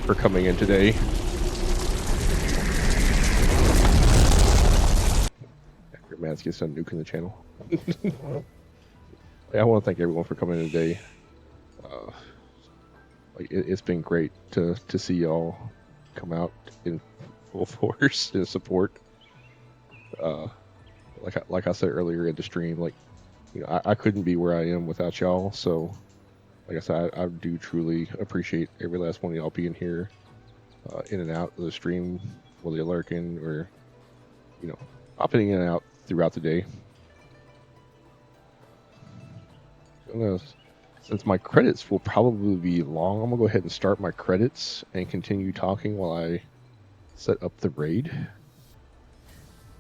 A: for coming in today. After Mads gets done nuking the channel. I want to thank everyone for coming in today. It's been great to see y'all come out in full force and support. Like I said earlier in the stream, like, you know, I couldn't be where I am without y'all. So, like I said, I do truly appreciate every last one of y'all being here, in and out of the stream, whether you're lurking or, you know, popping in and out throughout the day. Since my credits will probably be long, I'm gonna go ahead and start my credits and continue talking while I set up the raid.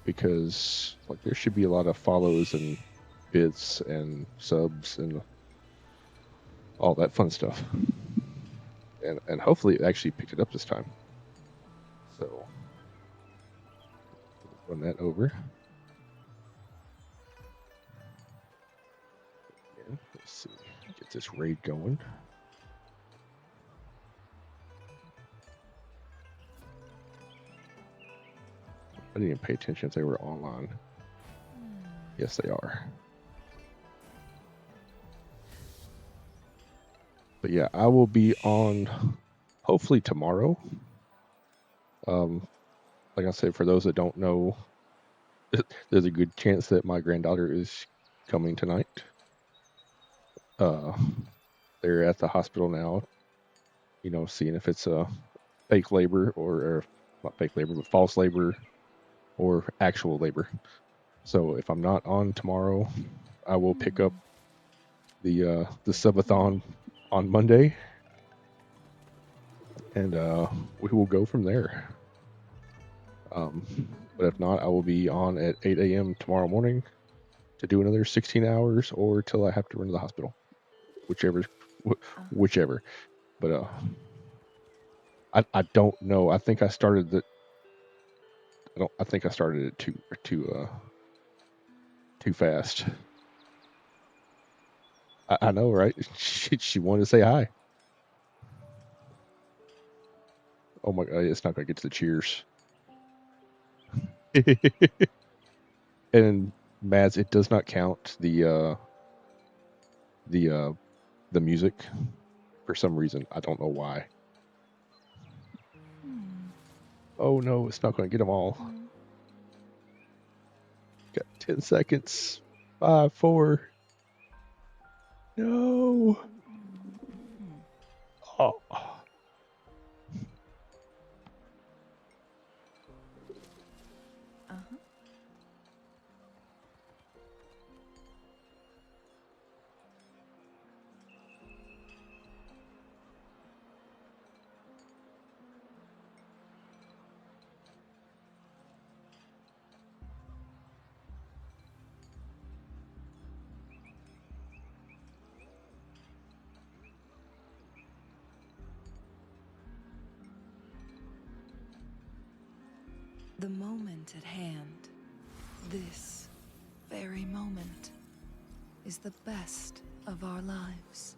A: Because like there should be a lot of follows and bits and subs and all that fun stuff. And hopefully it actually picked it up this time. So run that over. Yeah, let's see. Get this raid going. I didn't even pay attention if they were online. Yes, they are. But yeah, I will be on hopefully tomorrow. Like I said, for those that don't know, there's a good chance that my granddaughter is coming tonight. They're at the hospital now, you know, seeing if it's a fake labor or not fake labor, but false labor or actual labor. So if I'm not on tomorrow, I will pick up the subathon on Monday, and we will go from there. But if not, I will be on at 8 a.m. tomorrow morning to do another 16 hours or till I have to run to the hospital, whichever, whichever. But I don't know. I think I started the. I don't. I think I started it too fast. I know, right? She wanted to say hi. Oh my god, it's not gonna get to the cheers. And Mads, it does not count the uh the music for some reason. I don't know why. Oh no, it's not gonna get them all. Got 10 seconds. 5, 4. No. Oh.
T: The moment at hand, this very moment, is the best of our lives.